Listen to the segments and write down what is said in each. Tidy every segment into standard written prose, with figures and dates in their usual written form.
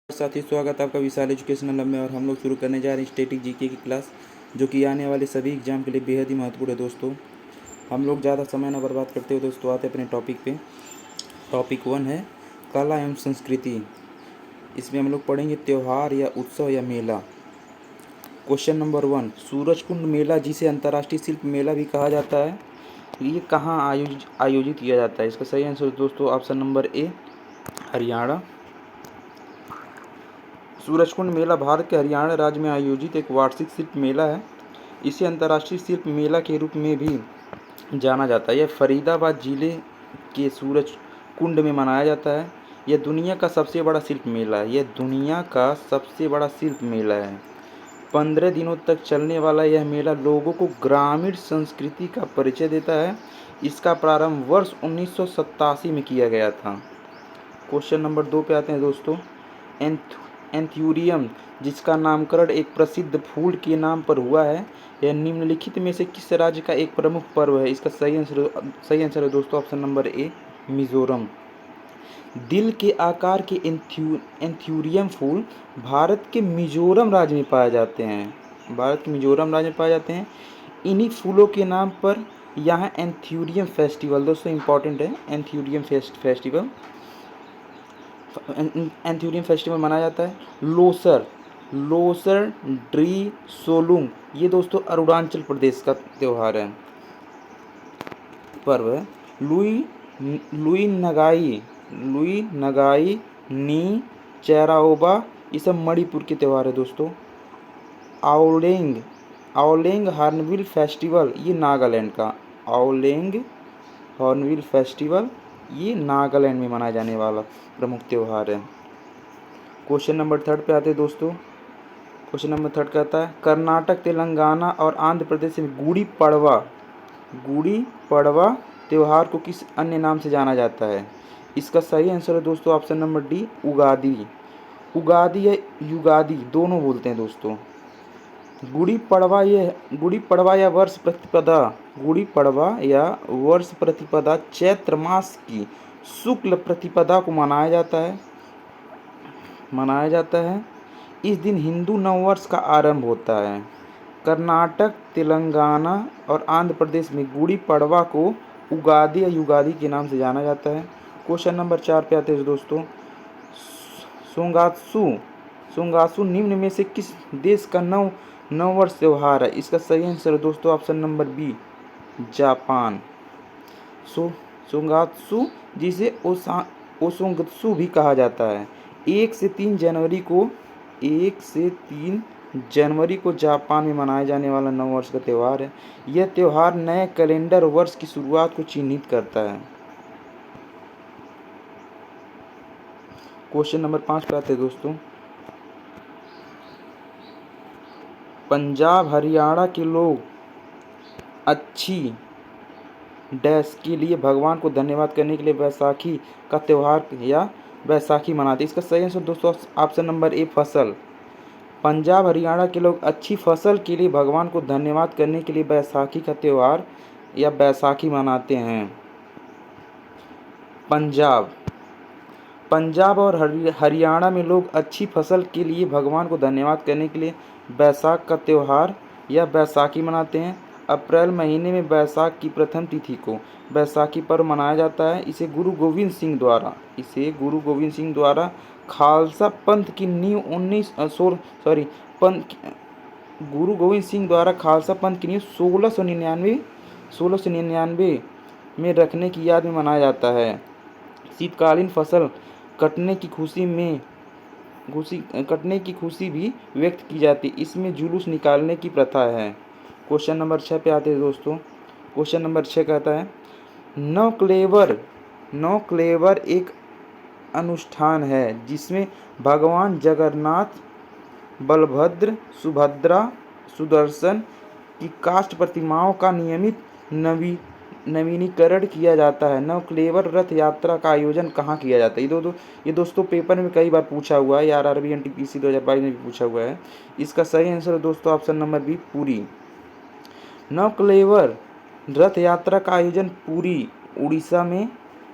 साथी स्वागत आपका विशाल एजुकेशनल हब में। और हम लोग शुरू करने जा रहे हैं स्टैटिक जीके की क्लास, जो कि आने वाले सभी एग्जाम के लिए बेहद ही महत्वपूर्ण है दोस्तों। हम लोग ज़्यादा समय न बर्बाद करते हुए दोस्तों आते अपने टॉपिक पे। टॉपिक 1 है कला एवं संस्कृति। इसमें हम लोग पढ़ेंगे त्यौहार या उत्सव या मेला। क्वेश्चन नंबर 1, सूरजकुंड मेला जिसे अंतर्राष्ट्रीय शिल्प मेला भी कहा जाता है, ये कहाँ आयोजित किया जाता है? इसका सही आंसर दोस्तों option number A, Haryana. Surajkund मेला भारत के हरियाणा राज्य में आयोजित एक वार्षिक शिल्प मेला है। इसे अंतर्राष्ट्रीय शिल्प मेला के रूप में भी जाना जाता है। यह फरीदाबाद जिले के सूरजकुंड में मनाया जाता है। यह दुनिया का सबसे बड़ा शिल्प मेला है। 15 दिनों तक चलने वाला यह मेला लोगों को ग्रामीण संस्कृति का परिचय देता है। इसका प्रारंभ वर्ष 1987 में किया गया था। क्वेश्चन नंबर 2 पे आते हैं दोस्तों। एंथ्यूरियम, जिसका नामकरण एक प्रसिद्ध फूल के नाम पर हुआ है, यह निम्नलिखित में से किस राज्य का एक प्रमुख पर्व है? इसका सही आंसर है दोस्तों ऑप्शन नंबर ए, मिजोरम। दिल के आकार के एंथ्यूरियम फूल भारत के मिजोरम राज्य में पाए जाते हैं। इन्हीं फूलों के नाम पर यहाँ एंथ्यूरियम फेस्टिवल दोस्तों इम्पॉर्टेंट है। एंथ्यूरियम फेस्टिवल मनाया जाता है। लोसर ड्री सोलुंग, ये दोस्तों अरुणाचल प्रदेश का त्यौहार है, पर्व है। लुई नगाई नी चेराओबा, ये सब मणिपुर के त्यौहार है दोस्तों। आओलेंग हॉर्नबिल फेस्टिवल, ये नागालैंड का। आओलेंग हॉर्नबिल फेस्टिवल ये नागालैंड में मनाया जाने वाला प्रमुख त्यौहार है। क्वेश्चन नंबर 3 पे आते हैं दोस्तों। क्वेश्चन नंबर 3 कहता है कर्नाटक, तेलंगाना और आंध्र प्रदेश में गुड़ी पड़वा त्यौहार को किस अन्य नाम से जाना जाता है? इसका सही आंसर है दोस्तों ऑप्शन नंबर डी, उगादी या युगादी दोनों बोलते हैं दोस्तों। गुड़ी पड़वा या वर्ष प्रतिपदा चैत्र मास की शुक्ल प्रतिपदा को मनाया जाता है। इस दिन हिंदू नववर्ष का आरंभ होता है। कर्नाटक, तेलंगाना और आंध्र प्रदेश में गुड़ी पड़वा को उगादी या युगादी के नाम से जाना जाता है। क्वेश्चन नंबर 4 पे आते हैं दोस्तों। सोंगात्सु निम्न में से किस देश का नववर्ष त्यौहार है? इसका सही आंसर है दोस्तों ऑप्शन नंबर बी, जापान। सोंगात्सु जिसे ओसोंगत्सु भी कहा जाता है, 1 से 3 जनवरी को जापान में मनाए जाने वाला नववर्ष का त्यौहार है। यह त्यौहार नए कैलेंडर वर्ष की शुरुआत को चिन्हित करता है। क्वेश्चन नंबर 5 पे आते हैं दोस्तों। पंजाब हरियाणा के लोग अच्छी डैश के लिए भगवान को धन्यवाद करने के लिए बैसाखी का त्यौहार या बैसाखी मनाते हैं। इसका सही आंसर दोस्तों ऑप्शन नंबर ए, फसल। पंजाब हरियाणा के लोग अच्छी फसल के लिए भगवान को धन्यवाद करने के लिए बैसाखी का त्यौहार या बैसाखी मनाते हैं। पंजाब और हरियाणा में लोग अच्छी फसल के लिए भगवान को धन्यवाद करने के लिए बैसाख का त्यौहार या बैसाखी मनाते हैं। अप्रैल महीने में बैसाख की प्रथम तिथि को बैसाखी पर्व मनाया जाता है। इसे गुरु गोविंद सिंह द्वारा खालसा पंथ की नींव गुरु गोविंद सिंह द्वारा खालसा पंथ की नींव 1699 में रखने की याद में मनाया जाता है। शीतकालीन फसल कटने की खुशी भी व्यक्त की जाती है। इसमें जुलूस निकालने की प्रथा है। क्वेश्चन नंबर 6 पे आते हैं दोस्तों। क्वेश्चन नंबर 6 कहता है नवक्लेवर एक अनुष्ठान है जिसमें भगवान जगन्नाथ, बलभद्र, सुभद्रा, सुदर्शन की काष्ठ प्रतिमाओं का नियमित नवीनीकरण किया जाता है। नवक्लेवर रथ यात्रा का आयोजन कहाँ किया जाता है? ये दोस्तों पेपर में कई बार पूछा हुआ है। आरआरबी एनटीपीसी 2022 में भी पूछा हुआ है। इसका सही आंसर है दोस्तों ऑप्शन नंबर बी, पुरी। नवक्लेवर रथ यात्रा का आयोजन उड़ीसा में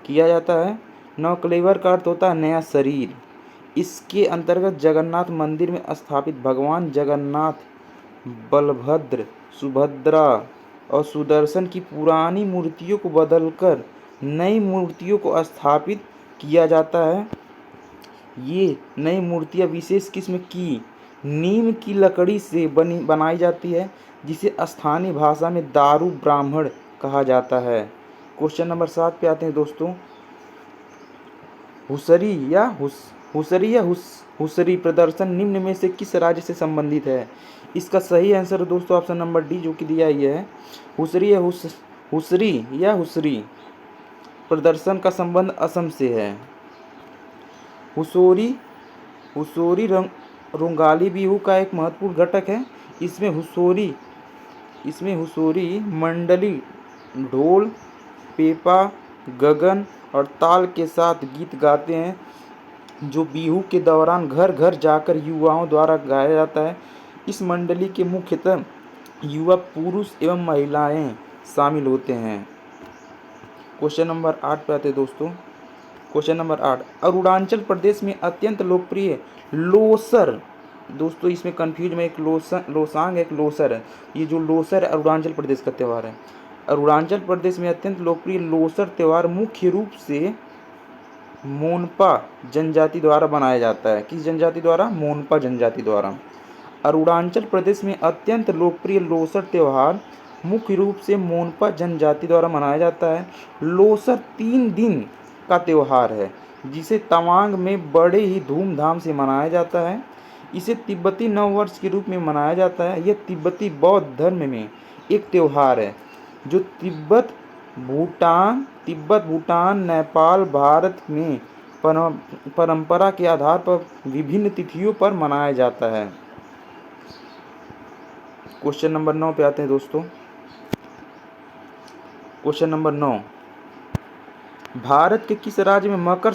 किया जाता है। नवक्लेवर का अर्थ होता है नया शरीर। इसके अंतर्गत जगन्नाथ मंदिर में स्थापित भगवान जगन्नाथ, बलभद्र, सुभद्रा और सुदर्शन की पुरानी मूर्तियों को बदलकर नई मूर्तियों को स्थापित किया जाता है। ये नई मूर्तियाँ विशेष किस्म की नीम की लकड़ी से बनाई जाती है, जिसे स्थानीय भाषा में दारू ब्राह्मण कहा जाता है। क्वेश्चन नंबर 7 पे आते हैं दोस्तों। हुसरी प्रदर्शन निम्न में से किस राज्य से संबंधित है? इसका सही आंसर दोस्तों ऑप्शन नंबर डी, जो कि दिया ही है। हुसरी प्रदर्शन का संबंध असम से है। हुसोरी रोंगाली बिहू का एक महत्वपूर्ण घटक है। इसमें हुसोरी मंडली ढोल, पेपा, गगन और ताल के साथ गीत गाते हैं, जो बिहू के दौरान घर घर जाकर युवाओं द्वारा गाया जाता है। इस मंडली के मुख्यतः युवा पुरुष एवं महिलाएं शामिल होते हैं। क्वेश्चन नंबर 8 पे आते हैं दोस्तों। क्वेश्चन नंबर 8, अरुणाचल प्रदेश में अत्यंत लोकप्रिय लोसर, दोस्तों इसमें कंफ्यूज में एक लोसांग एक लोसर है। ये जो लोसर अरुणाचल प्रदेश का त्यौहार है। अरुणाचल प्रदेश में अत्यंत लोकप्रिय लोसर त्यौहार मुख्य रूप से मोनपा जनजाति द्वारा मनाया जाता है। किस जनजाति द्वारा? मोनपा जनजाति द्वारा। अरुणाचल प्रदेश में अत्यंत लोकप्रिय लोसर त्यौहार मुख्य रूप से मोनपा जनजाति द्वारा मनाया जाता है। लोसर 3 दिन का त्यौहार है, जिसे तवांग में बड़े ही धूमधाम से मनाया जाता है। इसे तिब्बती नववर्ष के रूप में मनाया जाता है। यह तिब्बती बौद्ध धर्म में एक त्यौहार है, जो तिब्बत, भूटान, नेपाल, भारत में परंपरा के आधार पर विभिन्न तिथियों पर मनाया जाता है। क्वेश्चन नंबर 9 पे आते हैं दोस्तों। क्वेश्चन नंबर 9, भारत के किस राज्य में मकर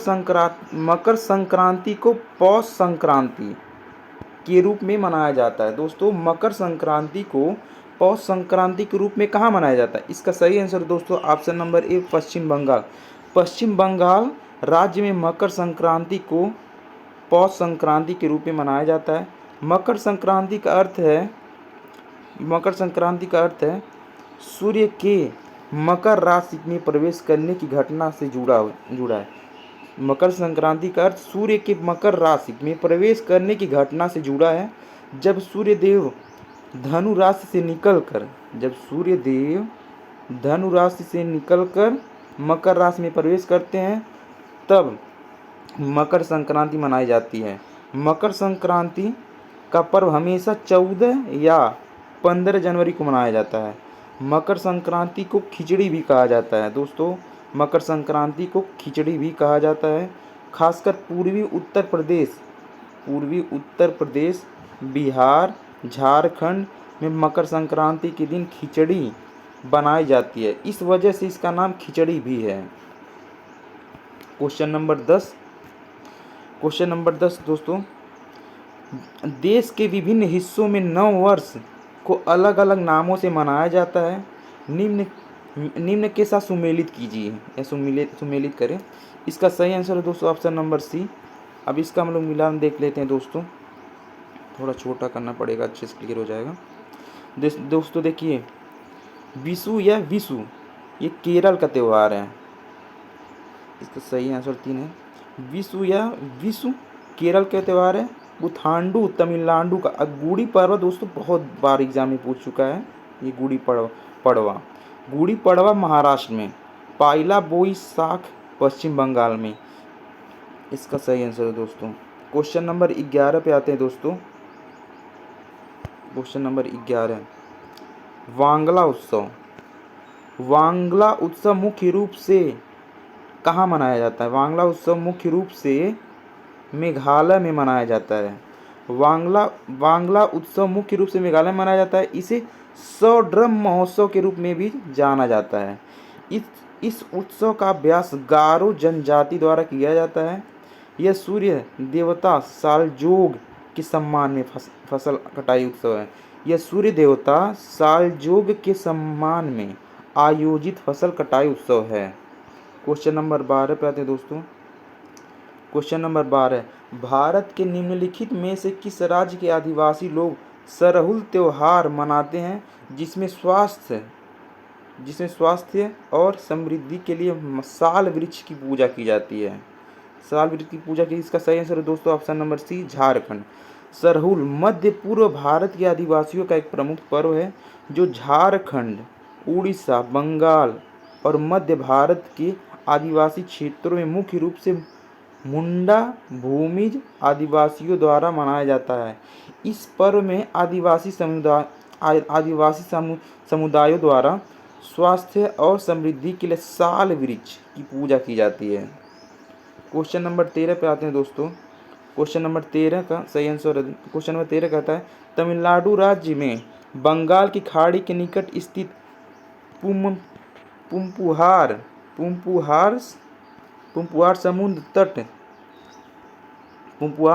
संक्रांति को पौष संक्रांति के रूप में मनाया जाता है? दोस्तों मकर संक्रांति को पौष संक्रांति के रूप में कहाँ मनाया जाता है? इसका सही आंसर दोस्तों ऑप्शन नंबर ए, पश्चिम बंगाल। पश्चिम बंगाल राज्य में मकर संक्रांति को पौष संक्रांति के रूप में मनाया जाता है। मकर संक्रांति का अर्थ है सूर्य के मकर राशि में प्रवेश करने की घटना से जुड़ा है। मकर संक्रांति का अर्थ सूर्य के मकर राशि में प्रवेश करने की घटना से जुड़ा है। जब सूर्यदेव धनु राशि से निकलकर मकर राशि में प्रवेश करते हैं, तब मकर संक्रांति मनाई जाती है। मकर संक्रांति का पर्व हमेशा 14 या 15 जनवरी को मनाया जाता है। मकर संक्रांति को खिचड़ी भी कहा जाता है। दोस्तों मकर संक्रांति को खिचड़ी भी कहा जाता है। खासकर पूर्वी उत्तर प्रदेश, बिहार, झारखंड में मकर संक्रांति के दिन खिचड़ी बनाई जाती है। इस वजह से इसका नाम खिचड़ी भी है। क्वेश्चन नंबर 10 दोस्तों, देश के विभिन्न हिस्सों में नव वर्ष को अलग अलग नामों से मनाया जाता है। निम्न के साथ सुमेलित कीजिए या सुमेलित करें। इसका सही आंसर है दोस्तों ऑप्शन नंबर सी। अब इसका हम लोग मिलान देख लेते हैं दोस्तों, थोड़ा छोटा करना पड़ेगा, अच्छे से क्लियर हो जाएगा। दोस्तों देखिए, विशु ये केरल का त्यौहार है। इसका सही आंसर 3 है। विशु केरल का त्यौहार है। बुथांडू तमिलनाडु का। गुड़ी पड़वा दोस्तों बहुत बार एग्जाम में पूछ चुका है। ये गुड़ी पड़वा महाराष्ट्र में। पाइला बोईसाख पश्चिम बंगाल में। इसका सही आंसर है दोस्तों। क्वेश्चन नंबर 11 पे आते हैं दोस्तों। क्वेश्चन नंबर 11, वांगला उत्सव मुख्य रूप से कहाँ मनाया जाता है? वांगला उत्सव मुख्य रूप से मेघालय में मनाया जाता है। वांगला उत्सव मुख्य रूप से मेघालय में मनाया जाता है। इसे 100 ड्रम महोत्सव के रूप में भी जाना जाता है। इस उत्सव का अभ्यास गारो जनजाति द्वारा किया जाता है। यह सूर्य देवता सालजोग के सम्मान में फसल कटाई उत्सव है। यह सूर्य देवता सालजोग के सम्मान में आयोजित फसल कटाई उत्सव है। क्वेश्चन नंबर 12 पे आते हैं दोस्तों। क्वेश्चन नंबर 12, भारत के निम्नलिखित में से किस राज्य के आदिवासी लोग सरहुल त्योहार मनाते हैं जिसमें स्वास्थ्य और समृद्धि के लिए साल वृक्ष की पूजा की जाती है? साल वृक्ष की पूजा की, इसका सही आंसर है दोस्तों option number C, Jharkhand. Sarhul मध्य पूर्व भारत के आदिवासियों का एक प्रमुख पर्व है जो झारखंड, उड़ीसा, बंगाल और मध्य भारत के आदिवासी क्षेत्रों में मुख्य रूप से मुंडा भूमिज आदिवासियों द्वारा मनाया जाता है। इस पर्व में समुदायों द्वारा स्वास्थ्य और समृद्धि के लिए साल वृक्ष की पूजा की जाती है। क्वेश्चन नंबर 13 पे आते हैं दोस्तों। क्वेश्चन नंबर 13 का सही आंसर, क्वेश्चन नंबर 13 कहता है तमिलनाडु राज्य में बंगाल की खाड़ी के निकट स्थित पुम्पुहार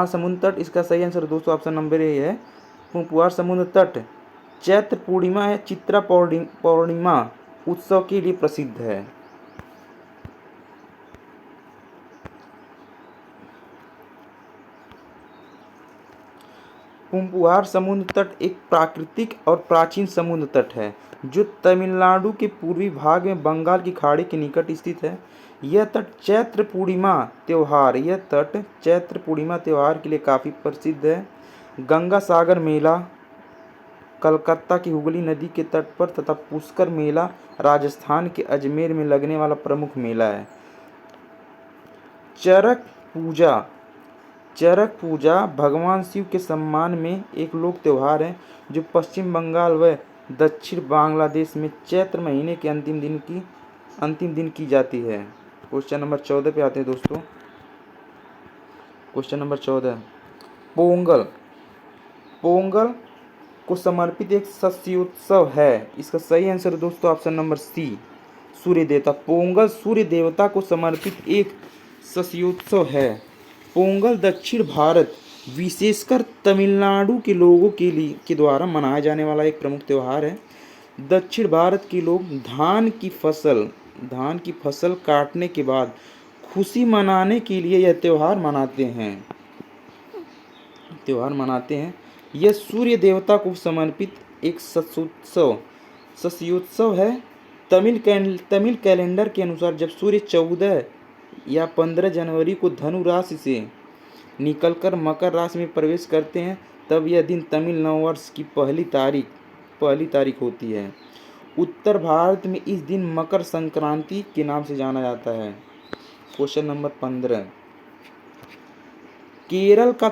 समुद्र तट, इसका सही आंसर दोस्तों ऑप्शन नंबर ए है, पुम्पुहार समुद्र तट चैत्र पूर्णिमा या चित्रा पौर्णिमा उत्सव के लिए प्रसिद्ध है। पुम्पुहार समुद्र तट एक प्राकृतिक और प्राचीन समुद्र तट है जो तमिलनाडु के पूर्वी भाग में बंगाल की खाड़ी के निकट स्थित है। यह तट चैत्र पूर्णिमा त्योहार के लिए काफ़ी प्रसिद्ध है। गंगा सागर मेला कलकत्ता की हुगली नदी के तट पर तथा पुष्कर मेला राजस्थान के अजमेर में लगने वाला प्रमुख मेला है। चरक पूजा भगवान शिव के सम्मान में एक लोक त्योहार है जो पश्चिम बंगाल व दक्षिण बांग्लादेश में चैत्र महीने के अंतिम दिन की जाती है। क्वेश्चन नंबर 14 पे आते हैं दोस्तों। क्वेश्चन नंबर 14, पोंगल को समर्पित एक शस्योत्सव है। इसका सही आंसर दोस्तों ऑप्शन नंबर सी, सूर्य देवता। पोंगल सूर्य देवता को समर्पित एक शस्योत्सव है। पोंगल दक्षिण भारत विशेषकर तमिलनाडु के लोगों के द्वारा मनाया जाने वाला एक प्रमुख त्यौहार है। दक्षिण भारत के लोग धान की फसल काटने के बाद खुशी मनाने के लिए यह त्यौहार मनाते हैं। यह सूर्य देवता को समर्पित एक शस्योत्सव है। तमिल कैलेंडर के अनुसार जब सूर्य 14 या 15 जनवरी को धनु राशि से निकलकर मकर राशि में प्रवेश करते हैं तब यह दिन तमिल नववर्ष की पहली तारीख होती है। उत्तर भारत में इस दिन मकर संक्रांति के नाम से जाना जाता है। क्वेश्चन नंबर 15, केरल का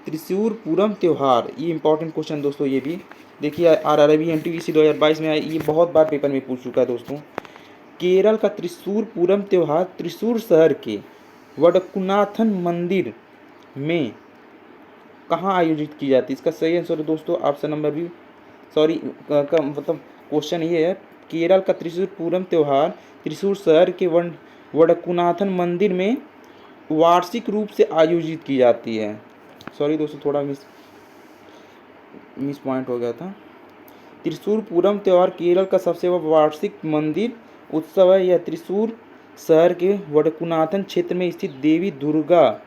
त्रिशूरपुरम त्योहार, ये इंपॉर्टेंट क्वेश्चन दोस्तों, ये भी देखिए RRB NTPC 2022 में आया, ये बहुत बार पेपर में पूछ चुका है दोस्तों। केरल का त्रिशूरपुरम त्योहार त्रिशूर शहर के वडकुनाथन मंदिर में कहाँ आयोजित की जाती है? इसका सही आंसर दोस्तों ऑप्शन नंबर बी, मतलब क्वेश्चन ये है, केरल का त्रिशूरपुरम त्योहार त्रिशूर शहर के वडकुनाथन मंदिर में वार्षिक रूप से आयोजित की जाती है। सॉरी दोस्तों, थोड़ा मिस पॉइंट हो गया था। त्रिशूरपुरम त्यौहार केरल का सबसे बड़ा वार्षिक मंदिर उत्सव है। यह त्रिशूर शहर के वडकुनाथन क्षेत्र में स्थित देवी दुर्गा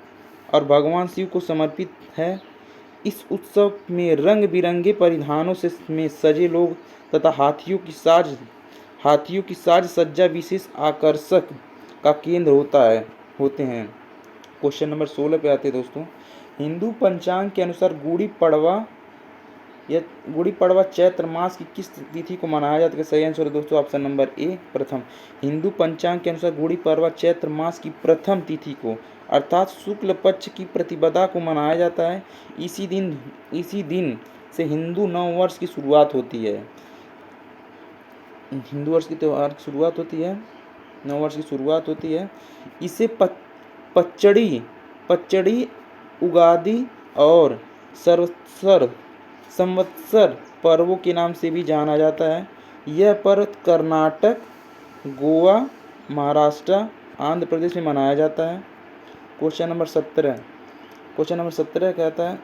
और भगवान शिव को समर्पित है। इस उत्सव में रंग बिरंगे परिधानों में सजे लोग तथा हाथियों की साज सज्जा विशेष आकर्षक का केंद्र होते हैं। क्वेश्चन नंबर 16 पे आते हैं दोस्तों। हिंदू पंचांग के अनुसार गुड़ी पड़वा चैत्र मास की किस तिथि को मनाया जाता है? सही आंसर है दोस्तों ऑप्शन नंबर ए, प्रथम। हिंदू पंचांग के अनुसार गुड़ी पड़वा चैत्र मास की प्रथम तिथि को अर्थात शुक्ल पक्ष की प्रतिपदा को मनाया जाता है। इसी दिन से हिंदू नववर्ष की शुरुआत होती है। नववर्ष की शुरुआत होती है। इसे पचड़ी उगादि और संवत्सर पर्वों के नाम से भी जाना जाता है। यह पर्व कर्नाटक, गोवा, महाराष्ट्र, आंध्र प्रदेश में मनाया जाता है। क्वेश्चन नंबर 17 कहता है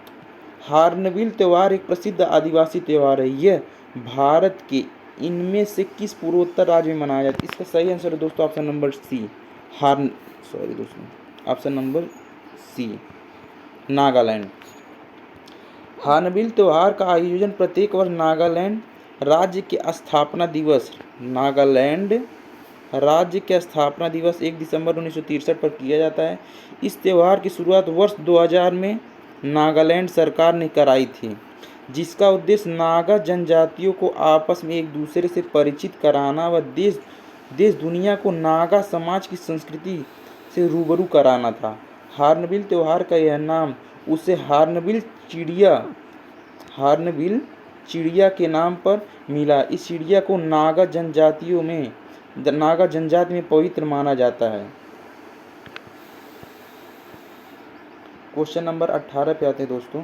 हार्नबिल त्यौहार एक प्रसिद्ध आदिवासी त्यौहार है। यह भारत के इनमें से किस पूर्वोत्तर राज्य में मनाया जाता है? इसका सही आंसर है दोस्तों option number C, horn sorry दोस्तों, option number C, Nagaland. Hornbill त्यौहार का आयोजन प्रत्येक वर्ष नागालैंड राज्य के स्थापना दिवस नागालैंड राज्य के स्थापना दिवस 1 दिसंबर 1963 पर किया जाता है। इस त्यौहार की शुरुआत वर्ष 2000 में नागालैंड सरकार ने कराई थी, जिसका उद्देश्य नागा जनजातियों को आपस में एक दूसरे से परिचित कराना व देश देश दुनिया को नागा समाज की संस्कृति से रूबरू कराना था। हार्नबिल त्यौहार का यह नाम उसे हार्नबिल चिड़िया के नाम पर मिला। इस चिड़िया को नागा जनजाति में पवित्र माना जाता है। क्वेश्चन नंबर 18 पे आते हैं दोस्तों।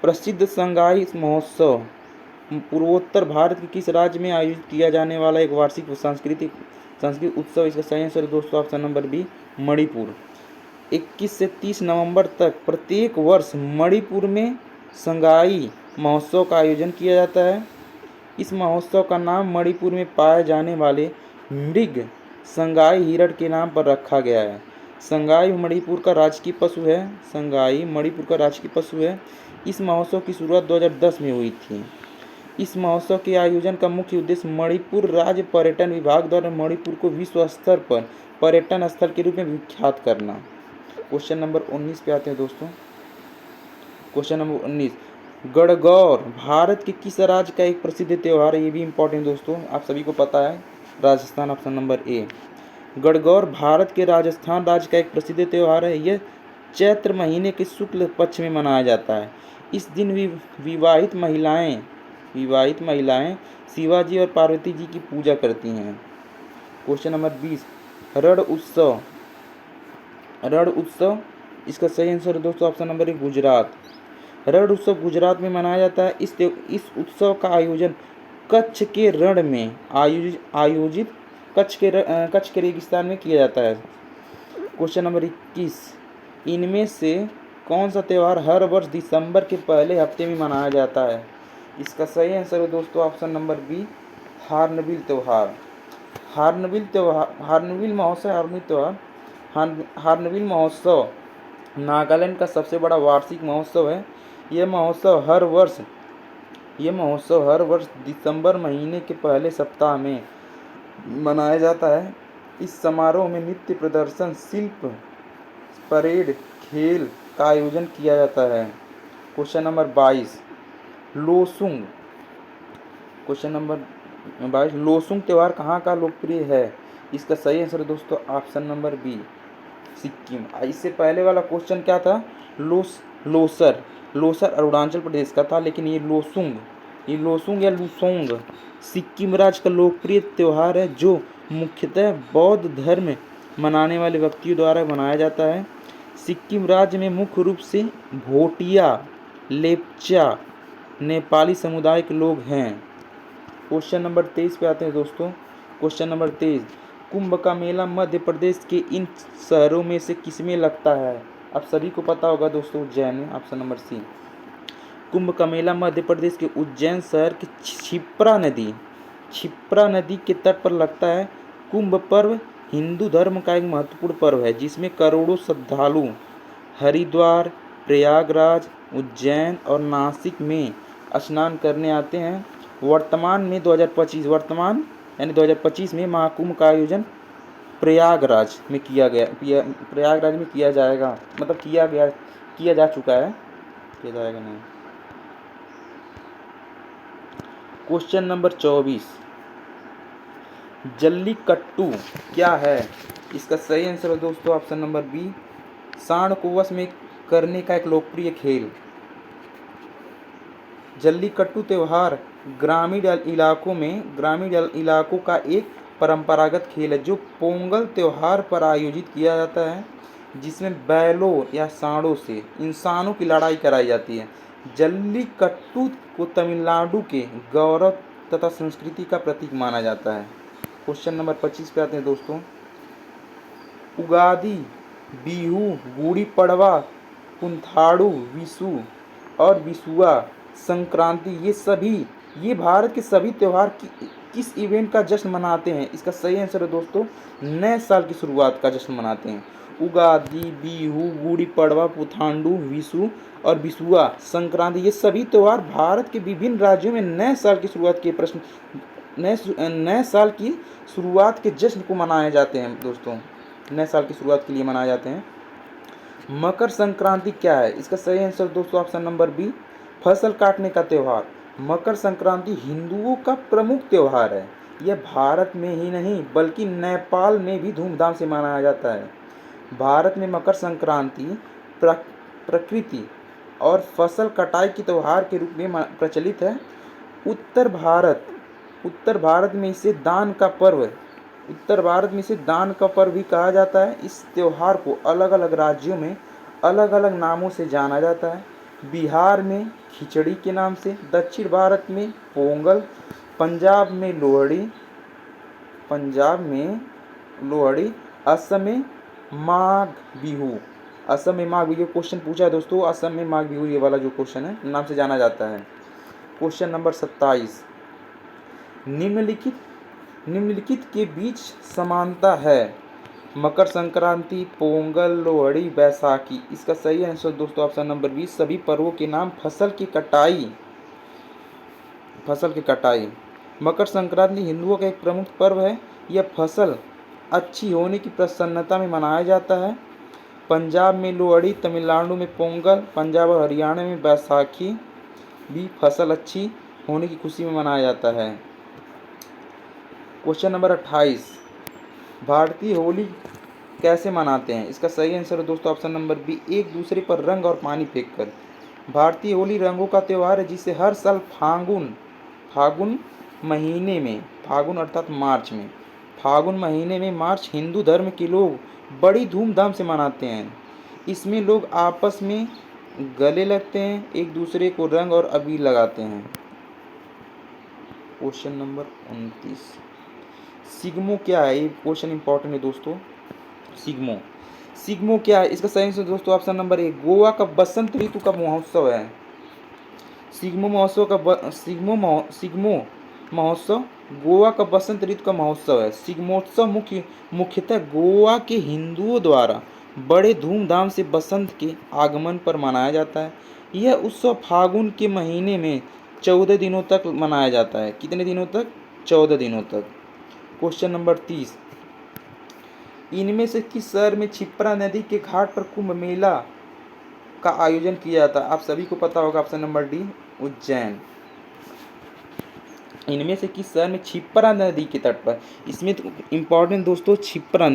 प्रसिद्ध संगाई महोत्सव पूर्वोत्तर भारत के किस राज्य में आयोजित किया जाने वाला एक वार्षिक सांस्कृतिक उत्सव? इसका सही आंसर दोस्तों ऑप्शन नंबर बी, मणिपुर। 21 से 30 नवंबर तक प्रत्येक वर्ष मणिपुर में संगाई महोत्सव का आयोजन किया जाता है। इस महोत्सव का नाम मणिपुर में पाए जाने वाले मृग संगाई हिरण के नाम पर रखा गया है। संगाई मणिपुर का राजकीय पशु है। इस महोत्सव की शुरुआत 2010 में हुई थी। इस महोत्सव के आयोजन का मुख्य उद्देश्य मणिपुर राज्य पर्यटन विभाग द्वारा मणिपुर को विश्व स्तर पर पर्यटन स्थल के रूप में विख्यात करना। क्वेश्चन नंबर 19 पे आते हैं दोस्तों। क्वेश्चन नंबर 19, गणगौर भारत के किस राज्य का एक प्रसिद्ध त्यौहार है? ये भी इंपॉर्टेंट दोस्तों, आप सभी को पता है, राजस्थान, ऑप्शन नंबर ए। गणगौर भारत के राजस्थान राज्य का एक प्रसिद्ध त्यौहार है। यह चैत्र महीने के शुक्ल पक्ष में मनाया जाता है। इस दिन विवाहित महिलाएं शिवाजी और पार्वती जी की पूजा करती हैं। क्वेश्चन नंबर 20, रण उत्सव इसका सही आंसर दोस्तों ऑप्शन नंबर ए, गुजरात। रण उत्सव गुजरात में मनाया जाता है। इस उत्सव का आयोजन कच्छ के रण में आयोजित कच्छ के रेगिस्तान में किया जाता है। क्वेश्चन नंबर 21, इनमें से कौन सा त्यौहार हर वर्ष दिसंबर के पहले हफ्ते में मनाया जाता है? इसका सही आंसर है दोस्तों ऑप्शन नंबर बी, हार्नबिल त्यौहार। हार्नबिल महोत्सव नागालैंड का सबसे बड़ा वार्षिक महोत्सव है। यह महोत्सव हर वर्ष दिसंबर महीने के पहले सप्ताह में मनाया जाता है। इस समारोह में नृत्य प्रदर्शन, शिल्प, परेड, खेल का आयोजन किया जाता है। Question number 22, Losoong. Question number 22, Losoong त्यौहार कहाँ का लोकप्रिय है? इसका सही आंसर दोस्तों ऑप्शन नंबर बी, सिक्किम। इससे पहले वाला क्वेश्चन क्या था? लोसर अरुणाचल प्रदेश का था, लेकिन ये लोसुंग या लुसोंग सिक्किम राज्य का लोकप्रिय त्यौहार है, जो मुख्यतः बौद्ध धर्म मनाने वाले व्यक्तियों द्वारा मनाया जाता है। सिक्किम राज्य में मुख्य रूप से भोटिया, लेप्चा, नेपाली समुदाय के लोग हैं। क्वेश्चन नंबर 23 पे आते हैं दोस्तों। क्वेश्चन नंबर 23, कुंभ का मेला मध्य प्रदेश के इन शहरों में से किसमें लगता है? आप सभी को पता होगा दोस्तों, उज्जैन में, ऑप्शन नंबर सी। कुंभ का मेला मध्य प्रदेश के उज्जैन शहर की क्षिप्रा नदी के तट पर लगता है। कुंभ पर्व हिंदू धर्म का एक महत्वपूर्ण पर्व है, जिसमें करोड़ों श्रद्धालु हरिद्वार, प्रयागराज, उज्जैन और नासिक में स्नान करने आते हैं। वर्तमान यानी 2025 में महाकुंभ का आयोजन प्रयागराज में किया जाएगा, मतलब किया जा चुका है, किया जाएगा नहीं। क्वेश्चन नंबर 24, जल्लीकट्टू क्या है? इसका सही आंसर है दोस्तों ऑप्शन नंबर बी, सांड को वश में करने का एक लोकप्रिय खेल। जल्लीकट्टू त्यौहार ग्रामीण इलाकों का एक परंपरागत खेल है, जो पोंगल त्यौहार पर आयोजित किया जाता है, जिसमें बैलों या सांडों से इंसानों की लड़ाई कराई जाती है। जल्लीकट्टू को तमिलनाडु के गौरव तथा संस्कृति का प्रतीक माना जाता है। क्वेश्चन नंबर 25 पे आते हैं दोस्तों। उगादी, बिहू, गुड़ी पड़वा, पुंथाड़ू, विशु और विशुआ संक्रांति, ये भारत के सभी त्यौहार की किस इवेंट का जश्न मनाते हैं? इसका सही आंसर है दोस्तों नए साल की शुरुआत का जश्न मनाते हैं। उगादि, बिहू, गुड़ी पड़वा, पुथांडु, विशु और बिसुआ संक्रांति, ये सभी त्यौहार भारत के विभिन्न राज्यों में नए साल की शुरुआत के प्रश्न नए साल की शुरुआत के जश्न को मनाए जाते हैं दोस्तों, नए साल की शुरुआत के लिए मनाए जाते हैं। मकर संक्रांति क्या है? इसका सही आंसर दोस्तों ऑप्शन नंबर बी, फसल काटने का त्यौहार। मकर संक्रांति हिंदुओं का प्रमुख त्यौहार है। यह भारत में ही नहीं बल्कि नेपाल में भी धूमधाम से मनाया जाता है। भारत में मकर संक्रांति प्रकृति और फसल कटाई के त्यौहार के रूप में प्रचलित है। उत्तर भारत में इसे दान का पर्व भी कहा जाता है। इस त्यौहार को अलग अलग राज्यों में अलग अलग नामों से जाना जाता है। बिहार में खिचड़ी के नाम से, दक्षिण भारत में पोंगल, पंजाब में लोहड़ी, असम में माघ बिहू। क्वेश्चन पूछा है दोस्तों, असम में माघ बिहू ये वाला जो क्वेश्चन है नाम से जाना जाता है। क्वेश्चन नंबर 27, निम्नलिखित के बीच समानता है? मकर संक्रांति, पोंगल, लोहड़ी, बैसाखी। इसका सही आंसर दोस्तों ऑप्शन नंबर 20, सभी पर्वों के नाम फसल की कटाई। मकर संक्रांति हिंदुओं का एक प्रमुख पर्व है। यह फसल अच्छी होने की प्रसन्नता में मनाया जाता है। पंजाब में लोहड़ी, तमिलनाडु में पोंगल, पंजाब और हरियाणा में बैसाखी भी फसल अच्छी होने की खुशी में मनाया जाता है। क्वेश्चन नंबर 28, भारतीय होली कैसे मनाते हैं? इसका सही आंसर है दोस्तों ऑप्शन नंबर बी, एक दूसरे पर रंग और पानी फेंककर। भारतीय होली रंगों का त्यौहार है जिसे हर साल फागुन महीने में, फागुन महीने में मार्च हिंदू धर्म के लोग बड़ी धूमधाम से मनाते हैं। इसमें लोग आपस में गले लगते हैं, एक दूसरे को रंग और अबीर लगाते हैं। क्वेश्चन नंबर 29, सिग्मो क्या है? ये क्वेश्चन इंपॉर्टेंट है दोस्तों। सिग्मो क्या है? इसका सही आंसर दोस्तों ऑप्शन नंबर ए, गोवा का बसंत ऋतु का महोत्सव है। सिग्मो महोत्सव गोवा का बसंत ऋतु का महोत्सव है। सिग्मोत्सव मुख्यतः गोवा के हिंदुओं द्वारा बड़े धूमधाम से बसंत के आगमन पर मनाया जाता है। यह उत्सव फागुन के महीने में 14 दिनों तक मनाया जाता है। कितने दिनों तक? 14 दिनों तक। क्वेश्चन नंबर 30, इनमें से किस शहर में क्षिप्रा नदी के घाट पर कुंभ मेला का आयोजन किया जाता है? आप सभी को पता होगा ऑप्शन नंबर डी, उज्जैन। इनमें से किस शहर में क्षिप्रा नदी के तट पर, इसमें तो इम्पॉर्टेंट दोस्तों क्षिप्रा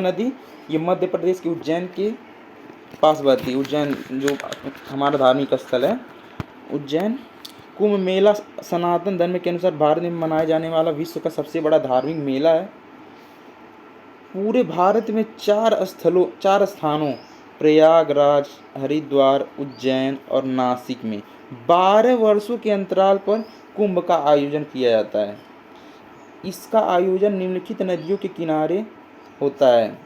नदी ये मध्य प्रदेश के उज्जैन के पास बहती है। उज्जैन जो हमारा धार्मिक स्थल है उज्जैन। कुंभ मेला सनातन धर्म के अनुसार भारत में मनाया जाने वाला विश्व का सबसे बड़ा धार्मिक मेला है। पूरे भारत में चार स्थानों प्रयागराज, हरिद्वार, उज्जैन और नासिक में 12 वर्षों के अंतराल पर कुंभ का आयोजन किया जाता है। इसका आयोजन निम्नलिखित नदियों के किनारे होता है।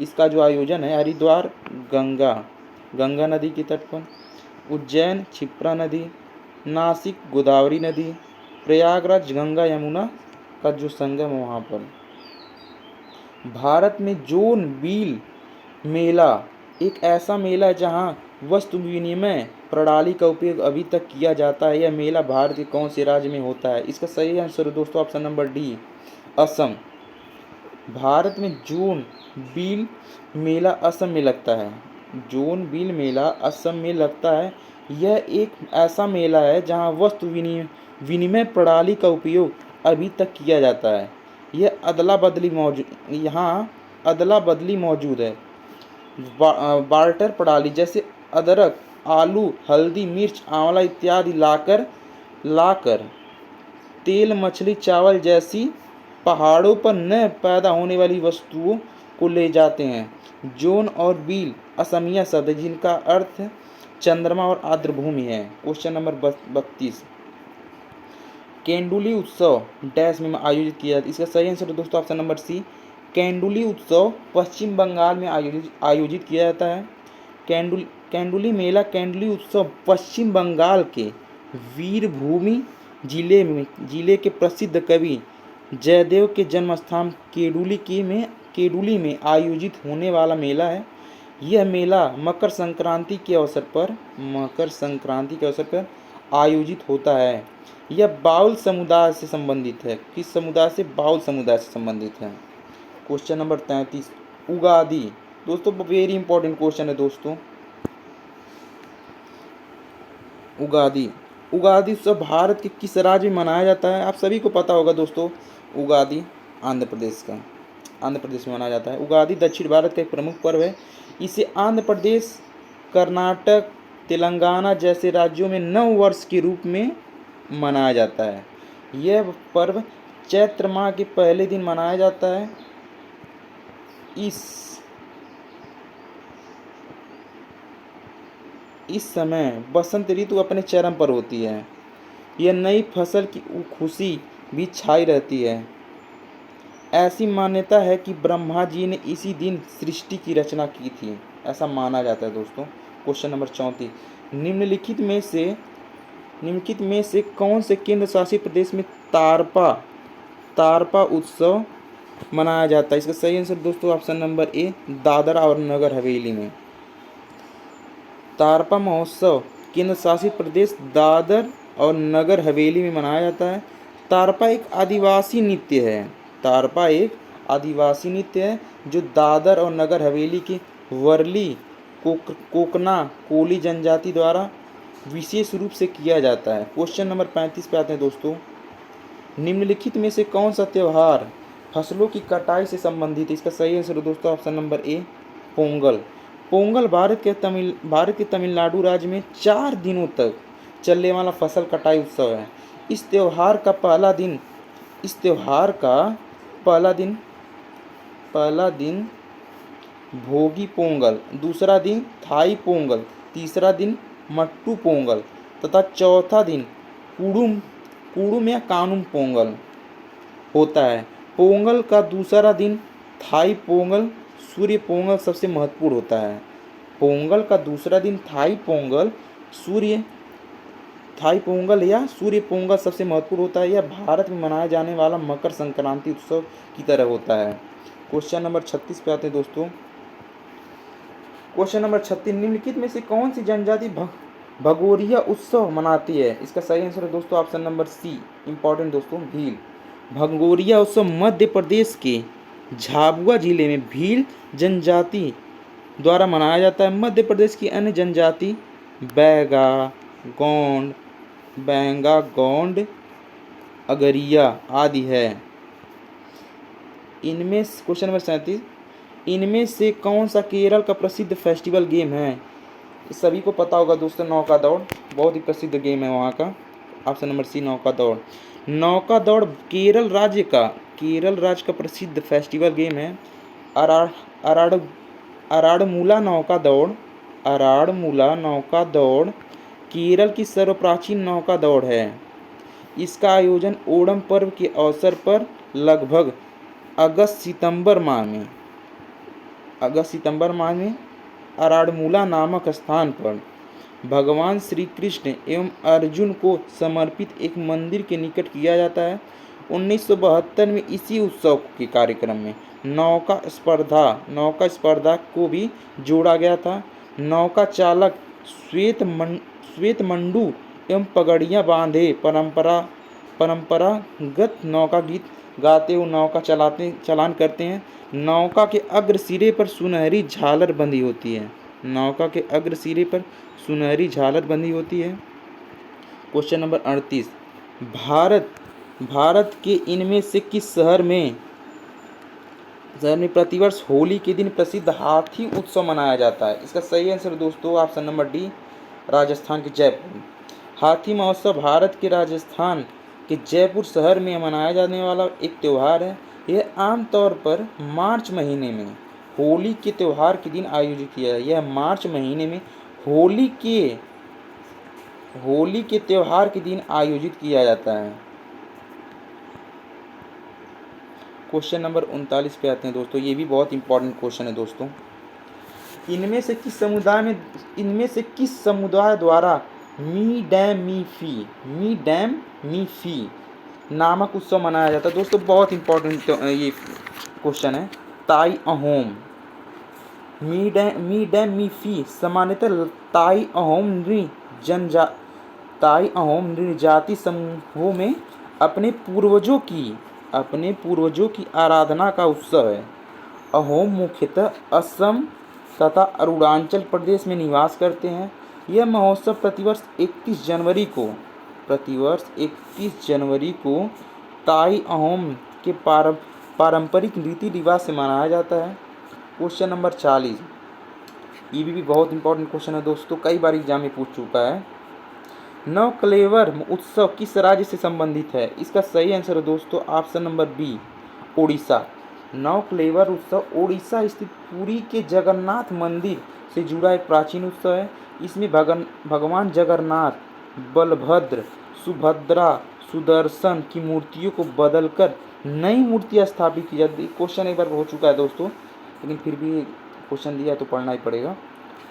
इसका जो आयोजन है हरिद्वार गंगा नदी के तट पर, उज्जैन क्षिप्रा नदी, नासिक गोदावरी नदी, प्रयागराज गंगा यमुना का जो संगम है वहाँ पर। भारत में जोन बील मेला एक ऐसा मेला है जहाँ वस्तु विनिमय प्रणाली का उपयोग अभी तक किया जाता है। यह मेला भारत के कौन से राज्य में होता है? इसका सही आंसर है दोस्तों option number D, Assam. Bharat में जोन बील मेला असम में लगता है। जोन बील मेला असम में लगता है। यह एक ऐसा मेला है जहाँ वस्तु विनिमय प्रणाली का उपयोग अभी तक किया जाता है। यह यहाँ अदला बदली मौजूद है। बार्टर प्रणाली जैसे अदरक, आलू, हल्दी, मिर्च, आंवला इत्यादि लाकर तेल, मछली, चावल जैसी पहाड़ों पर न पैदा होने वाली वस्तुओं को ले जाते हैं। जोन और बील असमिया शब्द है जिनका अर्थ चंद्रमा और आर्द्र भूमि है। क्वेश्चन नंबर 32, केंडुली उत्सव डैश में आयोजित किया जाता है। इसका सही आंसर है दोस्तों ऑप्शन नंबर सी, केंडुली उत्सव पश्चिम बंगाल में आयोजित किया जाता है। केंडुली उत्सव पश्चिम बंगाल के वीरभूमि जिले के प्रसिद्ध कवि जयदेव के जन्म स्थान केडुली में आयोजित होने वाला मेला है। यह मेला मकर संक्रांति के अवसर पर आयोजित होता है। यह बाउल समुदाय से संबंधित है। किस समुदाय से? बाउल समुदाय से संबंधित है। Question number 33, Ugadi. दोस्तों वेरी इंपॉर्टेंट क्वेश्चन है दोस्तों। उगादि उत्सव भारत के किस राज्य में मनाया जाता है? आप सभी को पता होगा दोस्तों, उगादि आंध्र प्रदेश में मनाया जाता है। उगादि दक्षिण भारत का एक प्रमुख पर्व है। इसे आंध्र प्रदेश, कर्नाटक, तेलंगाना जैसे राज्यों में नव वर्ष के रूप में मनाया जाता है। यह पर्व चैत्र माह के पहले दिन मनाया जाता है। इस समय बसंत ऋतु अपने चरम पर होती है। यह नई फसल की खुशी भी छाई रहती है। ऐसी मान्यता है कि ब्रह्मा जी ने इसी दिन सृष्टि की रचना की थी, ऐसा माना जाता है दोस्तों। क्वेश्चन नंबर 34, निम्नलिखित में से कौन से केंद्र शासित प्रदेश में तारपा उत्सव मनाया जाता है? इसका सही आंसर दोस्तों ऑप्शन नंबर ए, दादरा और नगर हवेली में। तारपा महोत्सव केंद्र शासित प्रदेश दादर और नगर हवेली में मनाया जाता है। तारपा एक आदिवासी नृत्य है जो दादर और नगर हवेली की वर्ली कोकना कोली जनजाति द्वारा विशेष रूप से किया जाता है। क्वेश्चन नंबर 35 पे आते हैं दोस्तों। निम्नलिखित में से कौन सा त्योहार फसलों की कटाई से संबंधित है? इसका सही आंसर दोस्तों ऑप्शन नंबर ए, पोंगल। पोंगल भारत के तमिलनाडु राज्य में 4 दिनों तक चलने वाला फसल कटाई उत्सव है। इस त्योहार का पहला दिन भोगी पोंगल, दूसरा दिन थाई पोंगल, तीसरा दिन मट्टू पोंगल तथा चौथा दिन कुडुम या कानुम पोंगल होता है। पोंगल का दूसरा दिन थाई पोंगल, सूर्य पोंगल सबसे महत्वपूर्ण होता है। पोंगल का दूसरा दिन थाई पोंगल या सूर्य पोंगल सबसे महत्वपूर्ण होता है। यह भारत में मनाया जाने वाला मकर संक्रांति उत्सव की तरह होता है। क्वेश्चन नंबर 36 पे आते हैं दोस्तों। क्वेश्चन नंबर 36, निम्नलिखित में से कौन सी जनजाति भगोरिया उत्सव मनाती है? इसका सही आंसर है दोस्तों ऑप्शन नंबर सी, इंपॉर्टेंट दोस्तों, भील। भगोरिया उत्सव मध्य प्रदेश के झाबुआ जिले में भील जनजाति द्वारा मनाया जाता है। मध्य प्रदेश की अन्य जनजाति बैंगा, गोंड, अगरिया आदि है। क्वेश्चन नंबर 37, इनमें से कौन सा केरल का प्रसिद्ध फेस्टिवल गेम है? सभी को पता होगा दोस्तों, नौका दौड़ बहुत ही प्रसिद्ध गेम है वहाँ का। ऑप्शन नंबर सी, नौका दौड़। नौका दौड़ केरल राज्य का प्रसिद्ध फेस्टिवल गेम है। अराडमूला नौका दौड़ केरल की सर्वप्राचीन नौका दौड़ है। इसका आयोजन ओणम पर्व के अवसर पर लगभग अगस्त सितंबर माह में अराडमूला नामक स्थान पर भगवान श्री कृष्ण एवं अर्जुन को समर्पित एक मंदिर के निकट किया जाता है। 1972 में इसी उत्सव के कार्यक्रम में नौका स्पर्धा को भी जोड़ा गया था। नौका चालक श्वेत मंडू एवं पगड़ियाँ बांधे परंपरागत नौका गीत गाते हुए नौका चालान करते हैं। नौका के अग्र सिरे पर सुनहरी झालर बंधी होती है। क्वेश्चन नंबर 38, भारत के इनमें से किस शहर में प्रतिवर्ष होली के दिन प्रसिद्ध हाथी उत्सव मनाया जाता है? इसका सही आंसर दोस्तों ऑप्शन नंबर डी, राजस्थान के जयपुर। हाथी महोत्सव भारत के राजस्थान के जयपुर शहर में मनाया जाने वाला एक त्यौहार है। यह आमतौर पर मार्च महीने में होली के त्यौहार के दिन आयोजित किया है। यह मार्च महीने में होली के त्यौहार के दिन आयोजित किया जाता है। क्वेश्चन नंबर 39 पे आते हैं दोस्तों। ये भी बहुत इंपॉर्टेंट क्वेश्चन है दोस्तों। इनमें से किस समुदाय द्वारा मी डैम मी फी नामक उत्सव मनाया जाता है। दोस्तों बहुत इंपॉर्टेंट ये क्वेश्चन है। ताई अहोम मी डैम मी फी सामान्यतः ताई अहोम नृजाति समूहों में अपने पूर्वजों की आराधना का उत्सव है। अहोम मुख्यतः असम तथा अरुणाचल प्रदेश में निवास करते हैं। यह महोत्सव प्रतिवर्ष 31 जनवरी को ताई अहोम के पारंपरिक रीति रिवाज से मनाया जाता है। क्वेश्चन नंबर 40, ये भी बहुत इंपॉर्टेंट क्वेश्चन है दोस्तों, कई बार एग्जाम में पूछ चुका है। नवकलेवर उत्सव किस राज्य से संबंधित है? इसका सही आंसर है दोस्तों option number B, Odisha. Nabakalebara उत्सव ओडिशा स्थित पुरी के जगन्नाथ मंदिर से जुड़ा एक प्राचीन उत्सव है। इसमें भगवान जगन्नाथ, बलभद्र, सुभद्रा, सुदर्शन की मूर्तियों को बदलकर नई मूर्तियां स्थापित की जाती है। क्वेश्चन एक बार हो चुका है दोस्तों, लेकिन फिर भी क्वेश्चन दिया तो पढ़ना ही पड़ेगा।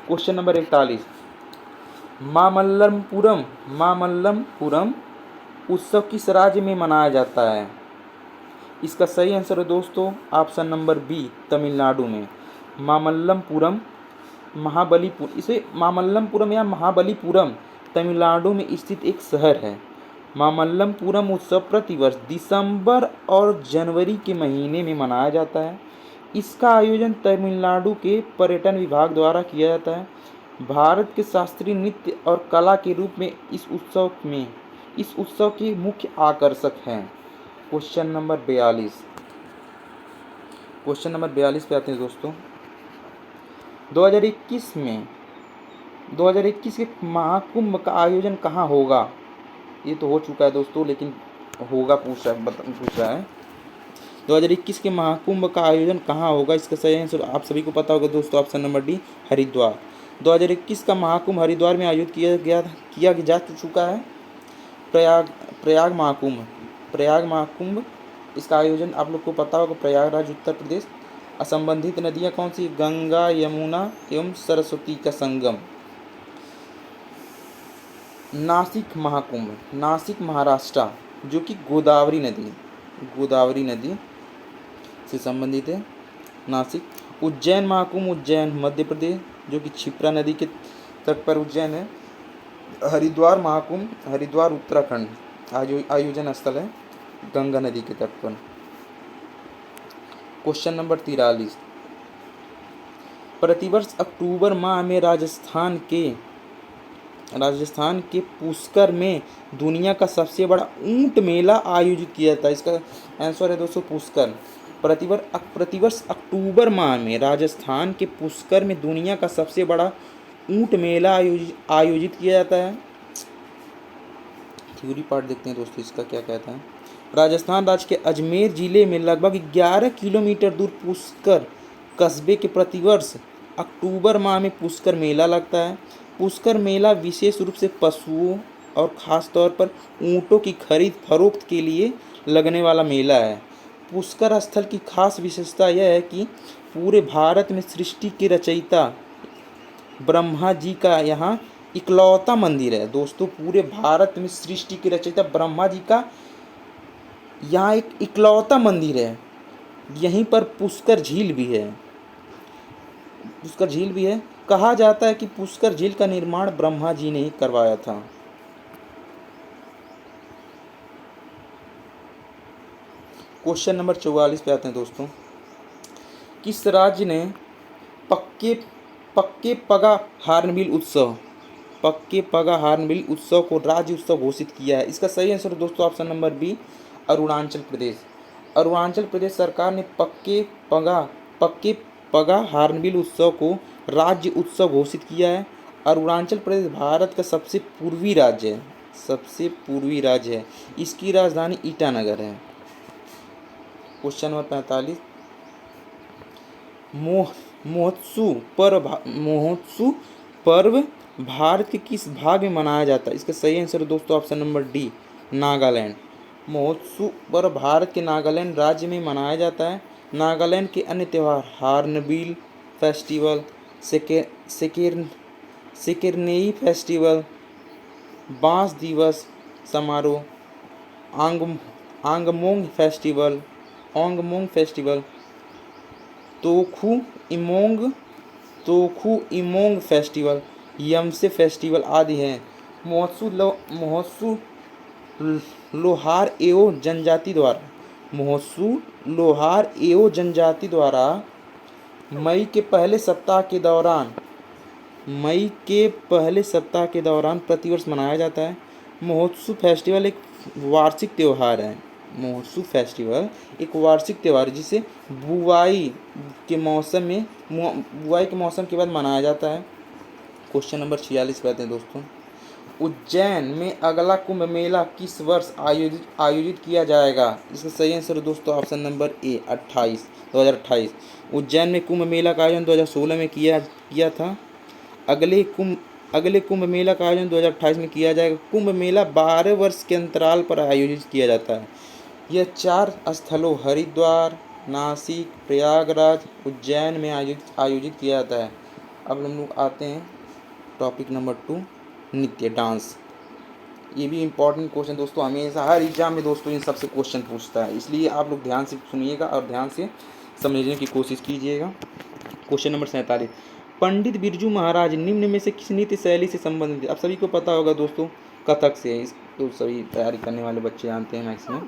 क्वेश्चन नंबर 41, मामल्लपुरम उत्सव किस राज्य में मनाया जाता है? इसका सही आंसर है दोस्तों ऑप्शन नंबर बी, तमिलनाडु में। मामल्लपुरम इसे मामल्लपुरम या महाबलीपुरम तमिलनाडु में स्थित एक शहर है। मामल्लपुरम उत्सव प्रतिवर्ष दिसंबर और जनवरी के महीने में मनाया जाता है। इसका आयोजन तमिलनाडु के पर्यटन विभाग द्वारा किया जाता है। भारत के शास्त्रीय नृत्य और कला के रूप में इस उत्सव के मुख्य आकर्षक हैं। क्वेश्चन नंबर 42 पे आते हैं दोस्तों। 2021 के महाकुंभ का आयोजन कहाँ होगा? ये तो हो चुका है दोस्तों, लेकिन होगा पूछ रहा है। 2021 के महाकुंभ का आयोजन कहाँ होगा? इसका सही आंसर आप सभी को पता होगा दोस्तों ऑप्शन नंबर डी, हरिद्वार। 2021 का महाकुंभ हरिद्वार में आयोजित किया जा चुका है। प्रयाग महाकुंभ इसका आयोजन आप लोग को पता होगा प्रयागराज, उत्तर प्रदेश। असंबंधित नदियाँ कौन सी? गंगा, यमुना एवं सरस्वती का संगम। नासिक महाकुंभ नासिक महाराष्ट्र, जो कि गोदावरी नदी से संबंधित है, नासिक। उज्जैन महाकुंभ उज्जैन मध्य प्रदेश, जो कि क्षिप्रा नदी के तट पर उज्जैन है। हरिद्वार महाकुंभ हरिद्वार उत्तराखंड, आयोजन स्थल है गंगा नदी के तट पर। क्वेश्चन नंबर 43, प्रतिवर्ष अक्टूबर माह में राजस्थान के पुष्कर में दुनिया का सबसे बड़ा ऊंट मेला आयोजित किया जाता है। इसका आंसर है दोस्तों पुष्कर। प्रतिवर्ष अक्टूबर माह में राजस्थान के पुष्कर में दुनिया का सबसे बड़ा ऊंट मेला आयोजित किया जाता है। थ्योरी पार्ट देखते हैं दोस्तों, इसका क्या कहता है। राजस्थान राज्य के अजमेर जिले में लगभग 11 किलोमीटर दूर पुष्कर कस्बे के प्रतिवर्ष अक्टूबर माह में पुष्कर मेला लगता है। पुष्कर मेला विशेष रूप से पशुओं और ख़ासतौर पर ऊँटों की खरीद फरोख्त के लिए लगने वाला मेला है। पुष्कर स्थल की खास विशेषता यह है कि पूरे भारत में सृष्टि के रचयिता ब्रह्मा जी का यहाँ इकलौता मंदिर है। दोस्तों पूरे भारत में सृष्टि के रचयिता ब्रह्मा जी का यहाँ एक इकलौता मंदिर है। यहीं पर पुष्कर झील भी है। कहा जाता है कि पुष्कर झील का निर्माण ब्रह्मा जी ने ही करवाया था। क्वेश्चन नंबर 44 पे आते हैं दोस्तों। किस राज्य ने पक्के पगा हार्नबिल उत्सव को राज्य उत्सव घोषित किया है? इसका सही आंसर दोस्तों option number B, Arunachal Pradesh. Arunachal Pradesh सरकार ने पक्के पगा हार्नबिल उत्सव को राज्य उत्सव घोषित किया है। अरुणाचल प्रदेश भारत का सबसे पूर्वी राज्य है। इसकी राजधानी ईटानगर है। क्वेश्चन नंबर 45, महोत्सव पर्व भारत के किस भाग में मनाया जाता है? इसका सही आंसर है दोस्तों ऑप्शन नंबर डी, नागालैंड। महोत्सव पर्व भारत के नागालैंड राज्य में मनाया जाता है। नागालैंड के अन्य त्यौहार हार्नबिल फेस्टिवल, सेकेरनेई फेस्टिवल, बांस दिवस समारोह, आंग आंगमोंग festival, तोखु Emong तोखु Emong festival, यमसे festival आदि हैं। महोत्सव लोहार एवं जनजाति द्वारा मई के पहले सप्ताह के दौरान प्रतिवर्ष मनाया जाता है। महोत्सव फेस्टिवल एक वार्षिक त्यौहार है। जिसे बुआई के मौसम के बाद मनाया जाता है। क्वेश्चन नंबर 46 पे आते हैं दोस्तों। उज्जैन में अगला कुंभ मेला किस वर्ष आयोजित किया जाएगा? इसका सही आंसर है दोस्तों ऑप्शन नंबर ए 2028। उज्जैन में कुंभ मेला का आयोजन 2016 में किया था। अगले कुंभ मेला का आयोजन 2028 में किया जाएगा। कुंभ मेला 12 वर्ष के अंतराल पर आयोजित किया जाता है। यह 4 स्थलों हरिद्वार, नासिक, प्रयागराज, उज्जैन में आयोजित किया जाता है। अब हम लोग आते हैं टॉपिक नंबर 2, नृत्य डांस। ये भी इम्पोर्टेंट क्वेश्चन दोस्तों, हमेशा हर एग्जाम में दोस्तों इन सबसे क्वेश्चन पूछता है, इसलिए आप लोग ध्यान से सुनिएगा और ध्यान से समझने की कोशिश कीजिएगा। क्वेश्चन नंबर 47, पंडित बिरजू महाराज निम्न में से किस नृत्य शैली से संबंधित? आप सभी को पता होगा दोस्तों, कथक से। इस तो सभी तैयारी करने वाले बच्चे जानते हैं मैक्सिमम।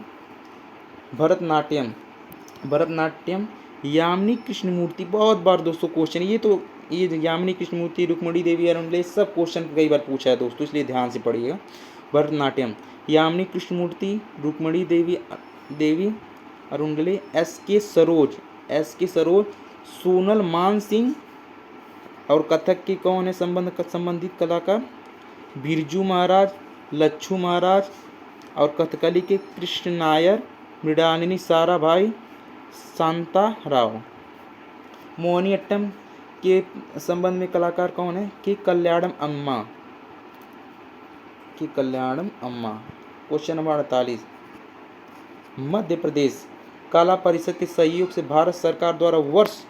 भरतनाट्यम, यामिनी कृष्णमूर्ति, बहुत बार दोस्तों क्वेश्चन ये यामिनी कृष्णमूर्ति, रुक्मणी देवी अरुणले, सब क्वेश्चन कई बार पूछा है दोस्तों, इसलिए ध्यान से पढ़िएगा। भरतनाट्यम, यामिनी कृष्णमूर्ति, रुक्मणी देवी अरुणले, एस के सरोज, सोनल मान सिंह। और कथक के कौन है संबंधित कलाकार? बिरजू महाराज, लच्छू महाराज। और कथकली के कृष्ण नायर, मृणालिनी साराभाई, शांता राव। मोहिनीअट्टम के संबंध में कलाकार कौन है? के कल्याणम अम्मा। क्वेश्चन नंबर 48, मध्य प्रदेश कला परिषद के सहयोग से भारत सरकार द्वारा वर्ष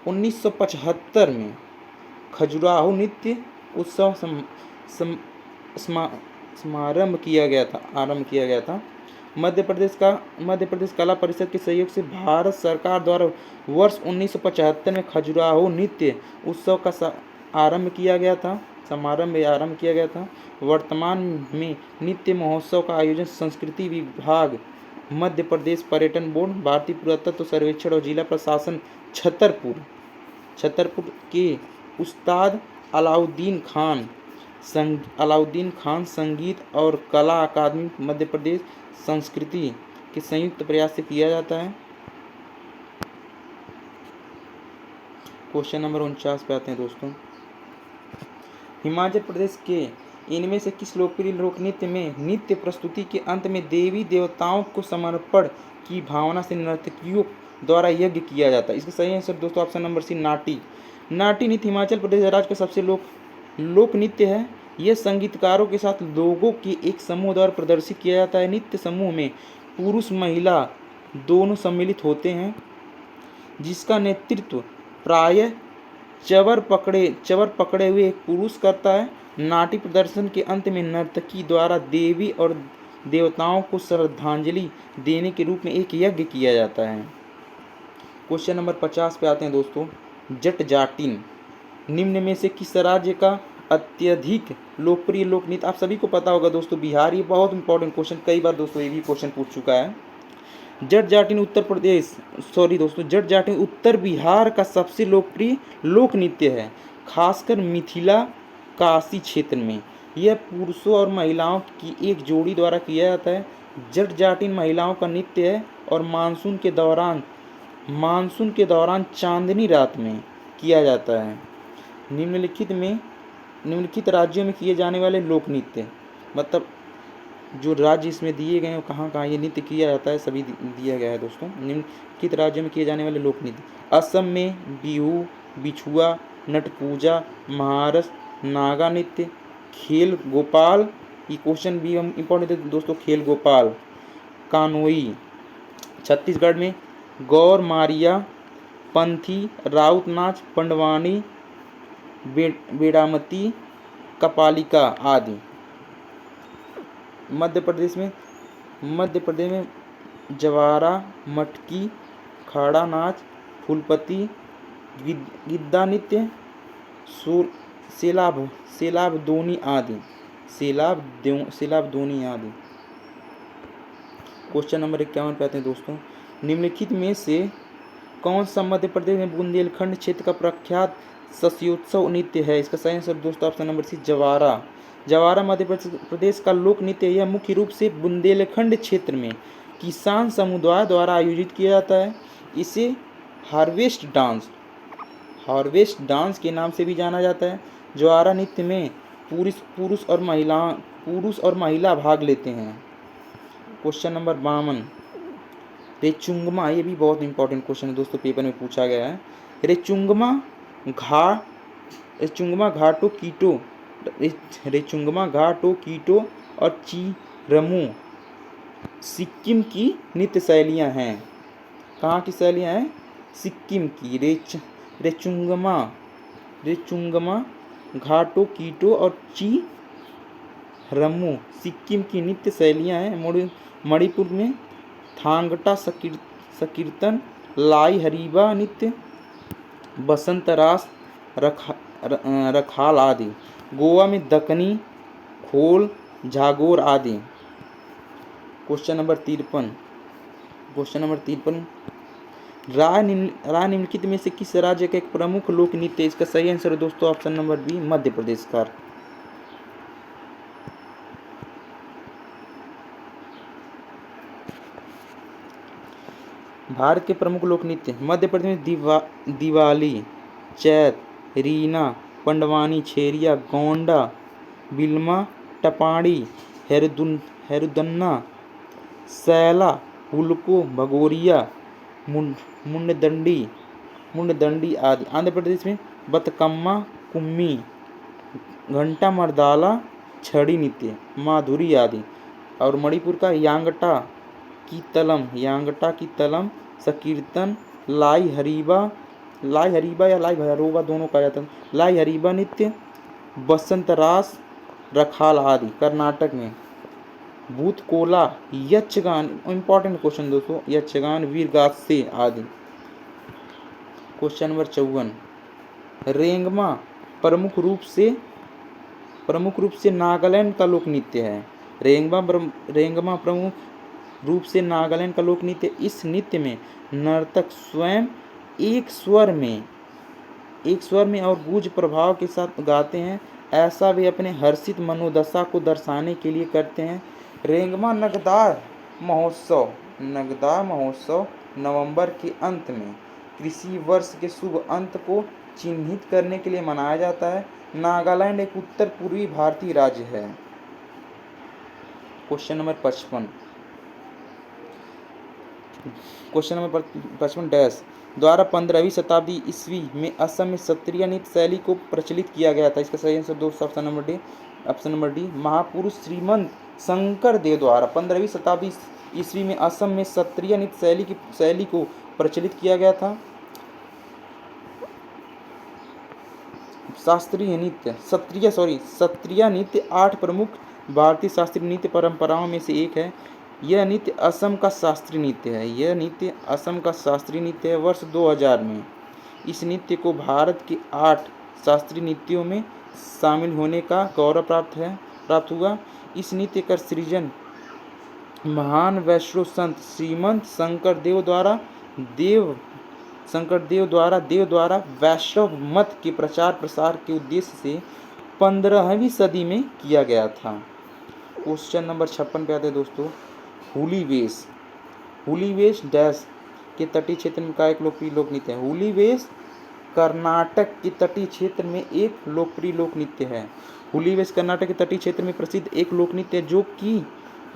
1975 में खजुराहो नृत्य उत्सव आरंभ किया गया था। मध्य प्रदेश कला परिषद के सहयोग से भारत सरकार द्वारा वर्ष 1975 में खजुराहो नृत्य उत्सव का समारंभ किया गया था। वर्तमान में नृत्य महोत्सव का आयोजन संस्कृति विभाग, मध्य प्रदेश पर्यटन बोर्ड, भारतीय पुरातत्व सर्वेक्षण और जिला प्रशासन छतरपुर के उस्ताद अलाउद्दीन खान संगीत और कला अकादमी, मध्य प्रदेश संस्कृति के संयुक्त प्रयास से किया जाता है। क्वेश्चन नंबर 49 पे आते हैं दोस्तों। हिमाचल प्रदेश के इनमें से किस लोकप्रिय लोक नृत्य में नृत्य प्रस्तुति के अंत में देवी देवताओं को समर्पण की भावना से नर्तकियों द्वारा यज्ञ किया जाता है? इसका सही आंसर दोस्तों ऑप्शन नंबर सी नाटी नृत्य हिमाचल प्रदेश राज्य का सबसे लोक नृत्य है। यह संगीतकारों के साथ लोगों के एक समूह द्वारा प्रदर्शित किया जाता है। नृत्य समूह में पुरुष महिला दोनों सम्मिलित होते हैं, जिसका नेतृत्व प्रायः चवर पकड़े हुए एक पुरुष करता है। नाट्य प्रदर्शन के अंत में नर्तकी द्वारा देवी और देवताओं को श्रद्धांजलि देने के रूप में एक यज्ञ किया जाता है। क्वेश्चन नंबर 50 पे आते हैं दोस्तों। जट जाटिन निम्न में से किस राज्य का अत्यधिक लोकप्रिय लोक नृत्य? आप सभी को पता होगा दोस्तों, बिहार। ये बहुत इंपॉर्टेंट क्वेश्चन, कई बार दोस्तों ये भी क्वेश्चन पूछ चुका है। जट जाटिन उत्तर बिहार का सबसे लोकप्रिय लोक नृत्य है, खासकर मिथिला काशी क्षेत्र में। यह पुरुषों और महिलाओं की एक जोड़ी द्वारा किया जाता है। जट जाटिन महिलाओं का नृत्य है और मानसून के दौरान चांदनी रात में किया जाता है। निम्नलिखित राज्यों में किए जाने वाले लोक नृत्य, मतलब जो राज्य इसमें दिए गए हैं कहाँ ये नृत्य किया जाता है, सभी दिया गया है दोस्तों। निम्नलिखित राज्यों में किए जाने वाले लोक नृत्य: असम में बिहू, बिछुआ, नट पूजा, महाराष्ट्र नागा नृत्य, खेल गोपाल। ये क्वेश्चन भी हम इम्पोर्टेंट है दोस्तों, खेल गोपाल, कानोई। छत्तीसगढ़ में गौर मारिया, पंथी, राउत नाच, पंडवानी, बेड़ामती, कपालिका आदि। मध्य प्रदेश में जवारा, मटकी, खाड़ा नाच, फूलपति, गिद्दा नृत्य, सेलाब दोनी आदि। सेलाब दोनी आदि। क्वेश्चन नंबर 51 पे आते हैं दोस्तों। निम्नलिखित में से कौन सा मध्य प्रदेश में बुंदेलखंड क्षेत्र का प्रख्यात शस्योत्सव नृत्य है? इसका सही आंसर दोस्तों ऑप्शन नंबर सी जवारा। जवारा मध्य प्रदेश का लोक नृत्य। यह मुख्य रूप से बुंदेलखंड क्षेत्र में किसान समुदाय द्वारा आयोजित किया जाता है। इसे हार्वेस्ट डांस के नाम से भी जाना जाता है। जवारा नृत्य में पुरुष और महिला भाग लेते हैं। Question number 52। रेचुंगमा, ये भी बहुत इंपॉर्टेंट क्वेश्चन है दोस्तों, पेपर में पूछा गया है। रेचुंगमा घाटो कीटो और चीरमू सिक्किम की नृत्य शैलियाँ हैं। कहाँ की शैलियाँ हैं? सिक्किम की। रेचुंगमा घाटो कीटो और चीरमू सिक्किम की नृत्य शैलियाँ हैं। मणिपुर में थांगटा संकीर्तन, लाई हरीबा नृत्य, बसंत रास, रखाल आदि। गोवा में दक्कनी, खोल, जागोर आदि। Question number 53। राय निम्नलिखित में से किस राज्य का एक प्रमुख लोक नृत्य? इसका सही आंसर है दोस्तों option number B Madhya Pradesh का। भारत के प्रमुख लोक नृत्य मध्य प्रदेश में दिवाली, चैत, रीना, पंडवानी, छेरिया, गोंडा, बिल्मा, टपाड़ी, हेरुदन्ना, सैला, हुलको, भगोरिया, मुंडदंडी आदि। आंध्र प्रदेश में बतकम्मा, कुम्मी, घंटा मर्दाला, छड़ी नृत्य, माधुरी आदि। और मणिपुर का यांगटा की तलम, संकीर्तन, लाई हरीबा या लाई भैरोबा दोनों कहा जाता है। लाई हरीबा नृत्य, बसंत रास, रखाल आदि। कर्नाटक में भूतकोला, यक्षगान, इंपॉर्टेंट क्वेश्चन दोस्तों, यक्षगान, वीरगासे आदि। Question number 54। रेंगमा प्रमुख रूप से नागालैंड का लोक नृत्य है। रेंगमा प्रमुख रूप से नागालैंड का लोक नृत्य। इस नृत्य में नर्तक स्वयं एक स्वर में और गूंज प्रभाव के साथ गाते हैं। ऐसा वे अपने हर्षित मनोदशा को दर्शाने के लिए करते हैं। रेंगमा नगदार महोत्सव नवंबर के अंत में कृषि वर्ष के शुभ अंत को चिन्हित करने के लिए मनाया जाता है। नागालैंड एक उत्तर पूर्वी भारतीय राज्य है। क्वेश्चन नंबर 55 डैश द्वारा 15वीं शताब्दी ईस्वी में असम में सत्रिय नृत्य शैली को प्रचलित किया गया था। इसका सही आंसर दोस्तों ऑप्शन नंबर डी महापुरुष श्रीमंत शंकर देव द्वारा 15वीं शताब्दी ईस्वी में असम में सत्रिय नृत्य शैली को प्रचलित किया गया था। सत्रिय नृत्य 8 प्रमुख भारतीय शास्त्रीय नृत्य परंपराओं में से एक है। यह नृत्य असम का शास्त्रीय नृत्य है। वर्ष 2000 में इस नृत्य को भारत के 8 शास्त्रीय नृत्यों में शामिल होने का गौरव प्राप्त हुआ। इस नृत्य का सृजन महान वैष्णव संत श्रीमंत शंकरदेव द्वारा वैष्णव मत के प्रचार प्रसार के उद्देश्य से 15वीं सदी में किया गया था। क्वेश्चन नंबर 56 पे आते हैं दोस्तों। हुली वेश डैश के तटीय क्षेत्र में का एक लोकप्रिय लोक नृत्य है। हुली वेश कर्नाटक के तटीय क्षेत्र में एक लोकप्रिय लोक नृत्य है। हुली वेश कर्नाटक के तटीय क्षेत्र में प्रसिद्ध एक लोक नृत्य है जो कि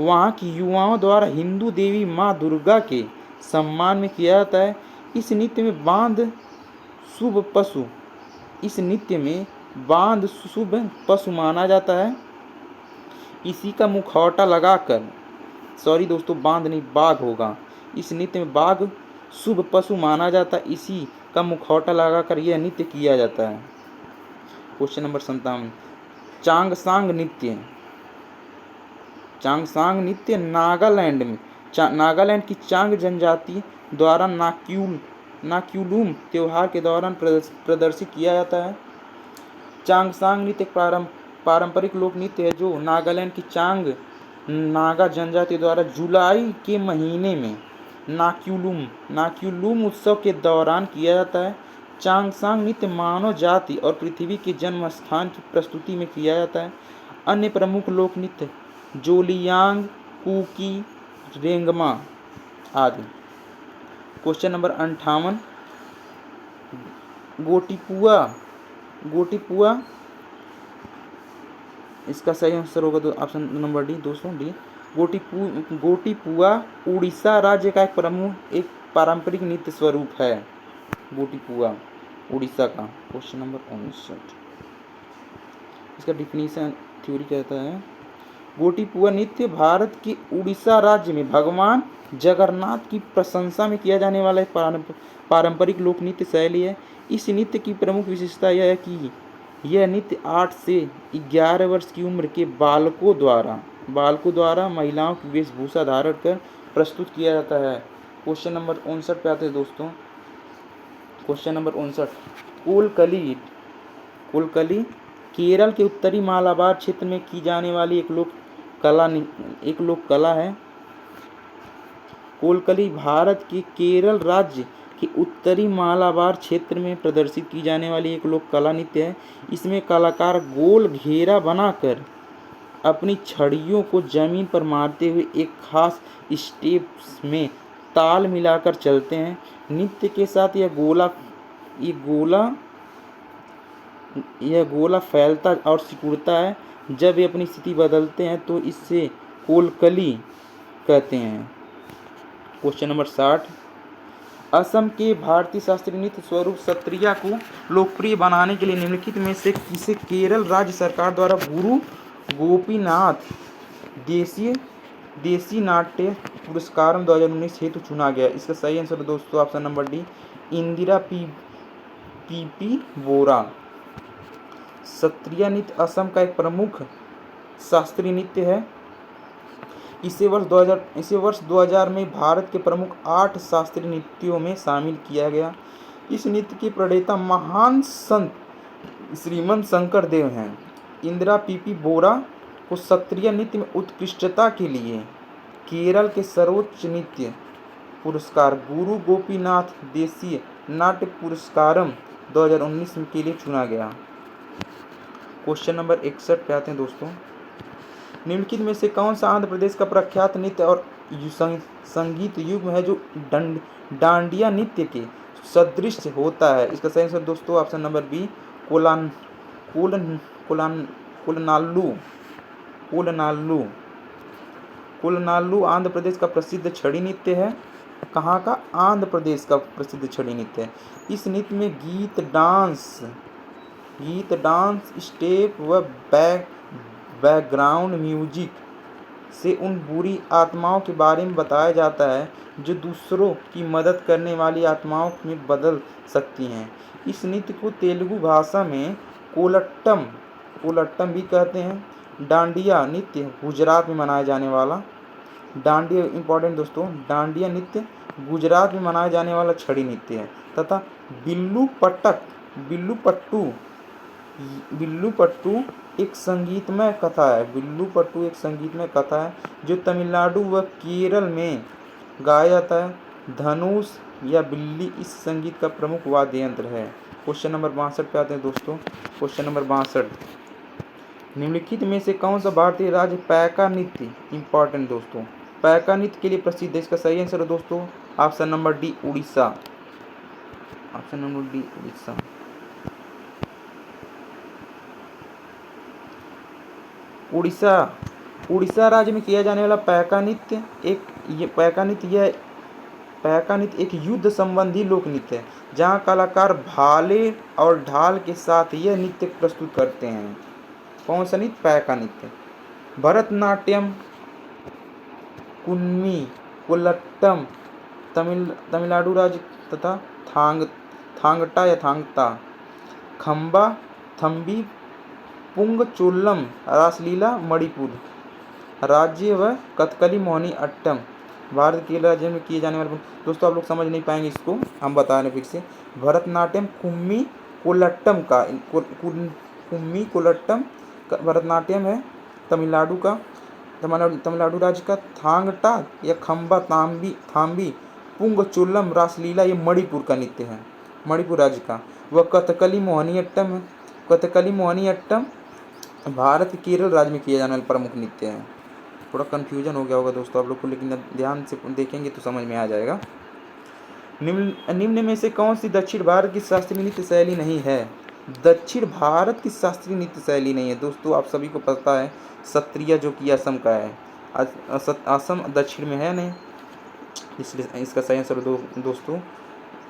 वहाँ की युवाओं द्वारा हिंदू देवी माँ दुर्गा के सम्मान में किया जाता है। इस नृत्य में बांध शुभ पशु माना जाता है। इसी का मुखौटा लगाकर बांध नहीं बाघ होगा। इस नृत्य में बाघ शुभ पशु माना जाता है। इसी का मुखौटा लगाकर यह नृत्य किया जाता है। क्वेश्चन नंबर 57 चांगसांग नृत्य चांगसांग नृत्य नागालैंड में नागालैंड की चांग जनजाति द्वारा नाक्यूलुम त्योहार के दौरान प्रदर्शित किया जाता है। चांगसांग नृत्य एक पारंपरिक लोक नृत्य है जो नागालैंड की चांग नागा जनजाति द्वारा जुलाई के महीने में नाक्यूलुम उत्सव के दौरान किया जाता है। चांगसांग नृत्य मानव जाति और पृथ्वी के जन्म स्थान की प्रस्तुति में किया जाता है। अन्य प्रमुख लोक नृत्य जोलियांग, कुकी, रेंगमा आदि। क्वेश्चन नंबर 58, गोटीपुआ इसका सही आंसर होगा ऑप्शन नंबर डी दोस्तों, डी। गोटीपुआ उड़ीसा राज्य का एक पारंपरिक नृत्य स्वरूप है। गोटीपुआ उड़ीसा का। क्वेश्चन नंबर 59, इसका डिफिनीशन थ्योरी कहता है गोटीपुआ नृत्य भारत के उड़ीसा राज्य में भगवान जगन्नाथ की प्रशंसा में किया जाने वाला एक पारंपरिक लोक नृत्य शैली है। इस नृत्य की प्रमुख विशेषता यह है कि यह नृत्य 8 से 11 वर्ष की उम्र के बालकों द्वारा महिलाओं की वेशभूषा धारण कर प्रस्तुत किया जाता है। क्वेश्चन नंबर 59 पे आते हैं दोस्तों। क्वेश्चन नंबर 59, कोलकली केरल के उत्तरी मालाबार क्षेत्र में की जाने वाली एक लोक कला है। कोलकली भारत के केरल राज्य के उत्तरी मालाबार क्षेत्र में प्रदर्शित की जाने वाली एक लोक कला नृत्य है। इसमें कलाकार गोल घेरा बनाकर अपनी छड़ियों को जमीन पर मारते हुए एक खास स्टेप्स में ताल मिलाकर चलते हैं। नृत्य के साथ यह गोला फैलता और सिकुड़ता है। जब ये अपनी स्थिति बदलते हैं तो इससे कोलकली कहते हैं। क्वेश्चन नंबर 60, असम के भारतीय शास्त्रीय नृत्य स्वरूप सत्रिया को लोकप्रिय बनाने के लिए निम्नलिखित में से किसे केरल राज्य सरकार द्वारा गुरु गोपीनाथ देसी नाट्य पुरस्कार 2019 हेतु चुना गया? इसका सही आंसर दोस्तों option number D, Indira P Bora. Sattriya नृत्य असम का एक प्रमुख शास्त्रीय नृत्य है। इसे वर्ष 2000 में भारत के प्रमुख 8 शास्त्रीय नृत्यों में शामिल किया गया। इस नृत्य के प्रणेता महान संत श्रीमंत शंकर देव हैं। इंदिरा पी बोरा को सत्रिया नृत्य में उत्कृष्टता के लिए केरल के सर्वोच्च नृत्य पुरस्कार गुरु गोपीनाथ देसीय नाट्य पुरस्कारम 2019 के लिए चुना गया। क्वेश्चन नंबर 61 पे आते हैं दोस्तों। निम्नलिखित में से कौन सा आंध्र प्रदेश का प्रख्यात नृत्य और संगीत युग्म है जो डांडिया नृत्य के सदृश होता है? इसका सही आंसर दोस्तों option number B, कोलनाल्लू Andhra Pradesh का प्रसिद्ध छड़ी नृत्य है। कहाँ का? आंध्र प्रदेश का प्रसिद्ध छड़ी नृत्य है। इस नृत्य में गीत डांस स्टेप व बैकग्राउंड म्यूजिक से उन बुरी आत्माओं के बारे में बताया जाता है जो दूसरों की मदद करने वाली आत्माओं में बदल सकती हैं। इस नृत्य को तेलुगु भाषा में कोलट्टम भी कहते हैं। डांडिया नृत्य गुजरात में मनाया जाने वाला डांडिया इंपॉर्टेंट दोस्तों, डांडिया नृत्य गुजरात में मनाया जाने वाला छड़ी नृत्य है। तथा बिल्लू पट्टू एक संगीतमय कथा है जो तमिलनाडु व केरल में गाया जाता है। धनुष या बिल्ली इस संगीत का प्रमुख वाद्य यंत्र है। क्वेश्चन नंबर 62 पे आते हैं दोस्तों। क्वेश्चन नंबर 62, निम्नलिखित में से कौन सा भारतीय राज्य पैका नृत्य इंपॉर्टेंट दोस्तों पैका नृत्य के लिए प्रसिद्ध है? इसका सही आंसर है दोस्तों option number D, Orissa. Option number D, Orissa. Orissa राज्य में किया जाने वाला पैका नृत्य एक युद्ध संबंधी लोक नृत्य है जहां कलाकार भाले और ढाल के साथ यह नृत्य प्रस्तुत करते हैं। कौन सा नृत्य? पैका नृत्य। भरतनाट्यम, कुन्मी, कोलट्टम तमिलनाडु राज्य तथा थांगटा, खंबा, थम्बी, पुंगचोल्लम रासलीला मणिपुर। राज्य व कथकली मोहिनी अट्टम भारत के राज्य में किए जाने वाले। दोस्तों आप लोग समझ नहीं पाएंगे इसको, हम बता रहे हैं फिर से। भरतनाट्यम कुम्मी कोल्लट्टम का कुम्मी कोल्लट्टम भरतनाट्यम है तमिलनाडु का, तमिलनाडु राज्य का। थांगटा या खम्बा थाम्बी पुंगचोल्लम रासलीला ये मणिपुर का नृत्य है, मणिपुर राज्य का। वह कथकली मोहिनीअट्टम है, कथकली मोहिनीअट्टम भारत के केरल राज्य में किए जाने वाले प्रमुख नृत्य हैं। थोड़ा कन्फ्यूजन हो गया होगा दोस्तों आप लोग को, लेकिन ध्यान से देखेंगे तो समझ में आ जाएगा। निम्न में से कौन सी दक्षिण भारत की शास्त्रीय नृत्य शैली नहीं है? दक्षिण भारत की शास्त्रीय नृत्य शैली नहीं है दोस्तों, आप सभी को पता है सत्रिया जो कि असम का है। असम दक्षिण में है नहीं, इसलिए इसका सही आंसर दोस्तों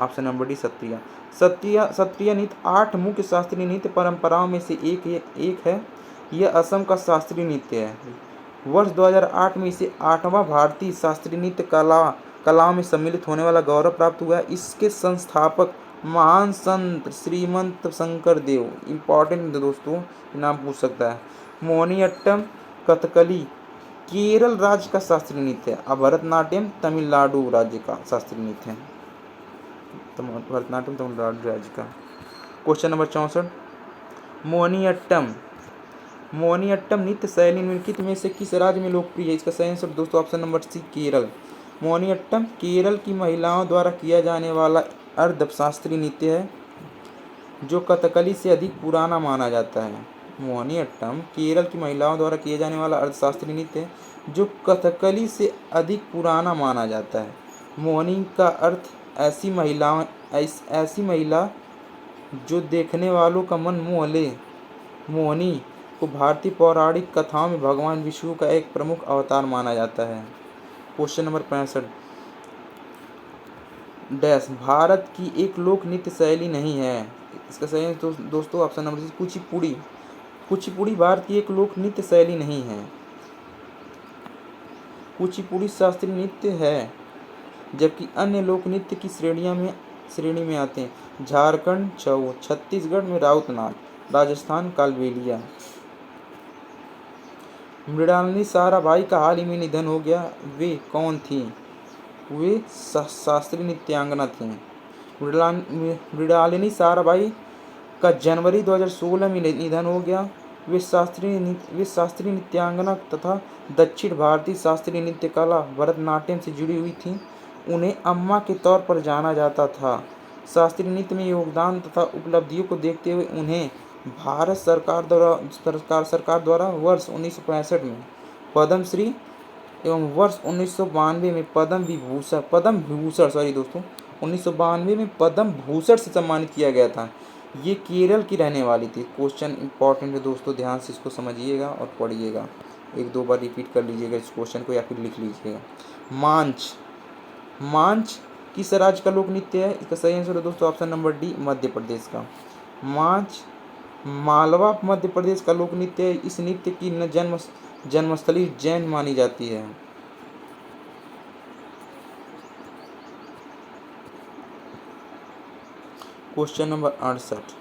option number D Sattriya. Sattriya नृत्य 8 मुख्य शास्त्रीय नृत्य परंपराओं में से एक है। यह असम का शास्त्रीय नृत्य है। वर्ष 2008 में इसे 8वां भारतीय शास्त्रीय नृत्य कलाओं में सम्मिलित होने वाला गौरव प्राप्त हुआ है। इसके संस्थापक महान संत श्रीमंत शंकर देव, इम्पॉर्टेंट दोस्तों नाम पूछ सकता है। मोहिनीअट्टम कथकली केरल राज्य का शास्त्रीय नृत्य है। भरतनाट्यम तमिलनाडु राज्य का शास्त्रीय नृत्य है। भरतनाट्यम तमिलनाडु राज्य का। क्वेश्चन नंबर 64, मोहिनीअट्टम नृत्य शैली निम्नलिखित में से किस राज्य में लोकप्रिय है? इसका सही आंसर दोस्तों option number C Kerala. Mohiniyattam Kerala की महिलाओं द्वारा किया जाने वाला अर्ध शास्त्रीय नृत्य है जो कथकली से अधिक पुराना माना जाता है। मोहिनीअट्टम केरल की महिलाओं द्वारा किए जाने वाला अर्ध शास्त्रीय नृत्य है जो कथकली से अधिक पुराना माना जाता है। मोहिनी का अर्थ ऐसी महिला जो देखने वालों का मन मोह ले। मोहिनी को भारतीय पौराणिक कथाओं में भगवान विष्णु का एक प्रमुख अवतार माना जाता है। क्वेश्चन नंबर 65, डैश भारत की एक लोक नृत्य शैली नहीं है? इसका सही है दोस्तों option number C Kuchipudi. Kuchipudi Bharat की एक लोक नृत्य शैली नहीं है। कुचिपुड़ी शास्त्रीय नृत्य है, जबकि अन्य लोक नृत्य की श्रेणी में आते हैं झारखंड छऊ, छत्तीसगढ़ में राउतनाच, राजस्थान कालबेलिया। मृणालिनी साराभाई का हाल ही में निधन हो गया, वे कौन थी? वे शास्त्रीय नृत्यांगना थी। मृणालिनी साराभाई का जनवरी 2016 में निधन हो गया। वे शास्त्रीय नृत्यांगना तथा दक्षिण भारतीय शास्त्रीय नृत्य कला भरतनाट्यम से जुड़ी हुई थी। उन्हें अम्मा के तौर पर जाना जाता था। शास्त्रीय नृत्य में योगदान तथा उपलब्धियों को देखते हुए उन्हें भारत सरकार द्वारा वर्ष 1965 में पद्मश्री एवं वर्ष 1992 में पद्म भूषण से सम्मानित किया गया था। ये केरल की रहने वाली थी। क्वेश्चन इंपॉर्टेंट है दोस्तों, ध्यान से इसको समझिएगा और पढ़िएगा, 1-2 बार रिपीट कर लीजिएगा इस क्वेश्चन को या फिर लिख लीजिएगा। मांझ किस राज्य का लोक नृत्य है? इसका सही आंसर है दोस्तों option number D Madhya Pradesh का। मांझ मालवा मध्य प्रदेश का लोक नृत्य है। इस नृत्य की जन्मस्थली उज्जैन मानी जाती है। क्वेश्चन नंबर 68,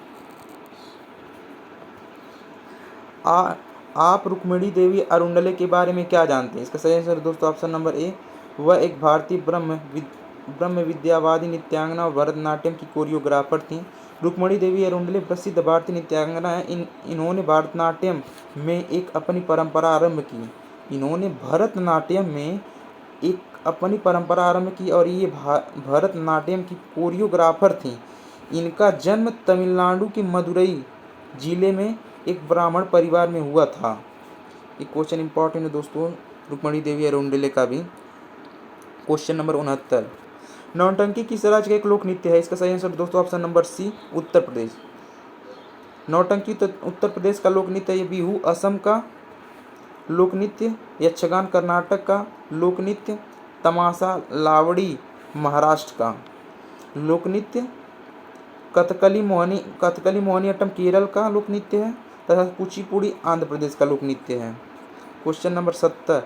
आप रुक्मिणी देवी अरुंडले के बारे में क्या जानते हैं? इसका सही आंसर दोस्तों ऑप्शन नंबर ए, वह एक भारतीय ब्रह्म विद्यावादी नृत्यांगना और भरतनाट्यम की कोरियोग्राफर थी। रुक्मिणी देवी अरुंडले प्रसिद्ध भारतीय नृत्यांगना है। इन्होंने भरतनाट्यम में एक अपनी परंपरा आरंभ की और ये भरतनाट्यम की कोरियोग्राफर थी। इनका जन्म तमिलनाडु के मदुरई जिले में एक ब्राह्मण परिवार में हुआ था। एक क्वेश्चन इंपॉर्टेंट है दोस्तों रुक्मिणी देवी अरुंडले का भी। क्वेश्चन नंबर 69, नौटंकी किस राज्य का एक लोक नृत्य है? इसका सही आंसर दोस्तों ऑप्शन नंबर सी उत्तर प्रदेश। नौटंकी तो उत्तर प्रदेश का लोक नृत्य है। बिहू असम का लोक नृत्य, यक्षगान कर्नाटक का लोक नृत्य, तमाशा लावड़ी महाराष्ट्र का लोक नृत्य, कथकली मोहिनीअट्टम केरल का लोक नृत्य है तथा कुचिपुड़ी आंध्र प्रदेश का लोक नृत्य है। क्वेश्चन नंबर 70,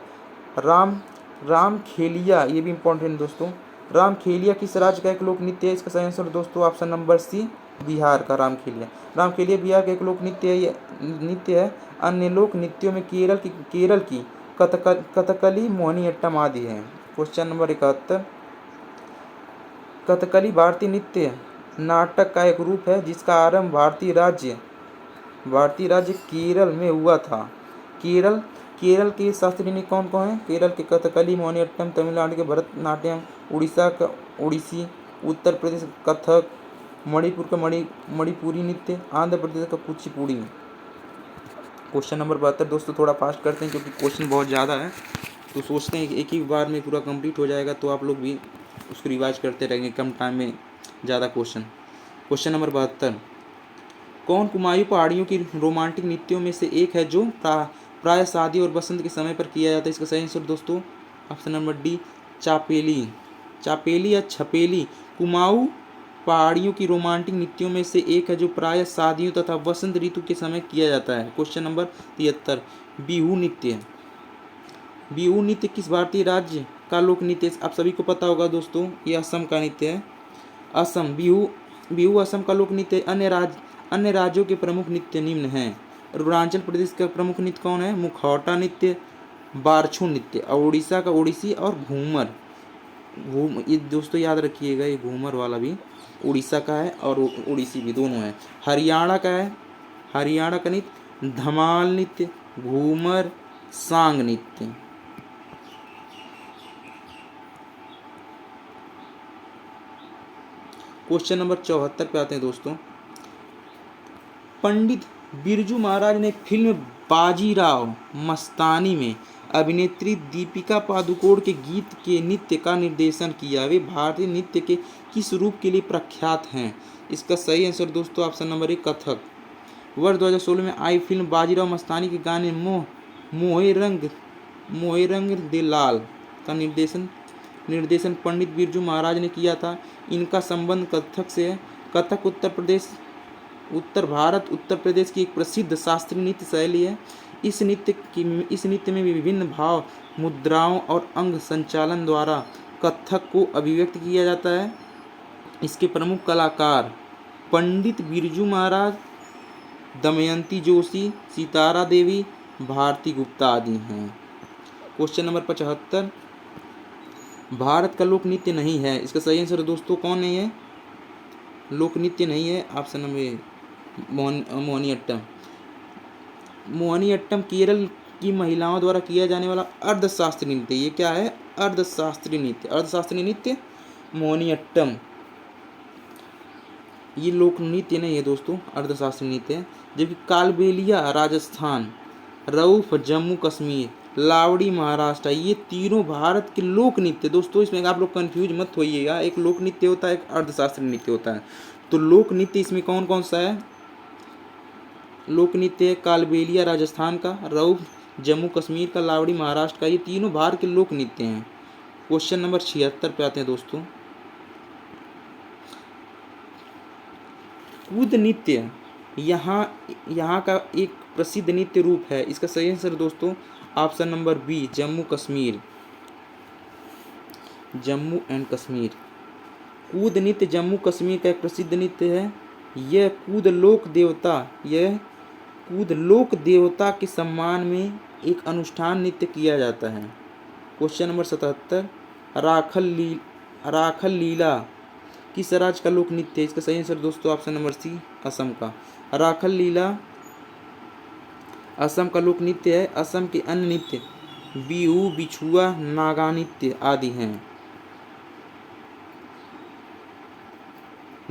रामखेलिया, ये भी इंपॉर्टेंट दोस्तों। रामखेलिया किस राज्य का एक लोक नृत्य है? इसका सही आंसर दोस्तों ऑप्शन नंबर सी बिहार का रामखेलिया बिहार का एक लोक नृत्य है। अन्य लोक नृत्यों में केरल की कथकली, मोहिनीअट्टम आदि हैं। क्वेश्चन नंबर 71, कथकली भारतीय नृत्य नाटक का एक रूप है जिसका आरंभ भारतीय राज्य केरल में हुआ था। केरल के शास्त्रीय नृत्य कौन कौन है? केरल के कथकली, मोहिनीअट्टम, तमिलनाडु के भरतनाट्यम, उड़ीसा का ओडिसी, उत्तर प्रदेश का कथक, मणिपुर का मणिपुरी नृत्य, आंध्र प्रदेश का कुचिपुड़ी। क्वेश्चन नंबर 72 दोस्तों थोड़ा फास्ट करते हैं क्योंकि क्वेश्चन बहुत ज़्यादा है, तो सोचते हैं कि एक ही बार में पूरा कंप्लीट हो जाएगा, तो आप लोग भी उसको रिवाइज करते रहेंगे कम टाइम में ज़्यादा क्वेश्चन। क्वेश्चन नंबर 72, कौन कुमायूं पहाड़ियों की रोमांटिक नृत्यों में से एक है जो प्राय शादी और बसंत के समय पर किया जाता है? इसका सही आंसर दोस्तों ऑप्शन नंबर डी, चापेली या छपेली कुमाऊं पहाड़ियों की रोमांटिक नृत्यों में से एक है जो प्राय शादियों तथा वसंत ऋतु के समय किया जाता है। क्वेश्चन नंबर 73, बिहू नृत्य किस भारतीय राज्य का लोक नृत्य? आप सभी को पता होगा दोस्तों, ये असम का नृत्य है। असम बिहू असम का लोक नृत्य। अन्य राज्यों के प्रमुख नृत्य निम्न हैं। अरुणाचल प्रदेश का प्रमुख नृत्य कौन है? मुखौटा नृत्य, बारछू नृत्य, और उड़ीसा का ओडिसी और घूमर। ये दोस्तों याद रखिएगा, ये घूमर वाला भी उड़ीसा का है और ओडिसी भी दोनों है। हरियाणा का नृत्य धमाल नृत्य, घूमर, सांग नृत्य। क्वेश्चन नंबर 74 पे आते हैं दोस्तों। पंडित बिरजू महाराज ने फिल्म बाजीराव मस्तानी में अभिनेत्री दीपिका पादुकोण के गीत के नृत्य का निर्देशन किया। वे भारतीय नृत्य के किस रूप के लिए प्रख्यात हैं? इसका सही आंसर दोस्तों ऑप्शन नंबर 1, कथक। वर्ष 2016 में आई फिल्म बाजीराव मस्तानी के गाने मोहे रंग दे लाल का निर्देशन पंडित बिरजू महाराज ने किया था। इनका संबंध कथक से है। कथक उत्तर प्रदेश की एक प्रसिद्ध शास्त्रीय नृत्य शैली है। इस नृत्य में विभिन्न भाव, मुद्राओं और अंग संचालन द्वारा कथक को अभिव्यक्त किया जाता है। इसके प्रमुख कलाकार पंडित बिरजू महाराज, दमयंती जोशी, सितारा देवी, भारती गुप्ता आदि हैं। क्वेश्चन नंबर 75, भारत का लोक नृत्य नहीं है। इसका सही आंसर दोस्तों कौन नहीं है? लोक नृत्य नहीं है ऑप्शन नंबर मोहिनीअट्टम। मोहिनीअट्टम केरल की महिलाओं द्वारा किया जाने वाला अर्धशास्त्रीय नृत्य। ये क्या है? अर्धशास्त्रीय नृत्य मोहिनीअट्टम। ये लोक नृत्य नहीं है दोस्तों, अर्धशास्त्रीय नृत्य है। जबकि कालबेलिया राजस्थान, रऊफ जम्मू कश्मीर, लावड़ी महाराष्ट्र, ये तीनों भारत के लोक नृत्य। दोस्तों इसमें आप लोग कंफ्यूज मत होइएगा, एक लोक नृत्य होता है, एक अर्धशास्त्रीय नृत्य होता है। तो लोक नृत्य इसमें कौन कौन सा है? लोक नृत्य कालबेलिया राजस्थान का, रऊफ जम्मू कश्मीर का, लावड़ी महाराष्ट्र का, ये तीनों भारत के लोक नृत्य हैं। क्वेश्चन नंबर 76 पे आते हैं दोस्तों। कूद नृत्य यहाँ का एक प्रसिद्ध नृत्य रूप है। इसका सही आंसर दोस्तों option number B, Jammu and Kashmir. Kud नृत्य जम्मू कश्मीर का एक प्रसिद्ध नृत्य है। यह कूद लोक देवता के सम्मान में एक अनुष्ठान नृत्य किया जाता है। क्वेश्चन नंबर 77, राखल लीला किस राज्य का लोक नृत्य है? इसका सही आंसर दोस्तों ऑप्शन नंबर सी, असम का। राखल लीला असम का लोक नृत्य है। असम के अन्य नृत्य बिहू, बिछुआ, नागा नृत्य आदि हैं।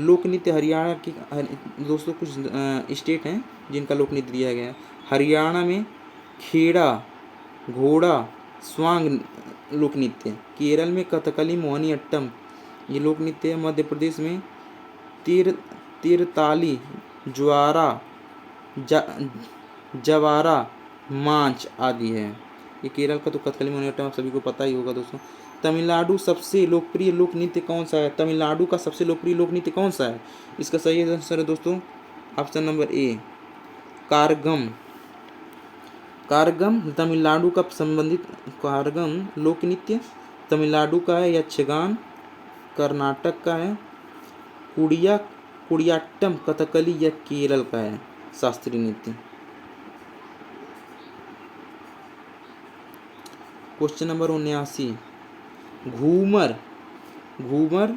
लोक नृत्य हरियाणा की दोस्तों कुछ स्टेट हैं जिनका लोक नृत्य दिया गया है। हरियाणा में खेड़ा, घोड़ा, स्वांग लोक नृत्य। केरल में कथकली, मोहिनीअट्टम ये लोक नृत्य है। मध्य प्रदेश में तीरताली, जवारा, मांच आदि है। ये केरल का तो कथकली, मोहिनीअट्टम आप सभी को पता ही होगा दोस्तों। तमिलनाडु सबसे लोकप्रिय लोक नृत्य कौन सा है? तमिलनाडु का सबसे लोकप्रिय लोक नृत्य कौन सा है? इसका सही आंसर है दोस्तों ऑप्शन नंबर ए, कारगम तमिलनाडु का संबंधित कारगम लोक नृत्य तमिलनाडु का है। यक्षगान कर्नाटक का है। कुडियाट्टम कथकली यह केरल का है शास्त्रीय नृत्य। Question number 79, Ghoomar. घूमर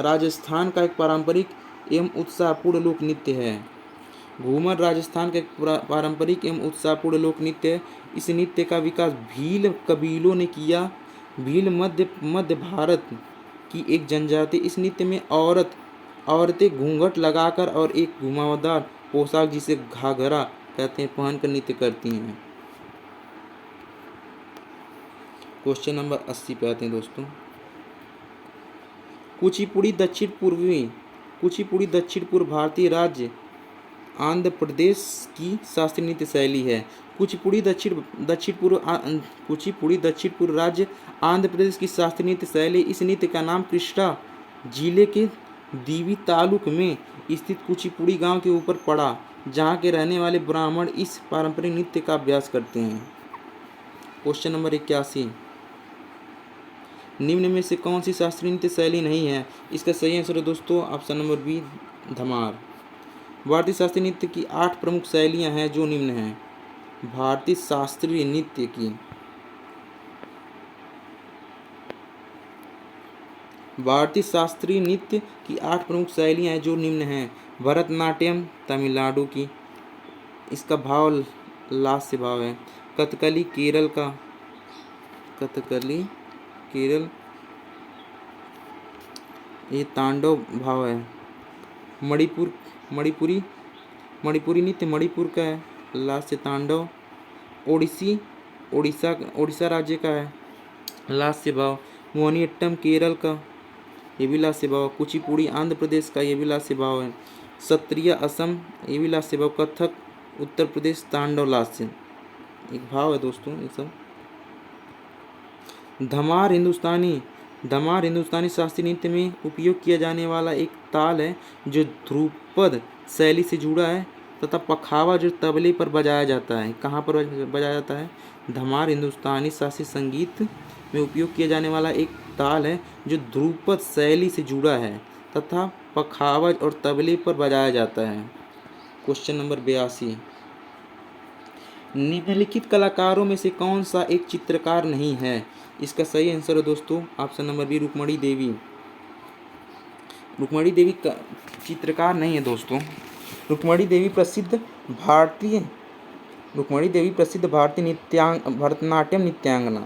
राजस्थान का एक पारंपरिक एवं उत्साहपूर्ण लोक नृत्य है। घूमर राजस्थान का एक पारंपरिक एवं उत्साहपूर्ण लोक नृत्य है। इस नृत्य का विकास भील कबीलों ने किया। भील मध्य भारत की एक जनजाति। इस नृत्य में औरतें घूंघट लगाकर और एक घुमावदार पोशाक जिसे घाघरा कहते हैं पहनकर नृत्य करती हैं। क्वेश्चन नंबर 80 पे आते हैं दोस्तों। कुचिपुड़ी दक्षिण पूर्व भारतीय राज्य आंध्र प्रदेश की शास्त्रीय नृत्य शैली है। कुचिपुड़ी दक्षिण पूर्व राज्य आंध्र प्रदेश की शास्त्रीय नृत्य शैली। इस नृत्य का नाम कृष्णा जिले के दीवी तालुक में स्थित कुचिपुड़ी गांव के ऊपर पड़ा, जहां के रहने वाले ब्राह्मण इस पारंपरिक नृत्य का अभ्यास करते हैं। क्वेश्चन नंबर 81, निम्न में से कौन सी शास्त्रीय नृत्य शैली नहीं है? इसका सही आंसर है दोस्तों ऑप्शन नंबर बी, धमार। भारतीय शास्त्रीय नृत्य की 8 प्रमुख शैलियां हैं जो निम्न हैं। भारतीय शास्त्रीय नृत्य की 8 प्रमुख शैलियां हैं जो निम्न हैं। भरतनाट्यम तमिलनाडु की, इसका भाव लास्य भाव है। कथकली केरल, ये तांडव भाव है। मणिपुरी नृत्य मणिपुर का है, लास्य तांडव। ओडिशा राज्य का है, लास्य भाव। मोहिनीअट्टम केरल का, ये भी लास्य भाव। कुचिपुड़ी आंध्र प्रदेश का, ये भी लास्य भाव है। सत्रिय असम, ये भी लास्य भाव। कथक उत्तर प्रदेश, तांडव लास्य, एक भाव है दोस्तों ये सब। धमार हिंदुस्तानी शास्त्रीय नृत्य में उपयोग किया जाने वाला एक ताल है जो ध्रुपद शैली से जुड़ा है तथा पखावा जो तबले पर बजाया जाता है। कहाँ पर बजाया जाता है? धमार हिंदुस्तानी शास्त्रीय संगीत में उपयोग किया जाने वाला एक ताल है जो ध्रुपद शैली से जुड़ा है तथा पखावज और तबले पर बजाया जाता है। क्वेश्चन नंबर 82, निम्नलिखित कलाकारों में से कौन सा एक चित्रकार नहीं है? इसका सही आंसर है दोस्तों ऑप्शन नंबर बी, रुक्मणी देवी। रुक्मणी देवी का चित्रकार नहीं है दोस्तों। रुक्मणी देवी प्रसिद्ध भारतीय भरतनाट्यम नृत्यांगना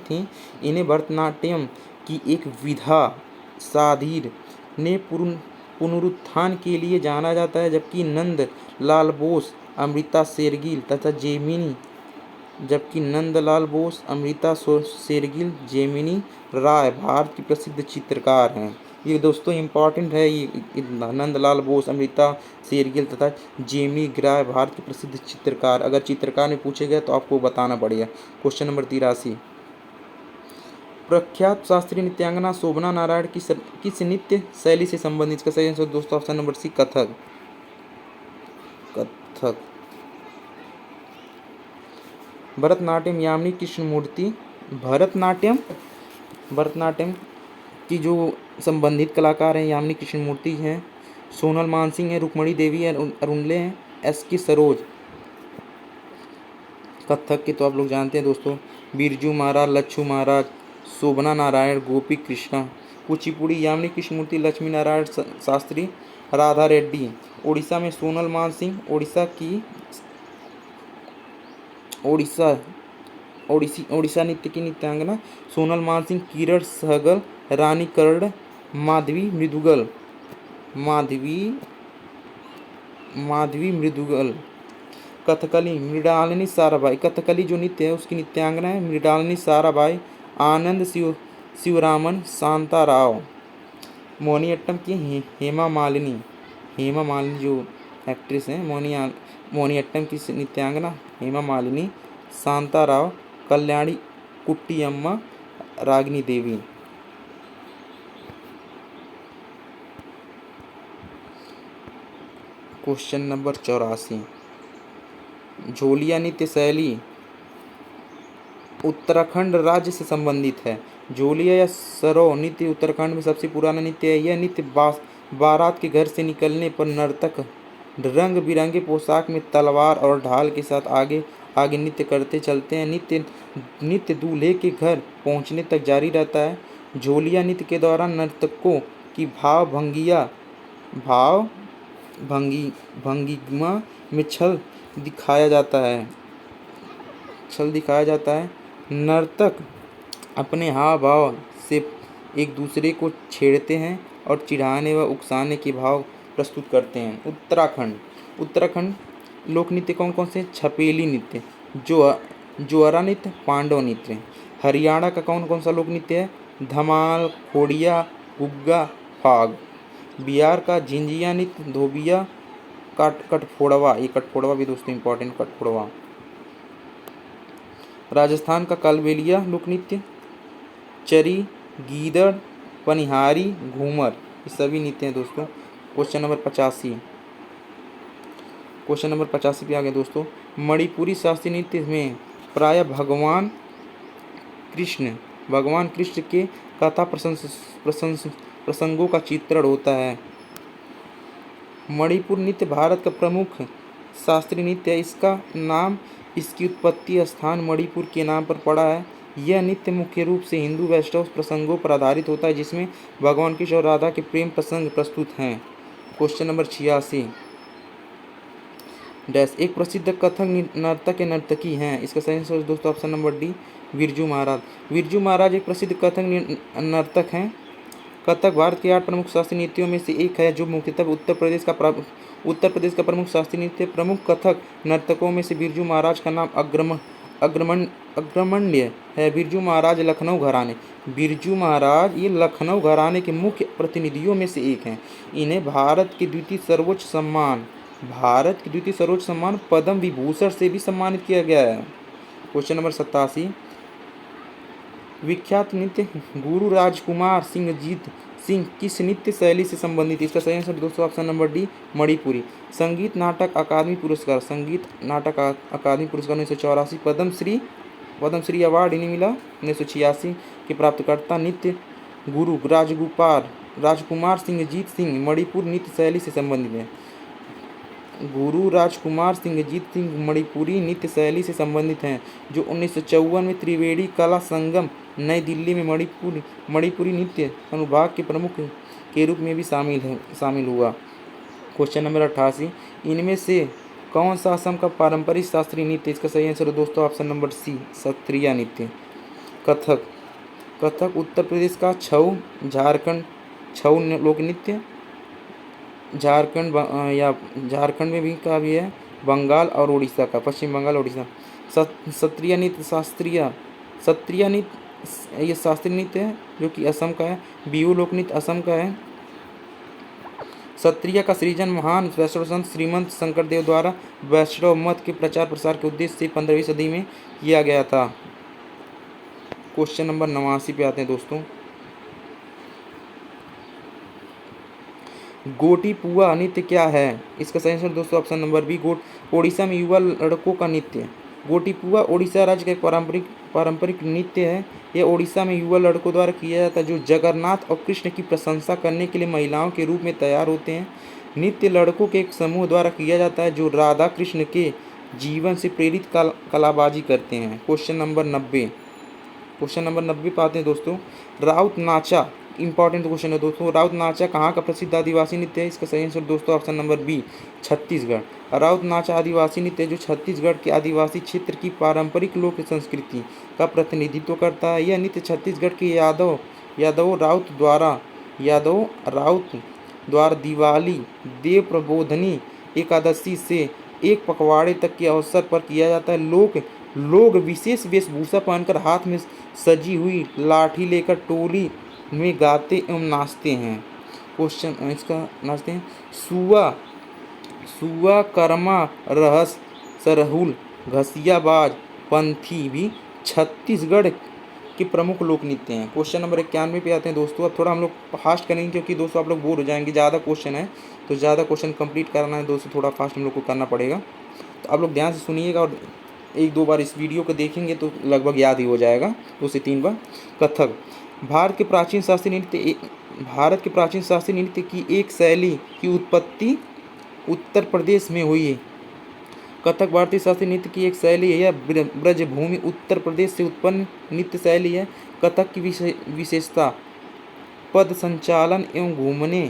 थी। इन्हें भरतनाट्यम की एक विधा साधीर ने पुनरुत्थान के लिए जाना जाता है, जबकि नंद लाल बोस, अमृता शेरगिल, जेमिनी राय भारत की प्रसिद्ध चित्रकार हैं। ये दोस्तों इम्पॉर्टेंट है, ये नंदलाल बोस, अमृता शेरगिल तथा जेमिनी राय भारत के प्रसिद्ध चित्रकार। अगर चित्रकार में पूछे गए तो आपको बताना पड़ेगा। क्वेश्चन नंबर 83, प्रख्यात शास्त्रीय नृत्यांगना शोभना नारायण किस नृत्य शैली से संबंधित? इसका सही आंसर दोस्तों option number C, Kathak. Bharatanatyam Yamini Krishnamurthy, Bharatanatyam की जो संबंधित कलाकार हैं यामिनी कृष्णमूर्ति हैं, सोनल मानसिंह है, रुक्मणी देवी है, अरुणले हैं, एस.के. सरोज। कथक के तो आप लोग जानते हैं दोस्तों, बिरजू महाराज, लच्छू महाराज, शोभना नारायण, गोपी कृष्णा। कुचिपुड़ी यामिनी कृष्णमूर्ति, लक्ष्मी नारायण शास्त्री, राधा रेड्डी। ओडिशा में सोनल मानसिंह, ओडिशा नृत्य की नृत्यांगना सोनल मानसिंह, किरण सहगल, रानी कर्ण, माधवी मृदुगल। कथकली मृणालिनी साराभाई, कथकली जो नृत्य है उसकी नृत्यांगना है मृणालिनी साराभाई, आनंद शिवरामन, शांता राव। मोहिनीअट्टम की हेमा मालिनी जो एक्ट्रेस हैं, मोहिनीअट्टम की नृत्यांगना हेमा मालिनी, शांता राव, कल्याणी कुट्टियम्मा, रागिनी देवी। क्वेश्चन नंबर 84, झोलिया नृत्य शैली उत्तराखंड राज्य से संबंधित है। झोलिया या सरो नृत्य उत्तराखंड में सबसे पुराना नृत्य है। यह नृत्य बारात के घर से निकलने पर नर्तक रंग बिरंगे पोशाक में तलवार और ढाल के साथ आगे आगे नृत्य करते चलते हैं। नृत्य दूल्हे के घर पहुंचने तक जारी रहता है। झोलिया नृत्य के दौरान नर्तकों की भाव भंगिमा में छल दिखाया जाता है। नर्तक अपने हाव भाव से एक दूसरे को छेड़ते हैं और चिढ़ाने व उकसाने के भाव प्रस्तुत करते हैं। उत्तराखंड लोक नृत्य कौन कौन से? छपेली नृत्य, जोअरा नृत्य, पांडव नृत्य। हरियाणा का कौन कौन सा लोक नृत्य है? धमाल, खोड़िया, गुग्गा, फाग। बिहार का झिंझिया नृत्य, धोबिया, कटफोड़वा। ये कटफोड़वा भी दोस्तों इंपॉर्टेंट, कटफोड़वा। राजस्थान का कालबेलिया लोक नृत्य, चरी, गीदड़, पनिहारी, घूमर, ये सभी नृत्य हैं दोस्तों। क्वेश्चन नंबर 85 पे आ गए दोस्तों। मणिपुरी शास्त्रीय नृत्य में प्रायः भगवान कृष्ण के कथा प्रसंगों का चित्रण होता है। मणिपुर नृत्य भारत का प्रमुख शास्त्रीय नृत्य है। इसका नाम इसकी उत्पत्ति स्थान मणिपुर के नाम पर पड़ा है। यह नृत्य मुख्य रूप से हिंदू वैष्णव प्रसंगों पर आधारित होता है, जिसमें भगवान कृष्ण और राधा के प्रेम प्रसंग प्रस्तुत हैं। क्वेश्चन नंबर 86 डैश एक प्रसिद्ध कथक नर्तक या नर्तकी हैं। इसका सही आंसर दोस्तों option number D, Birju Maharaj. Birju Maharaj एक प्रसिद्ध कथक नर्तक हैं। कथक भारत के 8 प्रमुख शास्त्रीय नृत्यों में से एक है, जो मुख्यतः उत्तर प्रदेश का प्रमुख शास्त्रीय नृत्य। प्रमुख कथक नर्तकों में से बिरजू महाराज का नाम अग्रगण्य है। बिरजू महाराज ये लखनऊ घराने के मुख्य प्रतिनिधियों में से एक हैं। इन्हें भारत के द्वितीय सर्वोच्च सम्मान पद्म विभूषण से भी सम्मानित किया गया है। क्वेश्चन नंबर 87 विख्यात नृत्य गुरु राजकुमार सिंह किस नृत्य शैली से संबंधित? इसका सही आंसर दोस्तों ऑप्शन नंबर डी, मणिपुरी। संगीत नाटक अकादमी पुरस्कार 1984। पद्मश्री अवार्ड इन्हें मिला 1986 के प्राप्तकर्ता नृत्य गुरु राजकुमार सिंह मणिपुर नृत्य शैली से संबंधित है। गुरु राजकुमार सिंह मणिपुरी नृत्य शैली से संबंधित हैं, जो 1954 में त्रिवेणी कला संगम नई दिल्ली में मणिपुरी नृत्य अनुभाग के प्रमुख के रूप में भी शामिल हुआ। क्वेश्चन नंबर 88 इनमें से कौन सा असम का पारंपरिक शास्त्रीय नृत्य? इसका सही आंसर दोस्तों ऑप्शन नंबर सी, सत्रिया नृत्य। कथक उत्तर प्रदेश का छऊ लोक नृत्य, झारखंड में भी का भी है, बंगाल और उड़ीसा का, पश्चिम बंगाल उड़ीसा। सत्रिया नृत्य ये शास्त्रीय नृत्य है जो कि असम का है। बिहू लोक नृत्य असम का है। सत्रिया का सृजन महान वैष्णव संत श्रीमंत शंकरदेव द्वारा वैष्णव मत के प्रचार प्रसार के उद्देश्य से 15वीं सदी में किया गया था। क्वेश्चन नंबर 89 पे आते हैं दोस्तों। गोटीपुआ नृत्य क्या है? इसका सही आंसर दोस्तों ऑप्शन नंबर बी, ओडिशा में युवा लड़कों का नृत्य। गोटीपुआ ओडिशा राज्य का एक पारंपरिक नृत्य है। यह ओडिशा में युवा लड़कों द्वारा किया जाता है, जो जगन्नाथ और कृष्ण की प्रशंसा करने के लिए महिलाओं के रूप में तैयार होते हैं। नृत्य लड़कों के एक समूह द्वारा किया जाता है, जो राधा कृष्ण के जीवन से प्रेरित कलाबाजी करते हैं। क्वेश्चन नंबर 90 पे आते हैं दोस्तों। राउत नाचा इंपॉर्टेंट क्वेश्चन है दोस्तों। राउत नाचा कहाँ का प्रसिद्ध आदिवासी नृत्य है? इसका सही आंसर दोस्तों option number B, Chhattisgarh. Raut Nacha आदिवासी नृत्य जो छत्तीसगढ़ के आदिवासी क्षेत्र की पारंपरिक लोक संस्कृति का प्रतिनिधित्व करता है। यह नृत्य छत्तीसगढ़ के यादव राउत द्वारा दिवाली, देव प्रबोधनी एकादशी से एक पखवाड़े तक के अवसर पर किया जाता है। लोग विशेष वेशभूषा पहनकर हाथ में सजी हुई लाठी लेकर टोली में गाते एवं नाचते हैं। सुआ, कर्मा, रहस, सरहुल, घसियाबाज, पंथी भी छत्तीसगढ़ के प्रमुख लोक नृत्य हैं। क्वेश्चन नंबर 91 पे आते हैं दोस्तों। अब थोड़ा हम लोग फास्ट करेंगे, क्योंकि दोस्तों आप लोग बोर हो जाएंगे। ज़्यादा क्वेश्चन है तो ज़्यादा क्वेश्चन कंप्लीट करना है दोस्तों, थोड़ा फास्ट हम लोग को करना पड़ेगा। तो आप लोग ध्यान से सुनिएगा और 1-2 बार इस वीडियो को देखेंगे तो लगभग याद ही हो जाएगा, 2 से 3 बार। कथक भारत के प्राचीन शास्त्रीय नृत्य की एक शैली की उत्पत्ति उत्तर प्रदेश में हुई। कथक भारतीय शास्त्रीय नृत्य की एक शैली है। यह ब्रजभूमि उत्तर प्रदेश से उत्पन्न नृत्य शैली है। कथक की विशेषता पद संचालन एवं घूमने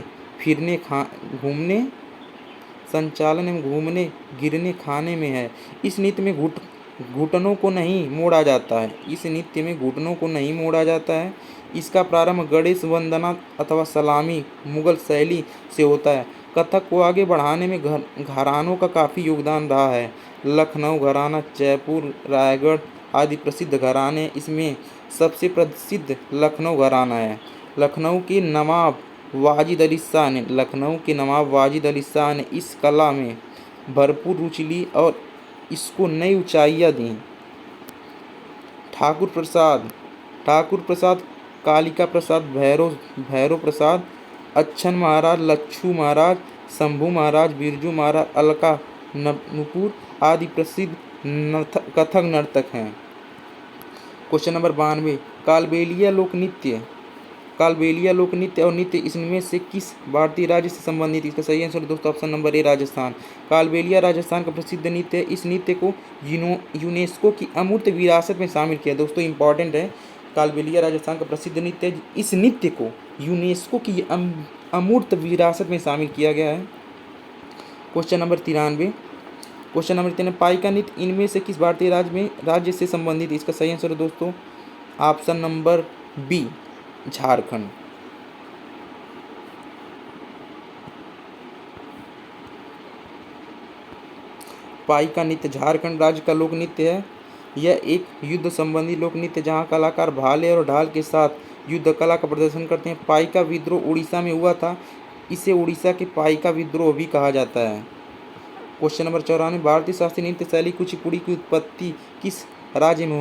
संचालन एवं घूमने गिरने खाने में है। इस नृत्य में घुटनों को नहीं मोड़ा जाता है। इस नृत्य में घुटनों को नहीं मोड़ा जाता है। इसका प्रारंभ गणेश वंदना अथवा सलामी मुगल शैली से होता है। कथक को आगे बढ़ाने में घरानों का काफ़ी योगदान रहा है। लखनऊ घराना, जयपुर, रायगढ़ आदि प्रसिद्ध घराने, इसमें सबसे प्रसिद्ध लखनऊ घराना है। लखनऊ के नवाब वाजिद अली शाह ने इस कला में भरपूर रुचि ली और इसको नई ऊंचाइयां दी। ठाकुर प्रसाद, कालिका प्रसाद, भैरव प्रसाद, अच्छन महाराज, लच्छू महाराज, शंभू महाराज, बिरजू महाराज, अलका नुपुर आदि प्रसिद्ध कथक नर्तक हैं। क्वेश्चन नंबर 92, कालबेलिया लोक नृत्य और नृत्य इनमें से किस भारतीय राज्य से संबंधित? इसका सही आंसर दोस्तों ऑप्शन नंबर ए राजस्थान। कालबेलिया राजस्थान का प्रसिद्ध नृत्य है। इस नृत्य को यूनेस्को की अमूर्त विरासत में शामिल किया। दोस्तों इंपॉर्टेंट है, कालबेलिया राजस्थान का प्रसिद्ध नृत्य है। इस नृत्य को यूनेस्को की अमूर्त विरासत में शामिल किया गया है। क्वेश्चन नंबर 93, पाइका नृत्य इनमें से किस भारतीय राज्य से संबंधित? इसका सही आंसर है दोस्तों option number B Jharkhand. Paika नृत्य झारखंड राज्य का लोक नृत्य है। यह एक युद्ध संबंधी लोक नृत्य जहां कलाकार भाले और ढाल के साथ युद्ध कला का प्रदर्शन करते हैं। पाइका विद्रोह उड़ीसा में हुआ था। इसे उड़ीसा के पाइका विद्रोह भी कहा जाता है। क्वेश्चन नंबर 94, भारतीय शास्त्रीय नृत्य शैली कुचिपुड़ी की उत्पत्ति किस राज्य में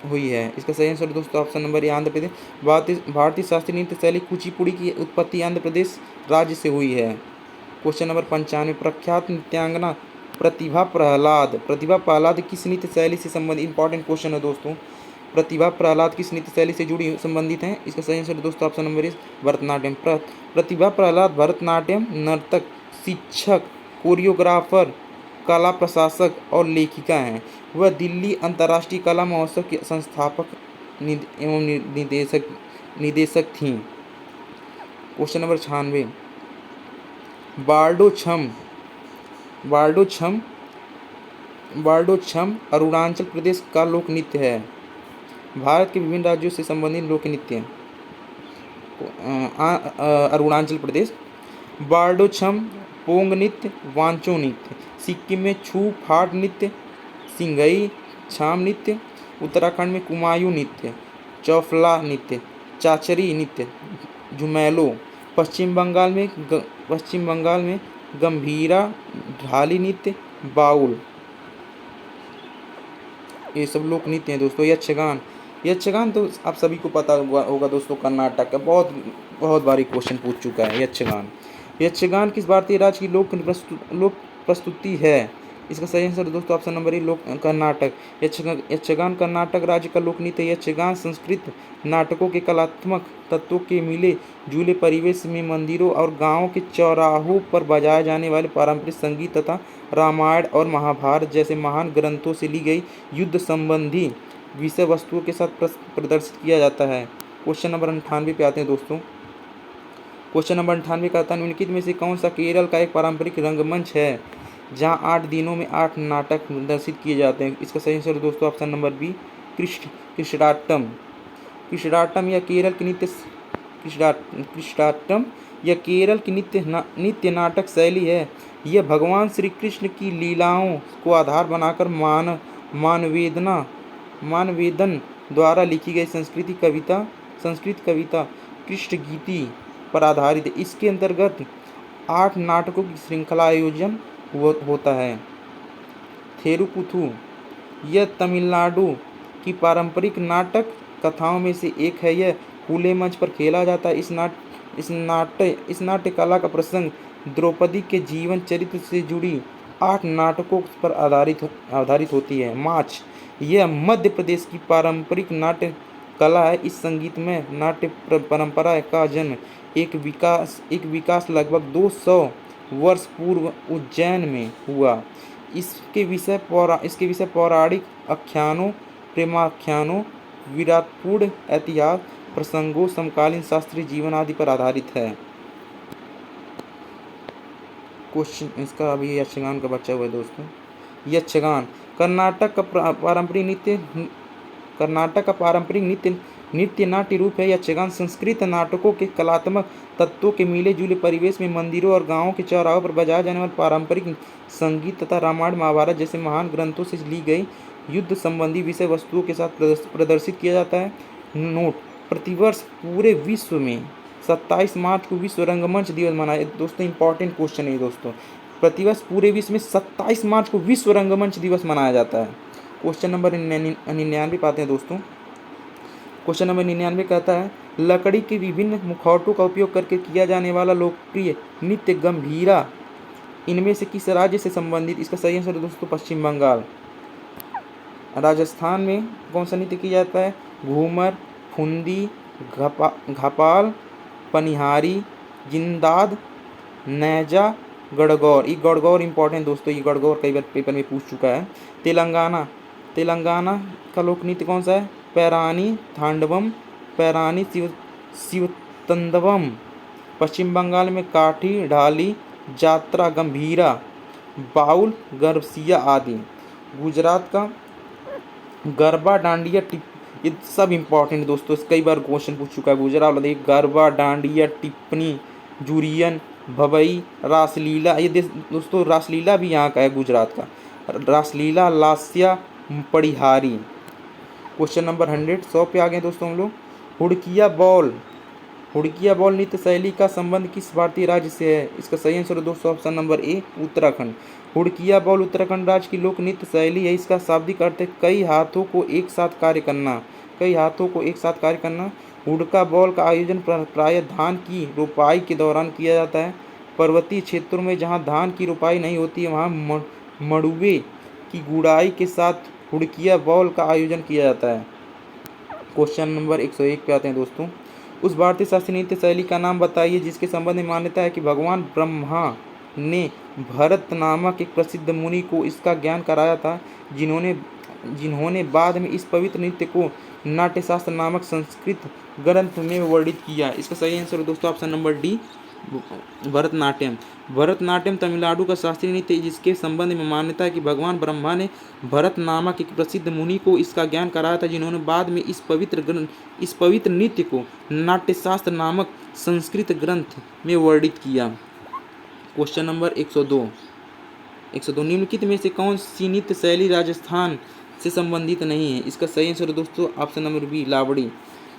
हुई है? इसका सही आंसर दोस्तों ऑप्शन नंबर ए आंध्र प्रदेश। भारतीय शास्त्रीय नृत्य शैली कुचिपुड़ी की उत्पत्ति आंध्र प्रदेश राज्य से हुई है। क्वेश्चन नंबर 95, प्रख्यात नृत्यांगना प्रतिभा प्रहलाद किस नृत्य शैली से संबंधित? इंपॉर्टेंट क्वेश्चन है दोस्तों। प्रतिभा प्रहलाद किस नृत्य शैली से जुड़ी संबंधित हैं? इसका सही आंसर दोस्तों ऑप्शन नंबर ए भरतनाट्यम। प्रतिभा प्रहलाद भरतनाट्यम नर्तक, शिक्षक, कोरियोग्राफर, कला प्रशासक और लेखिका हैं। वह दिल्ली अंतर्राष्ट्रीय कला महोत्सव के संस्थापक एवं निदेशक थीं। क्वेश्चन नंबर 96, बारडो छम अरुणाचल प्रदेश का लोक नृत्य है। भारत के विभिन्न राज्यों से संबंधित लोक नृत्य अरुणाचल प्रदेश। बारडो छम, पोंग नृत्य, वांचो नृत्य। सिक्किम में छू फाट नृत्य, सिंघई छाम नृत्य। उत्तराखंड में कुमायूं नृत्य, चौफला नृत्य, चाचरी नृत्य, झुमैलो। पश्चिम बंगाल में गंभीरा, ढाली नृत्य, बाउल। ये सब लोक नृत्य हैं दोस्तों। यक्षगान तो आप सभी को पता होगा दोस्तों, कर्नाटक का बहुत बारी क्वेश्चन पूछ चुका है। यक्षगान किस भारतीय राज्य की लोक प्रस्तुति है? इसका सही आंसर दोस्तों ऑप्शन नंबर ए कर्नाटक। यक्षगान कर्नाटक राज्य का लोक नृत्य। यक्षगान संस्कृत नाटकों के कलात्मक तत्वों के मिले जुले परिवेश में मंदिरों और गांवों के चौराहों पर बजाए जाने वाले पारंपरिक संगीत तथा रामायण और महाभारत जैसे महान ग्रंथों से ली गई युद्ध संबंधी विषय वस्तुओं के साथ प्रदर्शित किया जाता है। क्वेश्चन नंबर 98 पे आते हैं दोस्तों। क्वेश्चन नंबर 98 का था, निम्नलिखित में से कौन सा केरल का एक पारंपरिक रंगमंच है जहां 8 दिनों में 8 नाटक प्रदर्शित किए जाते हैं? इसका सही आंसर दोस्तों ऑप्शन नंबर बी कृष्णाटम या केरल की नित्य नाटक शैली है। यह भगवान श्री कृष्ण की लीलाओं को आधार बनाकर मानवेदन द्वारा लिखी गई संस्कृत कविता कृष्ण गीति पर आधारित है। इसके अंतर्गत 8 नाटकों की श्रृंखला आयोजन होता है। थेरुकुथु, यह तमिलनाडु की पारंपरिक नाटक कथाओं में से एक है। यह खुले मंच पर खेला जाता है। इस नाट्य कला का प्रसंग द्रौपदी के जीवन चरित्र से जुड़ी 8 नाटकों पर आधारित होती है। माच, यह मध्य प्रदेश की पारंपरिक नाट्य कला है। इस संगीत में नाट्य परंपरा का जन्म एक विकास लगभग 200 वर्ष पूर्व उज्जैन में हुआ। इसके विषय पौराणिक आख्यानों, प्रेमाख्यानों, विराटपूर्ण इतिहास प्रसंगों, समकालीन शास्त्रीय जीवन आदि पर आधारित है। क्वेश्चन इसका अभी यक्षगान का बच्चा हुआ है दोस्तों। यक्षगान कर्नाटक का पारंपरिक नृत्य नाट्य रूप है। यक्षगान संस्कृत नाटकों के कलात्मक तत्वों के मिले जुले परिवेश में मंदिरों और गांवों के चौराहों पर बजाए जाने वाले पारंपरिक संगीत तथा रामायण महाभारत जैसे महान ग्रंथों से ली गई युद्ध संबंधी विषय वस्तुओं के साथ प्रदर्शित किया जाता है। नोट: प्रतिवर्ष पूरे विश्व में 27 मार्च को विश्व रंगमंच दिवस मनाया। दोस्तों इंपॉर्टेंट क्वेश्चन है दोस्तों। प्रतिवर्ष पूरे विश्व में 27 मार्च को विश्व रंगमंच दिवस मनाया जाता है। क्वेश्चन नंबर 99 पाते हैं दोस्तों। क्वेश्चन नंबर 99 कहता है, लकड़ी के विभिन्न मुखौटों का उपयोग करके किया जाने वाला लोकप्रिय नृत्य गंभीरा इनमें से किस राज्य से संबंधित? इसका सही आंसर दोस्तों पश्चिम बंगाल। राजस्थान में कौन सा नृत्य किया जाता है? घूमर, फुंदी, घपाल, पनिहारी, जिंदाद, नैजा, गणगौर। ये गणगौर इंपॉर्टेंट दोस्तों, ये गणगौर कई बार पेपर में पूछ चुका है। तेलंगाना का लोक नृत्य कौन सा है? पैरानी थांडवम, पैरानी शिवतंदवम। पश्चिम बंगाल में काठी, ढाली, जात्रा, गंभीरा, बाउल, गरबसिया आदि। गुजरात का गरबा, डांडिया, ये सब इंपॉर्टेंट दोस्तों, कई बार क्वेश्चन पूछ चुका है। गुजरात वाला देखिए, गरबा, डांडिया, टिप्पणी, जुरियन, भवई, रासलीला। ये दोस्तों रासलीला भी यहाँ का है गुजरात का। रासलीला, लास्या, पड़िहारी। क्वेश्चन नंबर 100 पे आ गए दोस्तों हम लोग। हुड़किया बॉल नृत्य शैली का संबंध किस भारतीय राज्य से है? इसका सही आंसर दोस्तों option number A Uttarakhand. Hudkiya Baul Uttarakhand राज्य की लोक नृत्य शैली है। इसका शाब्दिक अर्थ है कई हाथों को एक साथ कार्य करना। हुड़का बॉल का आयोजन प्रायः धान की रोपाई के दौरान किया जाता है। पर्वतीय क्षेत्रों में जहाँ धान की रोपाई नहीं होती है वहाँ मड़ुए की गुड़ाई के साथ हुड़किया बॉल का आयोजन किया जाता है। क्वेश्चन नंबर 101 पे आते हैं दोस्तों। उस भारतीय शास्त्रीय नृत्य शैली का नाम बताइए जिसके संबंध में मान्यता है कि भगवान ब्रह्मा ने भरत नामक एक प्रसिद्ध मुनि को इसका ज्ञान कराया था, जिन्होंने बाद में इस पवित्र नृत्य को नाट्यशास्त्र नामक संस्कृत ग्रंथ में वर्णित किया। इसका सही आंसर दोस्तों option number D Bharatanatyam Tamil Nadu का शास्त्रीय नृत्य है, जिसके संबंध में मान्यता है कि भगवान ब्रह्मा ने भरत नामक एक प्रसिद्ध मुनि को इसका ज्ञान कराया था, जिन्होंने बाद में इस पवित्र नृत्य को नाट्यशास्त्र नामक संस्कृत ग्रंथ में वर्णित किया। क्वेश्चन नंबर 102 निम्नलिखित में से कौन सी नृत्य शैली राजस्थान से संबंधित नहीं है? इसका सही आंसर दोस्तों ऑप्शन नंबर बी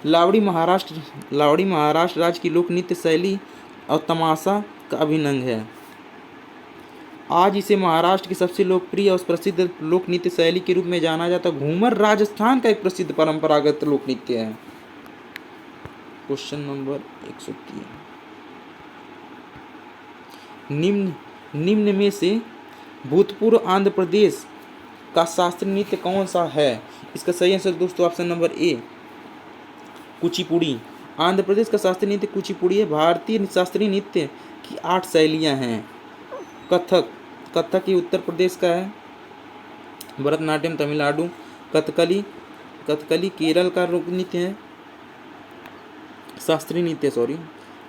लावड़ी महाराष्ट्र राज्य की लोक नृत्य शैली और तमाशा का अभिन्न है। आज इसे महाराष्ट्र की सबसे लोकप्रिय और प्रसिद्ध लोक नृत्य शैली के रूप में जाना जाता है। घूमर राजस्थान का एक प्रसिद्ध परंपरागत लोक नृत्य है। क्वेश्चन नंबर 103 निम्न में से भूतपूर्व आंध्र प्रदेश का शास्त्रीय नृत्य कौन सा है? इसका सही आंसर दोस्तों option number A Kuchipudi. Andhra Pradesh का शास्त्रीय नृत्य कुचिपुड़ी है। भारतीय शास्त्रीय नृत्य की 8 शैलियां हैं। कथक ये उत्तर प्रदेश का है। भरतनाट्यम तमिलनाडु, कथकली केरल का लोक नृत्य है, शास्त्रीय नृत्य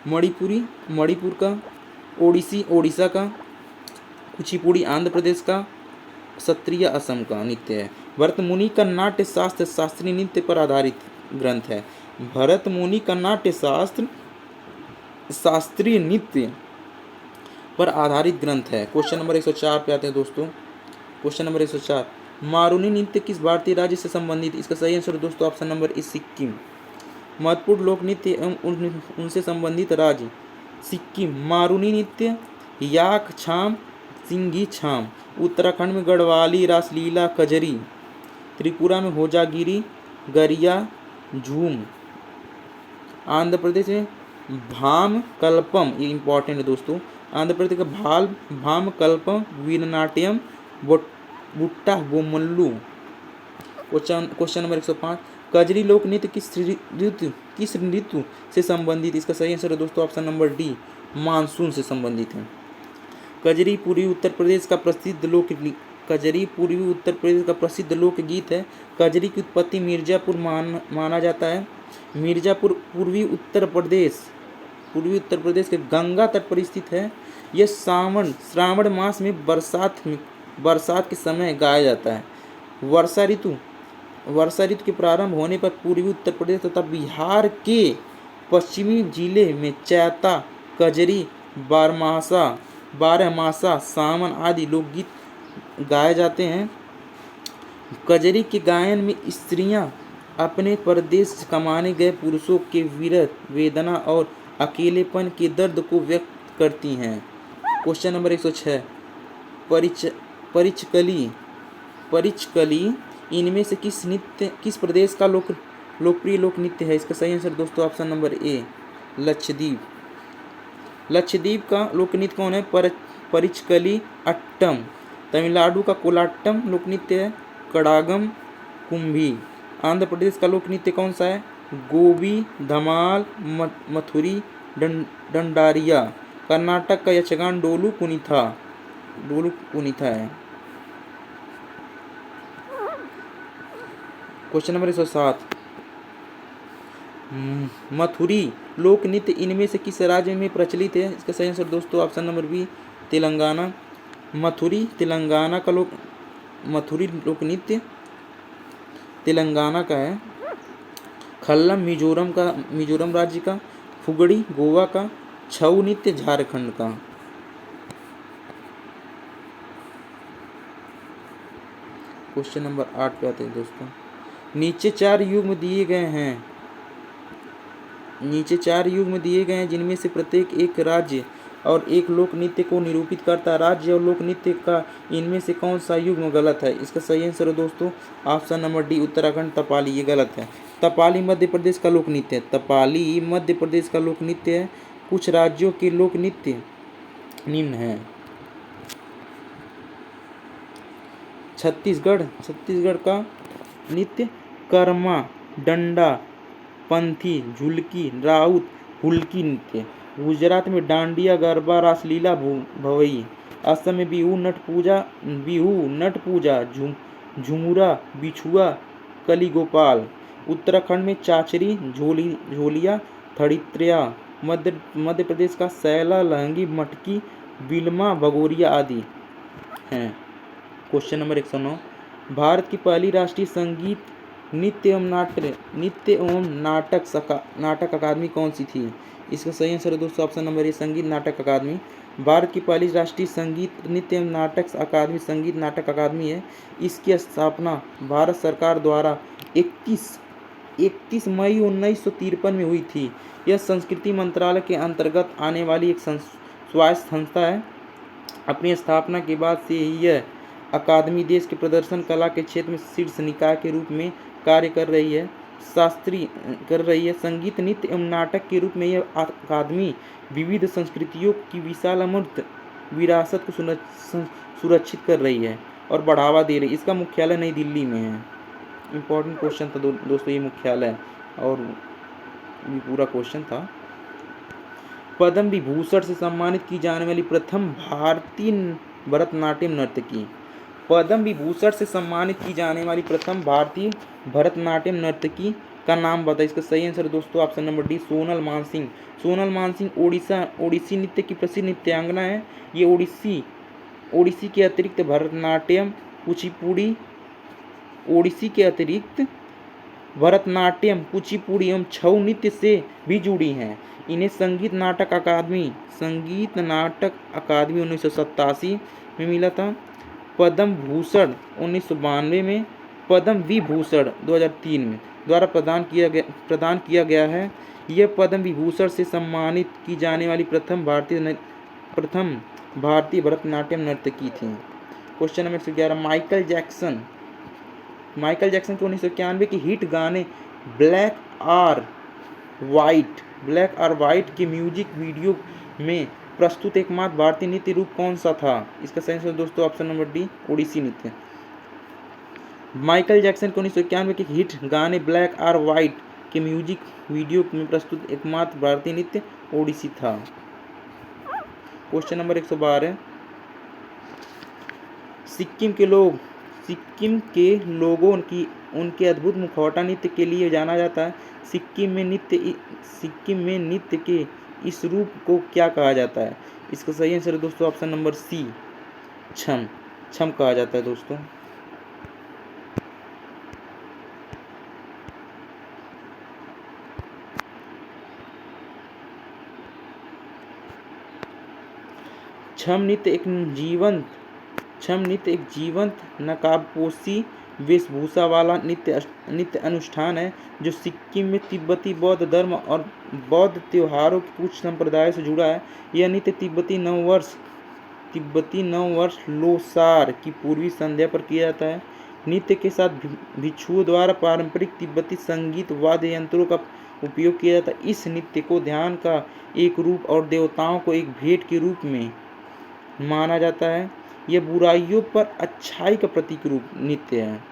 मणिपुर का, ओडिसी ओडिशा का, कुचिपुड़ी आंध्र प्रदेश का, सत्रिय असम का नृत्य है। भरत मुनि का नाट्य शास्त्र शास्त्रीय नृत्य पर आधारित ग्रंथ है। भरत मुनि का नाट्य शास्त्र शास्त्रीय नृत्य पर आधारित ग्रंथ है। क्वेश्चन नंबर 104 पे आते हैं दोस्तों। क्वेश्चन नंबर 104 मारूनी नृत्य किस भारतीय राज्य से संबंधित? इसका सही आंसर दोस्तों ऑप्शन नंबर ए सिक्किम। महत्वपूर्ण लोक नृत्य एवं उनसे संबंधित राज्य सिक्किम मारूनी नृत्य, याक छाम, सिंघी छाम। उत्तराखंड में गढ़वाली, रासलीला, कजरी। त्रिपुरा में होजागिरी, गरिया, झूम। आंध्र प्रदेश में भाम कल्पम, ये इंपॉर्टेंट है दोस्तों। आंध्र प्रदेश का भाम कल्पम, वीरनाट्यम, बुट्टा बोमल्लू। क्वेश्चन नंबर 105 कजरी लोक नृत्य किस ऋतु से संबंधित? इसका सही आंसर है दोस्तों ऑप्शन नंबर डी मानसून से संबंधित है। कजरी पूर्वी उत्तर प्रदेश का प्रसिद्ध कजरी पूर्वी उत्तर प्रदेश का प्रसिद्ध लोकगीत है। कजरी की उत्पत्ति मिर्जापुर माना जाता है। मिर्जापुर पूर्वी उत्तर प्रदेश के गंगा तट पर स्थित है। यह श्रावण मास में बरसात के समय गाया जाता है। वर्षा ऋतु के प्रारंभ होने पर पूर्वी उत्तर प्रदेश तथा बिहार के पश्चिमी जिले में चैता, कजरी, बारहमासा, सावन आदि लोकगीत गाए जाते हैं। कजरी के गायन में स्त्रियां अपने परदेश कमाने गए पुरुषों के विरह, वेदना और अकेलेपन के दर्द को व्यक्त करती हैं। क्वेश्चन नंबर 106, परिचकली इनमें से किस प्रदेश का लोकप्रिय लोक नृत्य है? इसका सही आंसर दोस्तों ऑप्शन नंबर ए, लक्षद्वीप। लक्षद्वीप का लोक नृत्य कौन है? परिचकली अट्टम। तमिलनाडु का कोलाट्टम लोक नृत्य है कड़ागम कुंभी। आंध्र प्रदेश का लोक नृत्य कौन सा है? गोबी, धमाल, मथुरी, दंडारिया। कर्नाटक का यक्षगान डोलू कुनीथा है। क्वेश्चन नंबर 107, मथुरी लोक नृत्य इनमें से किस राज्य में प्रचलित है? इसका सही आंसर दोस्तों option number B, Telangana. Telangana का मथुरी लोक नृत्य तेलंगाना का है। खल्लम मिजोरम राज्य का। फुगड़ी गोवा का। छऊ नृत्य झारखंड का। क्वेश्चन नंबर 8 पे आते हैं दोस्तों। नीचे चार युग्म दिए गए हैं जिनमें से प्रत्येक एक राज्य और एक लोक नृत्य को निरूपित करता है। राज्य और लोक नृत्य का इनमें से कौन सा युग्म गलत है? इसका सही आंसर है दोस्तों ऑप्शन नंबर डी, उत्तराखंड तपाली। ये गलत है। तपाली मध्य प्रदेश का लोक नृत्य है। कुछ राज्यों के लोक नृत्य निम्न हैं। छत्तीसगढ़ का नृत्य कर्मा, डंडा, पंथी, झुलकी, राउत, हुलकी नृत्य। गुजरात में डांडिया, गरबा, रासलीला, भवई। असम में बिहू, नट पूजा, झुमुरा, बिछुआ, कलीगोपाल। उत्तराखंड में चाचरी, झोलिया, थड़ित्रिया। मध्य प्रदेश का सैला, लहंगी, मटकी, बिलमा, भगोरिया आदि हैं। क्वेश्चन नंबर 109, भारत की पहली राष्ट्रीय संगीत नृत्य एवं नाटक अकादमी कौन सी थी? इसका सही आंसर है दोस्तों ऑप्शन नंबर ए, संगीत नाटक अकादमी। भारत की पहली राष्ट्रीय संगीत नृत्य एवं नाटक अकादमी संगीत नाटक अकादमी है। इसकी स्थापना भारत सरकार द्वारा 31 मई 1953 में हुई थी। यह संस्कृति मंत्रालय के अंतर्गत आने वाली एक स्वायत्त संस्था है। अपनी स्थापना के बाद से ही यह अकादमी देश के प्रदर्शन कला के क्षेत्र में शीर्ष निकाय के रूप में कार्य कर रही है। संगीत नृत्य एवं नाटक के रूप में यह अकादमी विविध संस्कृतियों की विशाल अमूर्त विरासत को सुरक्षित कर रही है और बढ़ावा दे रही है। इसका मुख्यालय नई दिल्ली में है। इम्पोर्टेंट क्वेश्चन था दोस्तों ये मुख्यालय और ये पूरा क्वेश्चन था। पद्म विभूषण से सम्मानित की जाने वाली प्रथम भारतीय भरतनाट्यम नर्तकी। पद्म विभूषण से सम्मानित की जाने वाली प्रथम भारतीय भरतनाट्यम नर्तकी का नाम बताइए। इसका सही आंसर दोस्तों option number D, Sonal Mansingh. Sonal Mansingh Odissi नृत्य की प्रसिद्ध नृत्यांगना है। ये ओडिसी के अतिरिक्त भरतनाट्यम, कुचिपुड़ी एवं छऊ नृत्य से भी जुड़ी हैं। इन्हें संगीत नाटक अकादमी 1987 में मिला था। पद्म भूषण 1992 में, पद्म विभूषण 2003 में द्वारा प्रदान किया गया है। यह पद्म विभूषण से सम्मानित की जाने वाली प्रथम भारतीय भरतनाट्यम नर्तकी थी। क्वेश्चन नंबर 11, माइकल जैक्सन के 1991 के हिट गाने ब्लैक और वाइट के म्यूजिक वीडियो में प्रस्तुत एकमात्र भारतीय नृत्य रूप कौन सा था? इसका सही आंसर दोस्तों ऑप्शन नंबर डी, ओडिसी नृत्य। माइकल जैक्सन के 1991 के हिट गाने ब्लैक और वाइट के म्यूजिक वीडियो में प्रस्तुत एकमात्र भारतीय नृत्य ओडिसी था। क्वेश्चन नंबर 112, सिक्किम के लोगों की उनके अद्भुत मुखौटा नृत्य के लिए जाना जाता है। सिक्किम में नृत्य के इस रूप को क्या कहा जाता है? इसका सही आंसर है दोस्तों ऑप्शन नंबर सी, छम। छम कहा जाता है दोस्तों। छम नृत्य एक जीवंत नकाबपोशी वेशभूषा वाला नृत्य अनुष्ठान है जो सिक्किम में तिब्बती बौद्ध धर्म और बौद्ध त्योहारों के कुछ संप्रदायों से जुड़ा है। यह नृत्य तिब्बती नववर्ष लोसार की पूर्वी संध्या पर किया जाता है। नृत्य के साथ भिक्षुओं द्वारा पारंपरिक तिब्बती संगीत वाद्य यंत्रों का उपयोग किया जाता है। इस नृत्य को ध्यान का एक रूप और देवताओं को एक भेंट के रूप में माना जाता है। यह बुराइयों पर अच्छाई का प्रतीक रूप नृत्य है।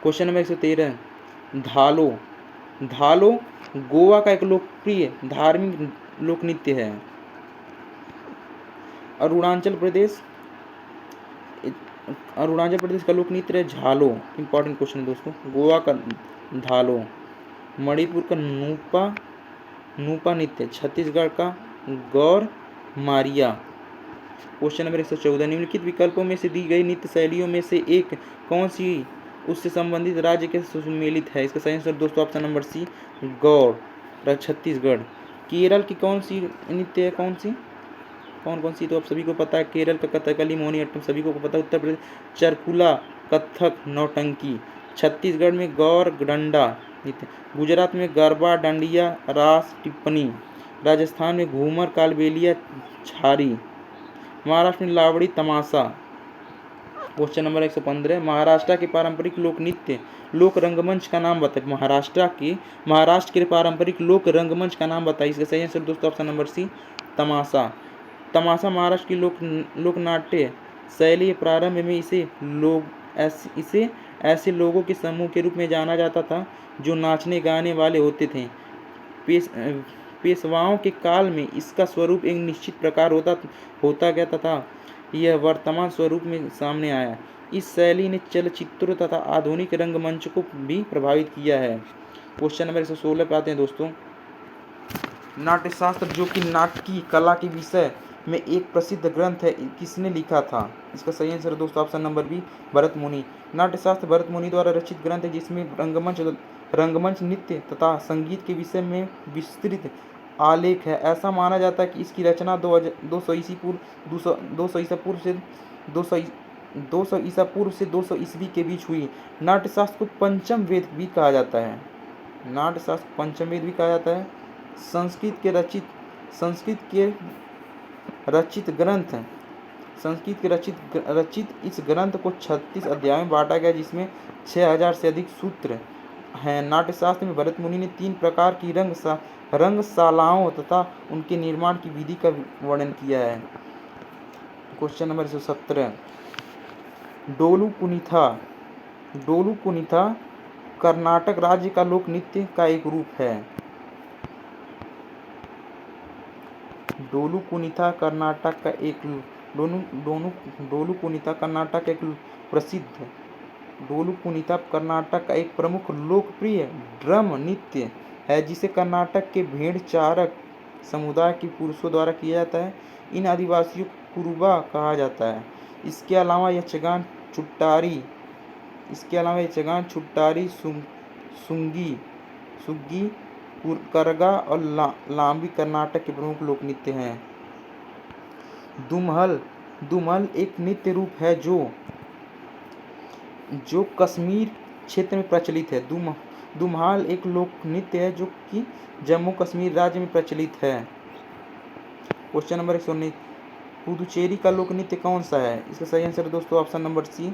क्वेश्चन नंबर 113, धालो गोवा का एक लोकप्रिय धार्मिक लोक नृत्य है। अरुणाचल प्रदेश का लोक नृत्य है झालो। इंपॉर्टेंट क्वेश्चन है दोस्तों। गोवा का धालो, मणिपुर का नूपा नृत्य, छत्तीसगढ़ का गौर मारिया। क्वेश्चन नंबर 114, निम्नलिखित विकल्पों में से दी गई नृत्य शैलियों में से एक कौन सी उससे संबंधित राज्य के सुमेलित है? इसका सही आंसर दोस्तों option number C, Gaur, Chhattisgarh. Kerala की कौन सी नृत्य है? कौन सी तो आप सभी को पता है। केरल का कथकली, मोहिनीअट्टम सभी को पता है। उत्तर प्रदेश चरकुला, कथक, नौटंकी। छत्तीसगढ़ में गौर डंडा नृत्य। गुजरात में गरबा, डांडिया, रास, टिप्पणी। राजस्थान में घूमर, कालबेलिया, छारी। महाराष्ट्र में लावड़ी, तमाशा। क्वेश्चन नंबर 115, महाराष्ट्र के पारंपरिक लोक रंगमंच का नाम बताइए। महाराष्ट्र के पारंपरिक लोक रंगमंच का नाम बताइए। इसका सही आंसर दोस्तों ऑप्शन नंबर सी, तमाशा। तमाशा महाराष्ट्र की लोक नाट्य शैली। प्रारंभ में इसे ऐसे लोगों के समूह के रूप में जाना जाता था जो नाचने गाने वाले होते थे। पेशवाओं के काल में इसका स्वरूप एक निश्चित प्रकार होता गया तथा यह वर्तमान स्वरूप में सामने आया। इस शैली ने चलचित्रों तथा आधुनिक रंगमंच को भी प्रभावित किया है। क्वेश्चन नंबर 116 पे आते हैं दोस्तों। नाट्यशास्त्र जो कि नाटकीय कला के विषय में एक प्रसिद्ध ग्रंथ है, किसने लिखा था? इसका सही आंसर दोस्तों ऑप्शन नंबर बी, भरत मुनि। नाट्यशास्त्र भरत मुनि द्वारा रचित ग्रंथ है जिसमें रंगमंच नृत्य तथा संगीत के विषय में विस्तृत आलेख है। ऐसा माना जाता है कि इसकी रचना 200 ईसा पूर्व से 200 ईस्वी के बीच हुई। नाट्यशास्त्र को पंचम वेद भी कहा जाता है। संस्कृत के रचित इस ग्रंथ को 36 अध्यायों में बांटा गया जिसमें 6000 से अधिक सूत्र हैं। नाट्यशास्त्र में भरत मुनि ने 3 प्रकार की रंगशालाओं तथा उनके निर्माण की विधि का वर्णन किया है। क्वेश्चन नंबर 117, डोलू कुनिथा कर्नाटक राज्य का लोक नृत्य का एक रूप है। डोलू कुनिथा कर्नाटक का एक प्रमुख लोकप्रिय ड्रम नृत्य है जिसे कर्नाटक के भेड़ चारक समुदाय के पुरुषों द्वारा किया जाता है। इन आदिवासियों को कुरुबा कहा जाता है। इसके अलावा यक्षगान, छुट्टारी, सुग्गी, करगा और लांबी कर्नाटक के प्रमुख लोक नृत्य हैं। दुमहल एक नृत्य रूप है जो कश्मीर क्षेत्र में प्रचलित है। दुमहाल एक लोक नृत्य है जो कि जम्मू कश्मीर राज्य में प्रचलित है। क्वेश्चन नंबर 119, पुदुचेरी का लोक नृत्य कौन सा है? इसका सही आंसर है दोस्तों ऑप्शन नंबर सी,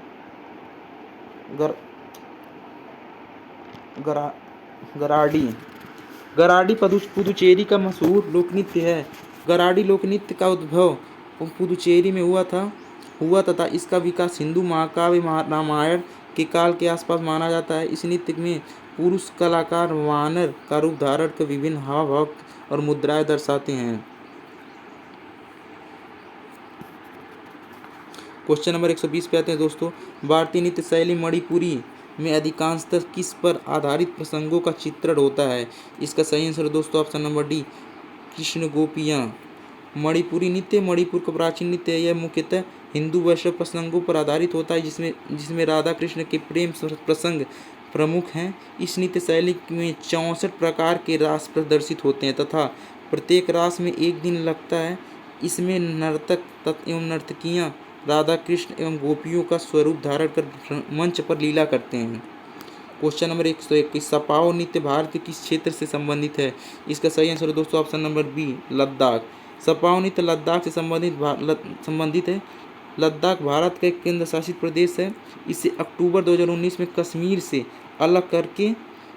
गराडी पुदुचेरी का मशहूर लोक नृत्य है। गराडी लोक नृत्य का उद्भव पुदुचेरी में हुआ तथा इसका विकास हिंदू महाकाव्य रामायण के काल के आसपास माना जाता है। इस नृत्य में पुरुष कलाकार वानर का रूप धारण कर विभिन्न हाव भाव और मुद्राएं दर्शाते हैं। क्वेश्चन नंबर 120 पे आते हैं दोस्तों। भारतीय नृत्य शैली मणिपुरी में अधिकांशतः किस पर आधारित प्रसंगों का चित्रण होता है? इसका सही आंसर है दोस्तों ऑप्शन नंबर डी, कृष्ण गोपियाँ। मणिपुरी नृत्य मणिपुर का प्राचीन नृत्य है। यह मुख्यतः हिंदू वैष्णव प्रसंगों पर आधारित होता है, जिसमें जिसमें राधा कृष्ण के प्रेम प्रसंग प्रमुख हैं। इस नृत्य शैली में 64 प्रकार के रास प्रदर्शित होते हैं तथा प्रत्येक रास में एक दिन लगता है। इसमें नर्तक एवं नर्तकियां राधा कृष्ण एवं गोपियों का स्वरूप धारण कर मंच पर लीला करते हैं। क्वेश्चन नंबर 121, सपाओ नृत्य भारत के किस क्षेत्र से संबंधित है? इसका सही आंसर है दोस्तों ऑप्शन नंबर बी, लद्दाख। सपाओ नृत्य लद्दाख से संबंधित है। लद्दाख भारत का एक केंद्र शासित प्रदेश है। इसे अक्टूबर 2019 में कश्मीर से अलग करके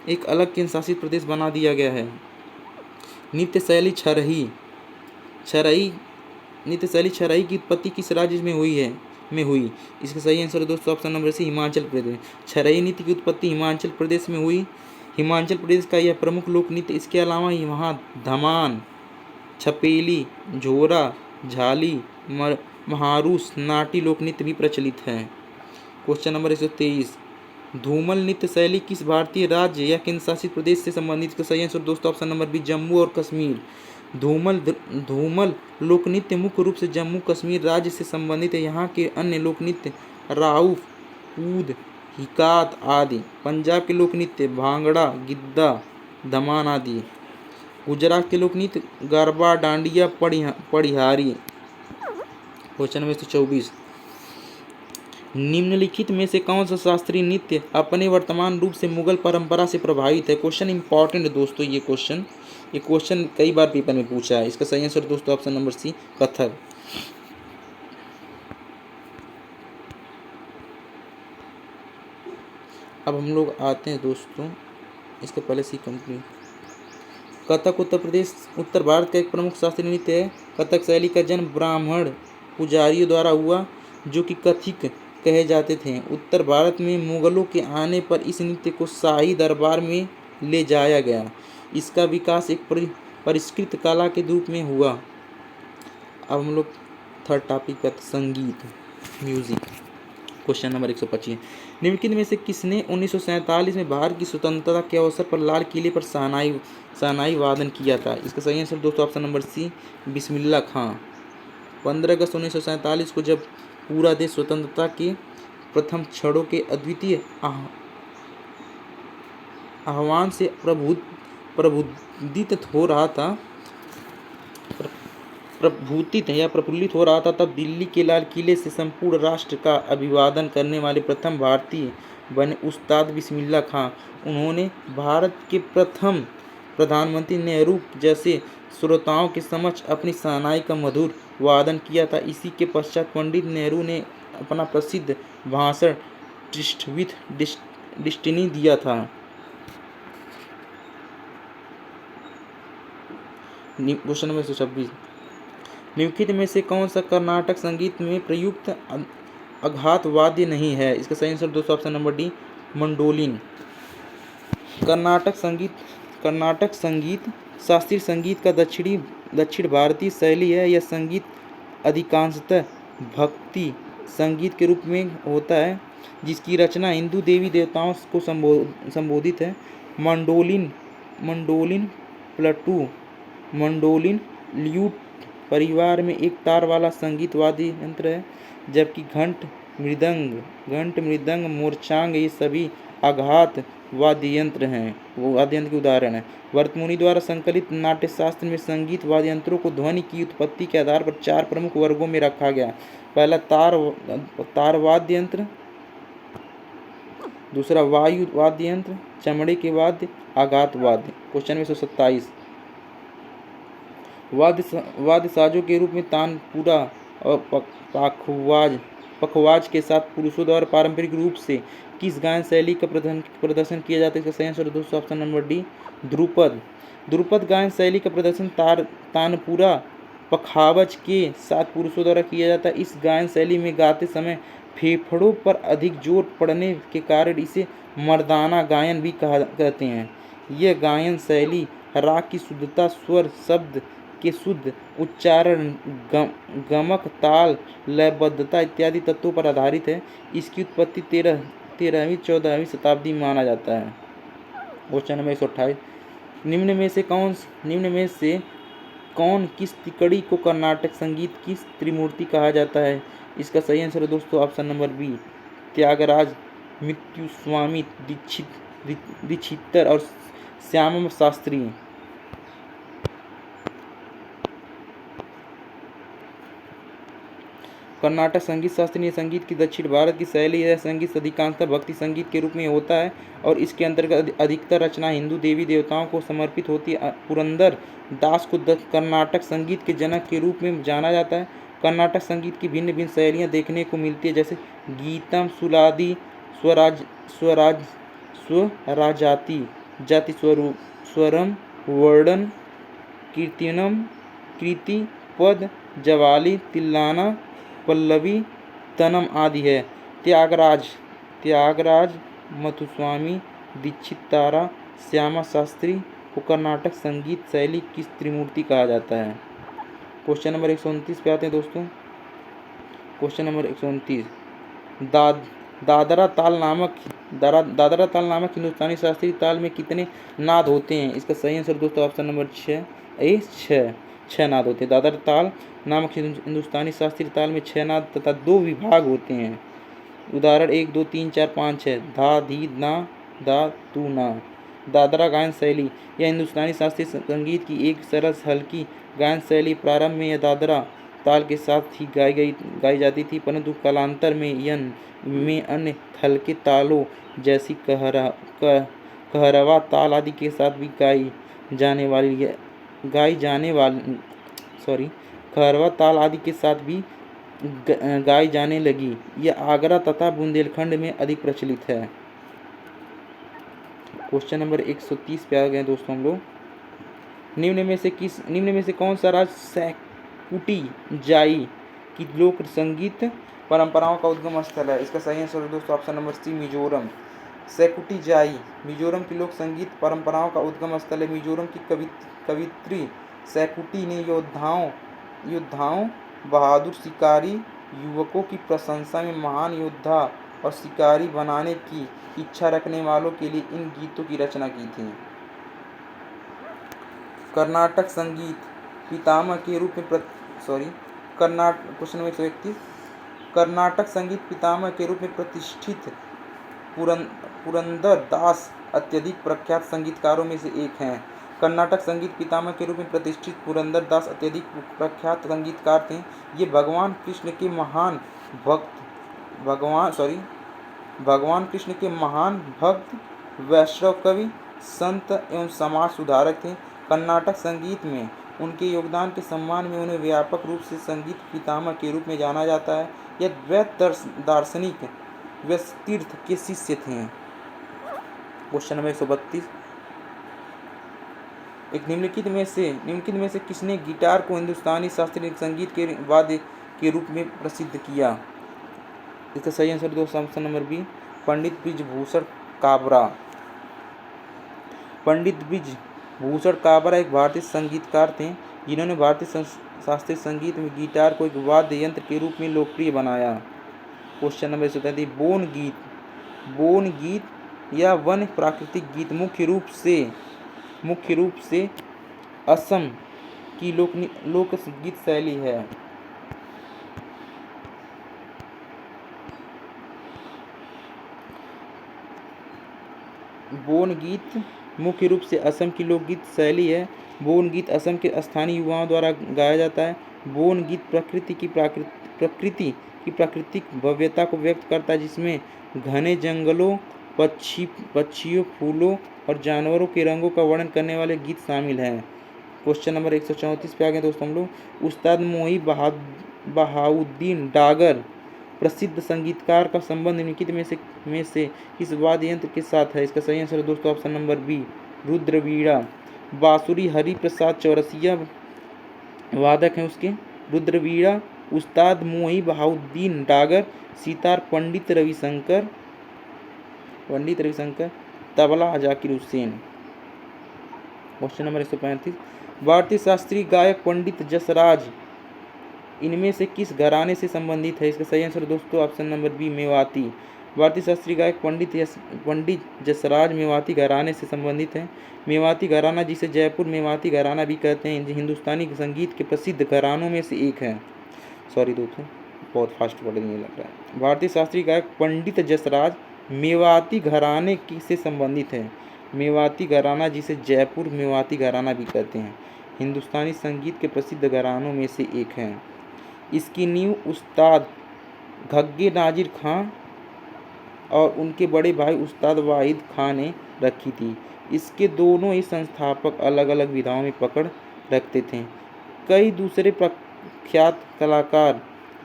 एक अलग केंद्र शासित प्रदेश बना दिया गया है। नृत्य शैली छरही की उत्पत्ति किस राज्य में हुई? इसका सही आंसर है दोस्तों ऑप्शन नंबर सी, हिमाचल प्रदेश। छरही नृत्य की उत्पत्ति हिमाचल प्रदेश में हुई। हिमाचल प्रदेश का यह प्रमुख लोक नृत्य। इसके अलावा वहाँ धमान, छपेली, झोरा, झाली, महारूस, नाटी लोक नृत्य भी प्रचलित है। क्वेश्चन नंबर 123, धूमल नृत्य शैली किस भारतीय राज्य या केंद्र शासित प्रदेश से संबंधित? का सही आंसर दोस्तों ऑप्शन नंबर बी, जम्मू और कश्मीर। धूमल लोक नृत्य मुख्य रूप से जम्मू कश्मीर राज्य से संबंधित है। यहाँ के अन्य लोक नृत्य राउफ, ऊद, हिकात आदि। पंजाब के लोक नृत्य भांगड़ा, गिद्दा, धमान आदि। गुजरात के लोक नृत्य गरबा, डांडिया, पढ़ियारी। क्वेश्चन नंबर 124, निम्नलिखित में से कौन सा शास्त्रीय नृत्य अपने वर्तमान रूप से मुगल परंपरा से प्रभावित है? क्वेश्चन इंपॉर्टेंट है दोस्तों ये क्वेश्चन कई बार पेपर में पूछा है। इसका सही आंसर दोस्तों ऑप्शन नंबर सी, कथक। अब हम लोग आते हैं दोस्तों, इसके पहले सी कंप्लीट। कथक उत्तर भारत का एक प्रमुख शास्त्रीय नृत्य है। कथक शैली का जन्म ब्राह्मण पुजारियों द्वारा हुआ जो कि कथिक कहे जाते थे। उत्तर भारत में मुगलों के आने पर इस नृत्य को शाही दरबार में ले जाया गया। इसका विकास एक परिष्कृत कला के रूप में हुआ। अब हम लोग थर्ड टॉपिक पर संगीत, म्यूजिक। क्वेश्चन नंबर 125, निम्नलिखित में से किसने 1947 में भारत की स्वतंत्रता के अवसर पर लाल किले पर शहनाई वादन किया था? इसका सही आंसर दोस्तों ऑप्शन नंबर सी, बिस्मिल्लाह खां। 15 अगस्त 1947 को जब पूरा देश स्वतंत्रता के प्रथम क्षणों के अद्वितीय आह्वान से प्रफुल्लित हो रहा था, तब दिल्ली के लाल किले से संपूर्ण राष्ट्र का अभिवादन करने वाले प्रथम भारतीय बने उस्ताद बिस्मिल्लाह खां। उन्होंने भारत के प्रथम प्रधानमंत्री नेहरू जैसे श्रोताओं के समक्ष अपनी शहनाई का मधुर वादन किया था। इसी के पश्चात पंडित नेहरू ने अपना प्रसिद्ध भाषण ट्रिस्ट विथ डेस्टिनी दिया था। क्वेश्चन नंबर 126, निम्नलिखित में से कौन सा कर्नाटक संगीत में प्रयुक्त आघात वाद्य नहीं है? इसका सही आंसर दोस्तों option number D, mandolin. Karnataka संगीत शास्त्रीय संगीत का दक्षिण भारतीय शैली है। यह संगीत अधिकांशतः भक्ति संगीत के रूप में होता है, जिसकी रचना हिंदू देवी देवताओं को संबोधित है। मंडोलिन ल्यूट परिवार में एक तार वाला संगीत वाद्य यंत्र है, जबकि घंट, मृदंग, मोरचांग ये सभी आघात वाद्य यंत्र के उदाहरण हैं। वर्तमुनि द्वारा संकलित नाट्यशास्त्र में संगीत वाद्य यंत्रों को ध्वनि की उत्पत्ति के आधार पर 4 प्रमुख वर्गों में रखा गया। पहला तार वाद्य यंत्र, दूसरा वायु वाद्य यंत्र, चमड़े के वाद्य, आघात वाद्य। क्वेश्चन 127, वाद्य साजों के रूप में तानपुरा और पखवाज के साथ पुरुषों द्वारा पारंपरिक रूप से किस गायन शैली का प्रदर्शन किया जाता है? इसका सही आंसर दोस्तों ऑप्शन नंबर डी, ध्रुपद गायन शैली का प्रदर्शन तानपुरा पखावज के साथ पुरुषों द्वारा किया जाता है। इस गायन शैली में गाते समय फेफड़ों पर अधिक जोर पड़ने के कारण इसे मर्दाना गायन भी कहते हैं। यह गायन शैली राग की शुद्धता, स्वर, शब्द के शुद्ध उच्चारण, गमक, ताल, लयबद्धता इत्यादि तत्वों पर आधारित है। इसकी उत्पत्ति 13वीं-14वीं शताब्दी में माना जाता है। क्वेश्चन नंबर 128, निम्न में से कौन किस तिकड़ी को कर्नाटक संगीत की त्रिमूर्ति कहा जाता है? इसका सही आंसर है दोस्तों option number B, Tyagaraja, Muthuswami Dikshitar और श्यामम शास्त्री। कर्नाटक संगीत शास्त्रीय संगीत की दक्षिण भारत की शैली है। संगीत अधिकांशतः भक्ति संगीत के रूप में होता है और इसके अंतर्गत अधिकतर रचना हिंदू देवी देवताओं को समर्पित होती है। पुरंदर दास को कर्नाटक संगीत के जनक के रूप में जाना जाता है। कर्नाटक संगीत की भिन्न भिन्न शैलियाँ देखने को मिलती है, जैसे गीतम, सुलादी, स्वराजाति, जाति स्वरम, वर्णन, कीर्तनम, कृति, पद, जवाली, तिल्लाना, पल्लवी, तनम आदि है। त्यागराज, मुत्तुस्वामी दीक्षितारा, श्यामा शास्त्री को कर्नाटक संगीत शैली की त्रिमूर्ति कहा जाता है। क्वेश्चन नंबर 129 पे आते हैं दोस्तों। क्वेश्चन नंबर 129, दादरा ताल नामक हिंदुस्तानी शास्त्रीय ताल में कितने नाद होते हैं? इसका सही आंसर दोस्तों ऑप्शन नंबर 6 नाद होते हैं। दादरा ताल नामक हिंदुस्तानी शास्त्रीय ताल में 6 नाद तथा 2 विभाग होते हैं। उदाहरण 1, 2, 3, 4, 5 है। धा, धी, ना, दा, तू, ना। दादरा गायन शैली यह हिंदुस्तानी शास्त्रीय संगीत की एक सरल हल्की गायन शैली। प्रारंभ में यह दादरा ताल के साथ ही गाई जाती थी, परंतु कालांतर में अन्य हल्के तालों जैसी कहरवा ताल आदि के साथ भी कहरवा ताल आदि के साथ भी गाई जाने लगी। यह आगरा तथा बुंदेलखंड में अधिक प्रचलित है। क्वेश्चन नंबर 130 पे आ गए दोस्तों हम लोग। निम्न में से कौन सा राज्य सैकुटी जाई की लोक संगीत परंपराओं का उद्गम स्थल है? इसका सही आंसर है दोस्तों ऑप्शन नंबर सी, मिजोरम। सैकुटी जाई मिजोरम की लोक संगीत परंपराओं का उद्गम स्थल है। मिजोरम की कवित्री सैकुटी ने योद्धाओं, बहादुर शिकारी युवकों की प्रशंसा में महान योद्धा और शिकारी बनाने की इच्छा रखने वालों के लिए इन गीतों की रचना की थी। कर्नाटक संगीत पितामह के रूप में क्वेश्चन नंबर 131, कर्नाटक संगीत पितामह के रूप में प्रतिष्ठित पुरंदर दास अत्यधिक प्रख्यात संगीतकारों में से एक हैं। कर्नाटक संगीत पितामह के रूप में प्रतिष्ठित पुरंदर दास अत्यधिक प्रख्यात संगीतकार थे। ये भगवान कृष्ण के महान भक्त, वैष्णव कवि, संत एवं समाज सुधारक थे। कर्नाटक संगीत में उनके योगदान के सम्मान में उन्हें व्यापक रूप से संगीत पितामह के रूप में जाना जाता है। यह द्वैत दार्शनिक व्यासतीर्थ के शिष्य थे। क्वेश्चन नंबर 132, निम्नलिखित में से किसने गिटार को हिंदुस्तानी शास्त्रीय संगीत के वाद्य के रूप में प्रसिद्ध किया? इसका सही आंसर दोस्तों ऑप्शन नंबर बी, पंडित बृजभूषण काबरा। पंडित बृजभूषण काबरा एक भारतीय संगीतकार थे जिन्होंने भारतीय शास्त्रीय संगीत में गिटार को एक वाद्य यंत्र के रूप में लोकप्रिय बनाया। क्वेश्चन नंबर 133, बोन गीत या वन प्राकृतिक गीत मुख्य रूप से असम की लोक गीत शैली है। बोन गीत मुख्य रूप से असम की लोकगीत शैली है। बोन गीत असम के स्थानीय युवाओं द्वारा गाया जाता है। बोन गीत प्रकृति की प्राकृतिक भव्यता को व्यक्त करता है, जिसमें घने जंगलों, पक्षियों, फूलों और जानवरों के रंगों का वर्णन करने वाले गीत शामिल हैं। क्वेश्चन नंबर 134 पे आ गए दोस्तों हम लोग। उस्ताद मोही बहाउद्दीन डागर प्रसिद्ध संगीतकार का संबंध निम्नलिखित में से किस वाद्य यंत्र के साथ है? इसका सही आंसर है दोस्तों ऑप्शन नंबर बी, रुद्रवीणा। बांसुरी हरि प्रसाद चौरसिया वादक हैं उसके। रुद्रवीणा उस्ताद मोही बहाउद्दीन डागर, सितार पंडित रविशंकर, तबला जाकिर हुसैन। क्वेश्चन नंबर 135, भारतीय शास्त्रीय गायक पंडित जसराज इनमें से किस घराने से संबंधित है? इसका सही आंसर दोस्तों ऑप्शन नंबर बी, मेवाती। भारतीय शास्त्रीय गायक पंडित जसराज मेवाती घराने से संबंधित हैं। मेवाती घराना, जिसे जयपुर मेवाती घराना भी कहते हैं, हिंदुस्तानी संगीत के प्रसिद्ध घरानों में से एक है। सॉरी दोस्तों, बहुत फास्ट पढ़ने लग रहा है। भारतीय शास्त्रीय गायक पंडित जसराज मेवाती घराने से संबंधित है। मेवाती घराना, जिसे जयपुर मेवाती घराना भी कहते हैं, हिंदुस्तानी संगीत के प्रसिद्ध घरानों में से एक है। इसकी नींव उस्ताद घग्गे नाजिर खां और उनके बड़े भाई उस्ताद वाहिद खां ने रखी थी। इसके दोनों ही संस्थापक अलग अलग विधाओं में पकड़ रखते थे। कई दूसरे प्रख्यात कलाकार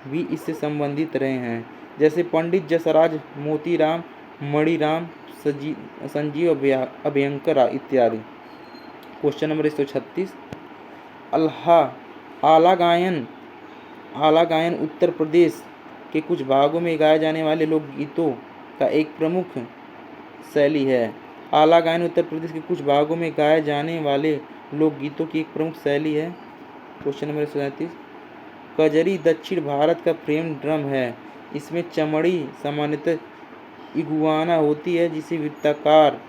भी इससे संबंधित रहे हैं, जैसे पंडित जसराज, मोतीराम, मणिराम, संजीव अभयंकर इत्यादि। Question number 136। आला गायन उत्तर प्रदेश के कुछ भागों में गाए जाने वाले लोकगीतों का एक प्रमुख शैली है। आला गायन उत्तर प्रदेश के कुछ भागों में गाए जाने वाले लोकगीतों की एक प्रमुख शैली है। Question number 137। कजरी दक्षिण भारत का फ्रेम ड्रम है। इसमें चमड़ी सामान्यतः इगुआना होती है, जिसे वृत्ताकार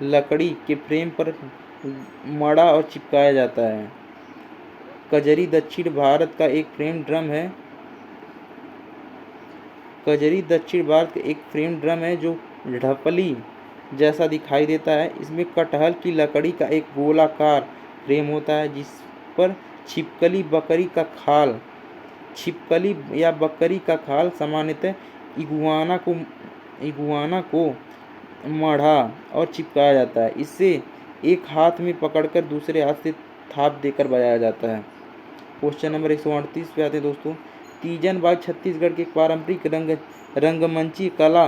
लकड़ी के फ्रेम पर मड़ा और चिपकाया जाता है। कजरी दक्षिण भारत का एक फ्रेम ड्रम है। कजरी दक्षिण भारत का एक फ्रेम ड्रम है जो ढपली जैसा दिखाई देता है। इसमें कटहल की लकड़ी का एक गोलाकार फ्रेम होता है, जिस पर छिपकली या बकरी का खाल सामान्यतः इगुआना को मढ़ा और चिपकाया जाता है। इसे एक हाथ में पकड़कर दूसरे हाथ से थाप देकर बजाया जाता है। क्वेश्चन नंबर 138 पे आते हैं दोस्तों। तीजन बाई छत्तीसगढ़ के पारंपरिक रंगमंची कला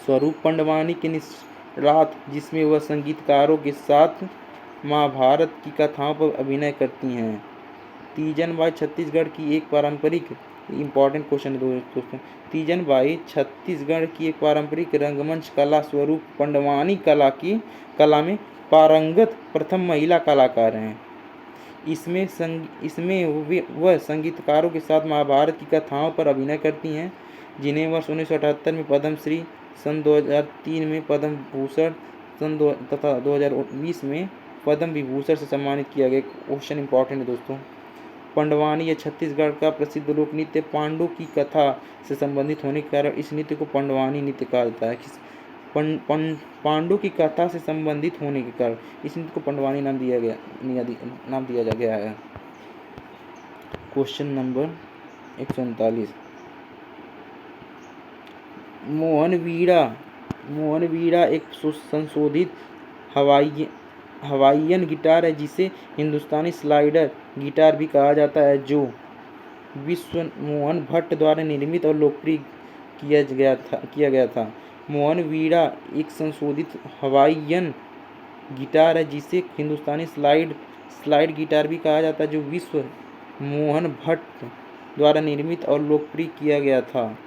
स्वरूप पंडवानी के निष्णात, जिसमें वह संगीतकारों के साथ महाभारत की कथाओं पर अभिनय करती हैं। तीजन बाई छत्तीसगढ़ की एक पारंपरिक इम्पॉर्टेंट क्वेश्चन है दोस्तों। तीजन बाई छत्तीसगढ़ की एक पारंपरिक रंगमंच कला स्वरूप पंडवानी कला में पारंगत प्रथम महिला कलाकार हैं। इसमें वह संगीतकारों के साथ महाभारत की कथाओं पर अभिनय करती हैं, जिन्हें वर्ष 1978 में पद्मश्री, सन 2003 में पद्म भूषण तथा 2020 में पद्म विभूषण से सम्मानित किया गया। क्वेश्चन इंपॉर्टेंट है दोस्तों। पंडवानी या छत्तीसगढ़ का प्रसिद्ध लोक नृत्य पांडु की कथा से संबंधित होने के कारण इस नृत्य को पंडवानी नृत्य कहा जाता है। पांडु की कथा से संबंधित होने के कारण इस नृत्य को पंडवानी नाम दिया गया है। Question number 139। मोहन वीणा एक संशोधित हवाईयन गिटार है, जिसे हिंदुस्तानी स्लाइडर गिटार भी कहा जाता है, जो विश्व मोहन भट्ट द्वारा निर्मित और लोकप्रिय किया गया था। मोहन वीणा एक संशोधित हवाईयन गिटार है, जिसे हिंदुस्तानी स्लाइड गिटार भी कहा जाता है, जो विश्व मोहन भट्ट द्वारा निर्मित और लोकप्रिय किया गया था।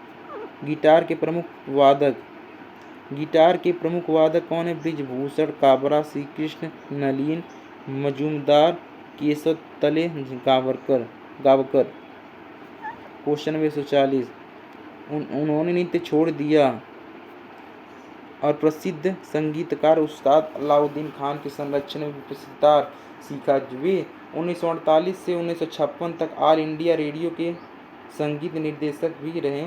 गिटार के प्रमुख वादक कौन है? बृजभूषण काबरा, श्री कृष्ण, नलिन मजूमदार, केशव तले गावकर। Question number 140। उन्होंने नृत्य छोड़ दिया और प्रसिद्ध संगीतकार उस्ताद अलाउद्दीन खान के संरक्षण में सितार सीखा। वे 1948 से 1956 तक ऑल इंडिया रेडियो के संगीत निर्देशक भी रहे।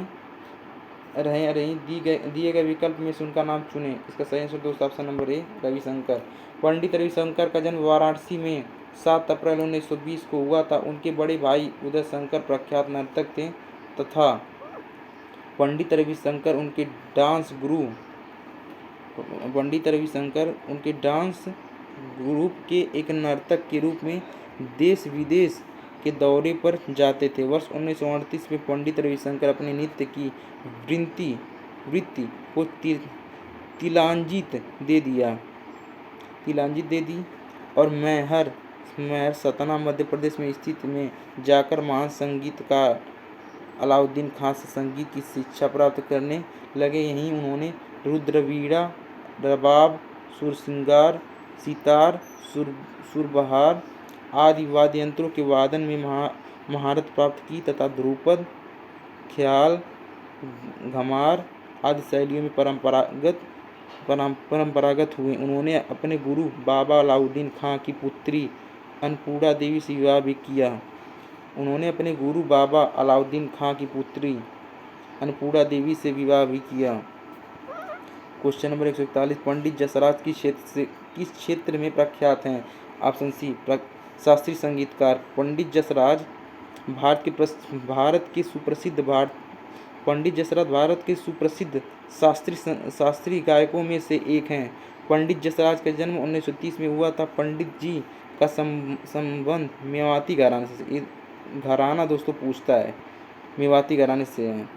दिए गए विकल्प में से उनका नाम चुनें। इसका सही आंसर दोस्तों ऑप्शन नंबर ए, रविशंकर। पंडित रविशंकर का जन्म वाराणसी में 7 अप्रैल 1920 को हुआ था। उनके बड़े भाई उदय शंकर प्रख्यात नर्तक थे तथा पंडित रविशंकर उनके डांस ग्रुप के एक नर्तक के रूप में देश विदेश के दौरे पर जाते थे। वर्ष 1938 में पंडित रविशंकर अपने नृत्य की वृत्ति को तिलांजित दे दी और महर सतना मध्य प्रदेश में स्थित में जाकर महान संगीतकार अलाउद्दीन खान से संगीत की शिक्षा प्राप्त करने लगे। यहीं उन्होंने रुद्रवीणा, रबाब, सुरसिंगार, सितार, सुरबहार आदि वाद्य यंत्रों के वादन में महारत प्राप्त की तथा ध्रुपद, ख्याल, घमार आदि शैलियों में परंपरागत हुए। उन्होंने अपने गुरु बाबा अलाउद्दीन खां की पुत्री अन्नपूर्णा देवी से विवाह भी किया। उन्होंने अपने गुरु बाबा अलाउद्दीन खां की पुत्री अन्नपूर्णा देवी से विवाह भी किया। क्वेश्चन नंबर 141, पंडित जसराज किस क्षेत्र में प्रख्यात हैं? ऑप्शन सी, शास्त्रीय संगीतकार। पंडित जसराज भारत के सुप्रसिद्ध शास्त्रीय गायकों में से एक हैं। पंडित जसराज का जन्म 1930 में हुआ था। पंडित जी का संबंध मेवाती घराने से, घराना दोस्तों पूछता है, मेवाती घराने से है।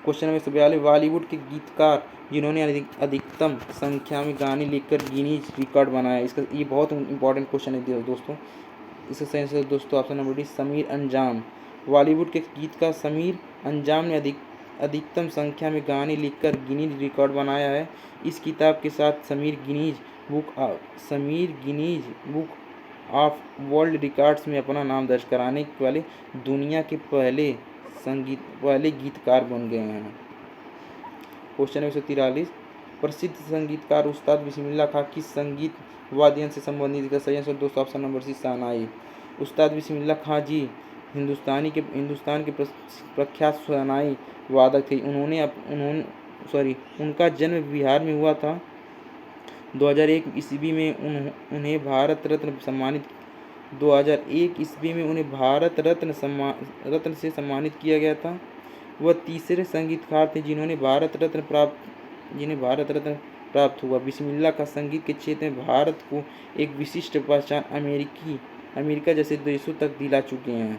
क्वेश्चन नंबर 142, बॉलीवुड के गीतकार जिन्होंने अधिकतम संख्या में गाने लिखकर गिनीज रिकॉर्ड बनाया। इसका ये बहुत इंपॉर्टेंट क्वेश्चन है दोस्तों। इसका सही आंसर दोस्तों ऑप्शन नंबर डी, समीर अंजाम। बॉलीवुड के गीतकार समीर अंजाम ने अधिकतम संख्या में गाने लिखकर गिनीज रिकॉर्ड बनाया है। इस किताब के साथ Sameer Guinness book of world records में अपना नाम दर्ज कराने वाले दुनिया के पहले गीतकार बन गए हैं। क्वेश्चन 143, प्रसिद्ध संगीतकार उस्ताद बिस्मिल्लाह खां किस संगीत वाद्य यंत्र से संबंधित है? सही आंसर दोस्तों ऑप्शन नंबर सी, शहनाई। उस्ताद बिस्मिल्लाह खां जी हिंदुस्तान के प्रख्यात शहनाई वादक थे। उनका जन्म बिहार में हुआ था। 2001 ईस्वी में उन्हें भारत रत्न से सम्मानित किया गया था। वह तीसरे संगीतकार थे जिन्हें भारत रत्न प्राप्त हुआ। बिस्मिल्लाह का संगीत के क्षेत्र में भारत को एक विशिष्ट पहचान अमेरिका जैसे देशों तक दिला चुके हैं।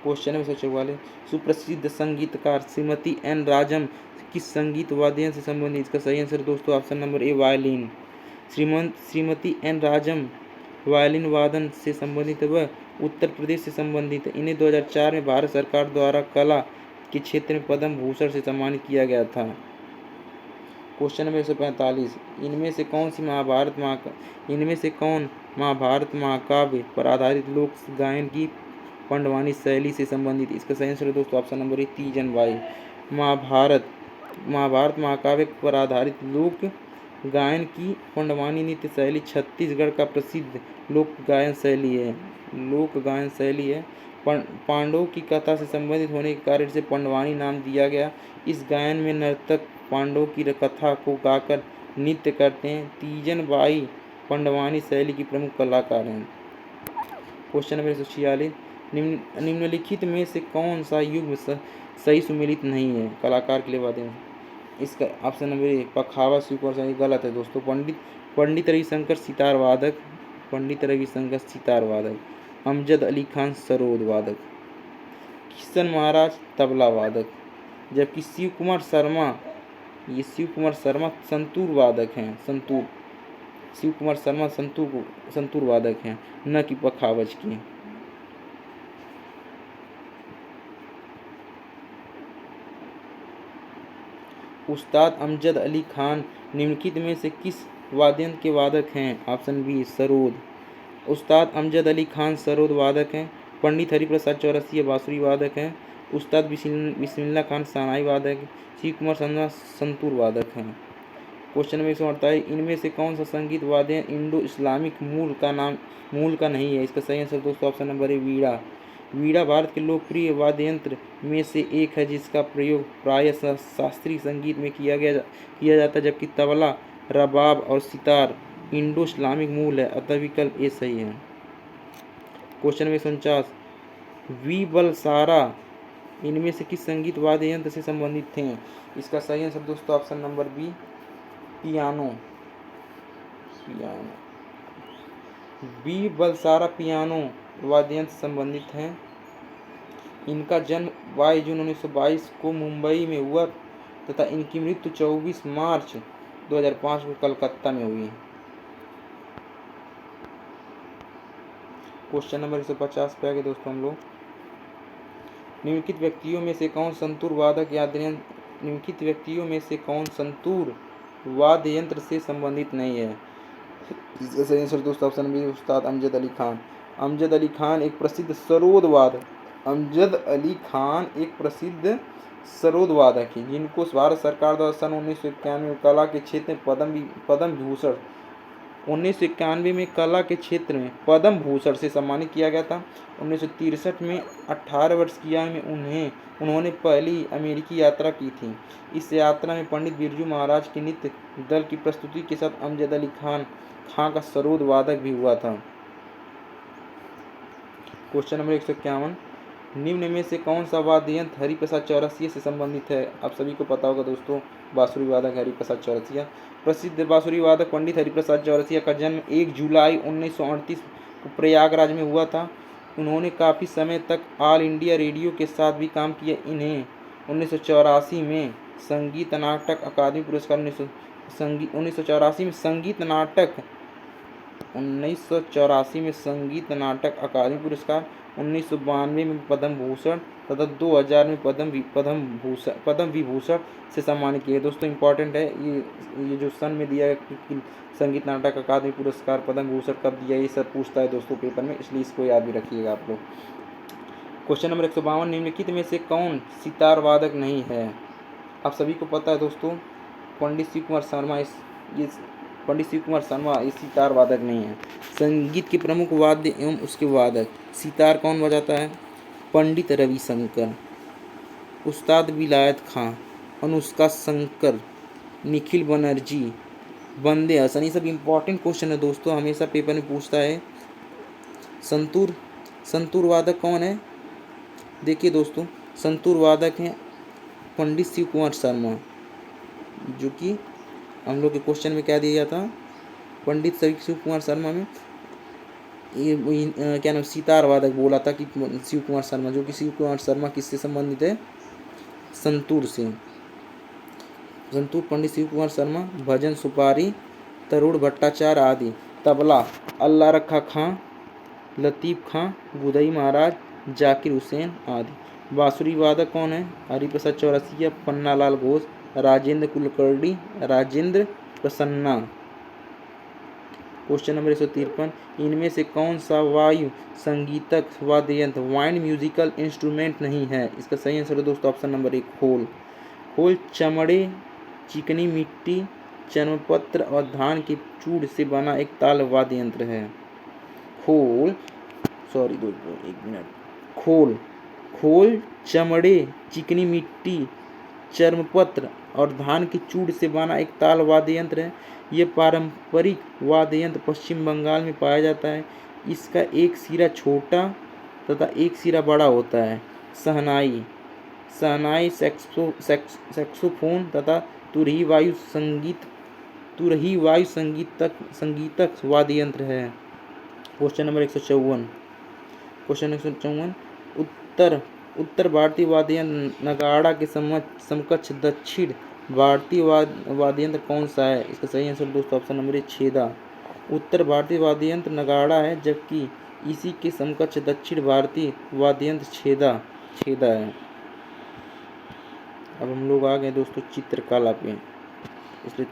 क्वेश्चन नंबर 144, सुप्रसिद्ध संगीतकार श्रीमती एन राजम किस संगीत वाद्य से संबंधित? इसका सही आंसर दोस्तों option number A, violin. Shrimati N Rajam violin वादन से संबंधित व उत्तर प्रदेश से संबंधित है। इन्हें 2004 में भारत सरकार द्वारा कला के क्षेत्र में पद्म भूषण से सम्मानित किया गया था। क्वेश्चन नंबर 145, इनमें से कौन महाभारत महाकाव्य पर आधारित लोक गायन की पंडवानी शैली से संबंधित? इसका सही आंसर दोस्तों option number A, Teejan Bai. Mahabharata महाकाव्य पर आधारित लोक गायन की पंडवानी नृत्य शैली छत्तीसगढ़ का प्रसिद्ध लोक गायन शैली है। पांडवों की कथा से संबंधित होने के कारण इसे पंडवानी नाम दिया गया। इस गायन में नर्तक पांडवों की कथा को गाकर नृत्य करते हैं। तीजन बाई पंडवानी शैली की प्रमुख कलाकार हैं। क्वेश्चन नंबर 146, निम्नलिखित में से कौन सा युग्म सही सुमेलित नहीं है? कलाकार के लिए बातें हैं। इसका ऑप्शन नंबर ए, पखावा शिव कुमार सही गलत है दोस्तों। पंडित रविशंकर सितार वादक। अमजद अली खान सरोद वादक। किशन महाराज तबला वादक। जबकि शिव कुमार शर्मा संतूर वादक हैं। शिव कुमार शर्मा संतूर वादक हैं, न कि पखावज की। उस्ताद अमजद अली खान निम्नलिखित में से किस वाद्ययंत्र के वादक हैं? Option B, sarod. उस्ताद अमजद अली खान सरोद वादक हैं। पंडित हरिप्रसाद चौरसिया बांसुरी वादक हैं। उस्ताद बिस्मिल्लाह खान शहनाई वादक हैं। शिव कुमार शर्मा संतूर वादक हैं। क्वेश्चन नंबर 148, इनमें से कौन सा संगीत वाद्य इंडो इस्लामिक मूल का नहीं है? इसका सही आंसर दोस्तों ऑप्शन नंबर ए, वीणा। वीणा भारत के लोकप्रिय वाद्य यंत्र में से एक है जिसका प्रयोग प्रायः शास्त्रीय संगीत में किया जाता है, जबकि तबला, रबाब और सितार इंडो इस्लामिक मूल है, अतः विकल्प ए सही है। क्वेश्चन नंबर 149, विबलसारा इनमें से किस संगीत वाद्य यंत्र से संबंधित थे? इसका सही आंसर दोस्तों ऑप्शन नंबर बी, पियानो। विबलसारा पियानो वाद्य यंत्र से संबंधित हैं। इनका जन्म 22 जून 1922 को मुंबई में हुआ तथा इनकी मृत्यु 24 मार्च 2005 को कलकत्ता में हुई। क्वेश्चन नंबर 150 पे आगे दोस्तों हम लोग, निम्नलिखित व्यक्तियों में से कौन संतूर वादक निम्नलिखित व्यक्तियों में से कौन संतूर वाद्य यंत्र से संबंधित नहीं है? इसका सही आंसर दोस्तों ऑप्शन बी उस्ताद अमजद अली खान। अमजद अली खान एक प्रसिद्ध सरोद वादक अमजद अली खान एक प्रसिद्ध सरोद वादक हैं जिनको भारत सरकार द्वारा सन 1991 में कला के क्षेत्र में पद्म भूषण 1991 में कला के क्षेत्र में पद्म भूषण से सम्मानित किया गया था। 1963 में 18 वर्ष की आयु में उन्होंने पहली अमेरिकी यात्रा की थी। इस यात्रा में पंडित बिरजू महाराज के नृत्य दल की प्रस्तुति के साथ अमजद अली खान का सरोद वादक भी हुआ था। क्वेश्चन नंबर 151, निम्न में से कौन सा वाद्य यंत्र हरिप्रसाद चौरसिया से संबंधित है? आप सभी को पता होगा दोस्तों, बांसुरी वादक हरिप्रसाद चौरसिया। प्रसिद्ध बांसुरी वादक पंडित हरिप्रसाद चौरसिया का जन्म 1 जुलाई 1938 को प्रयागराज में हुआ था। उन्होंने काफ़ी समय तक ऑल इंडिया रेडियो के साथ भी काम किया। इन्हें 1984 में संगीत नाटक अकादमी पुरस्कार 1984 में संगीत नाटक अकादमी पुरस्कार, 1992 में पद्म भूषण तथा 2000 में पद्म विभूषण से सम्मानित किए। दोस्तों इंपॉर्टेंट है ये जो सन में दिया है कि संगीत नाटक अकादमी पुरस्कार पद्म भूषण कब दिया, ये सब पूछता है दोस्तों पेपर में, इसलिए इसको याद भी रखिएगा आप लोग। क्वेश्चन नंबर 152, निम्नलिखित में से कौन सितार वादक नहीं है? आप सभी को पता है दोस्तों, पंडित शिव कुमार शर्मा ये सितार वादक नहीं है। संगीत के प्रमुख वाद्य एवं उसके वादक। सितार कौन बजाता है? पंडित रविशंकर, उस्ताद विलायत खां, अनुष्का शंकर, निखिल बनर्जी, बंदे हसन। ये सब इम्पॉर्टेंट क्वेश्चन है दोस्तों, हमेशा पेपर में पूछता है। संतूर वादक कौन है? देखिए दोस्तों, संतूर वादक हैं पंडित शिव कुमार शर्मा, जो कि हम लोग के क्वेश्चन में क्या दिया था, पंडित शिव कुमार शर्मा में ये क्या नाम सितार वादक बोला था कि शिव कुमार शर्मा, जो कि शिव कुमार शर्मा किससे संबंधित है? संतूर से। संतूर पंडित शिव कुमार शर्मा, भजन सुपारी, तरुण भट्टाचार्य आदि। तबला अल्लाह रखा खां, लतीफ़ खां, बुधई महाराज, जाकिर हुसैन आदि। बांसुरी वादक कौन है? हरिप्रसाद चौरसिया, पन्नालाल घोष, राजेंद्र कुलकर्णी, राजेंद्र प्रसन्ना। क्वेश्चन नंबर 153, इनमें से कौन सा वायु संगीतक वाद्य यंत्र वाइंड म्यूजिकल इंस्ट्रूमेंट नहीं है? इसका सही आंसर है दोस्तों ऑप्शन नंबर 1 खोल। खोल चमड़े, चिकनी मिट्टी, चर्मपत्र और धान के चूड़ से बना एक ताल वाद्य यंत्र है। खोल चमड़े, चिकनी मिट्टी, चर्मपत्र और धान की चूड़ से बना एक ताल वाद्य यंत्र है। ये पारंपरिक वाद्य यंत्र पश्चिम बंगाल में पाया जाता है। इसका एक सिरा छोटा तथा एक सिरा बड़ा होता है। शहनाई, सैक्सोफोन तथा तुरही वायु संगीतक वाद्य यंत्र है। क्वेश्चन नंबर 154, उत्तर भारतीय वाद्य यंत्र नगाड़ा के समकक्ष दक्षिण भारतीय वाद्य यंत्र कौन सा है? इसका सही आंसर दोस्तों ऑप्शन नंबर 1 छेदा। उत्तर भारतीय वाद्य यंत्र नगाड़ा है, जबकि इसी के समकक्ष दक्षिण भारतीय वाद्य यंत्र छेदा है। अब हम लोग आ गए दोस्तों चित्रकला पे, इसलिए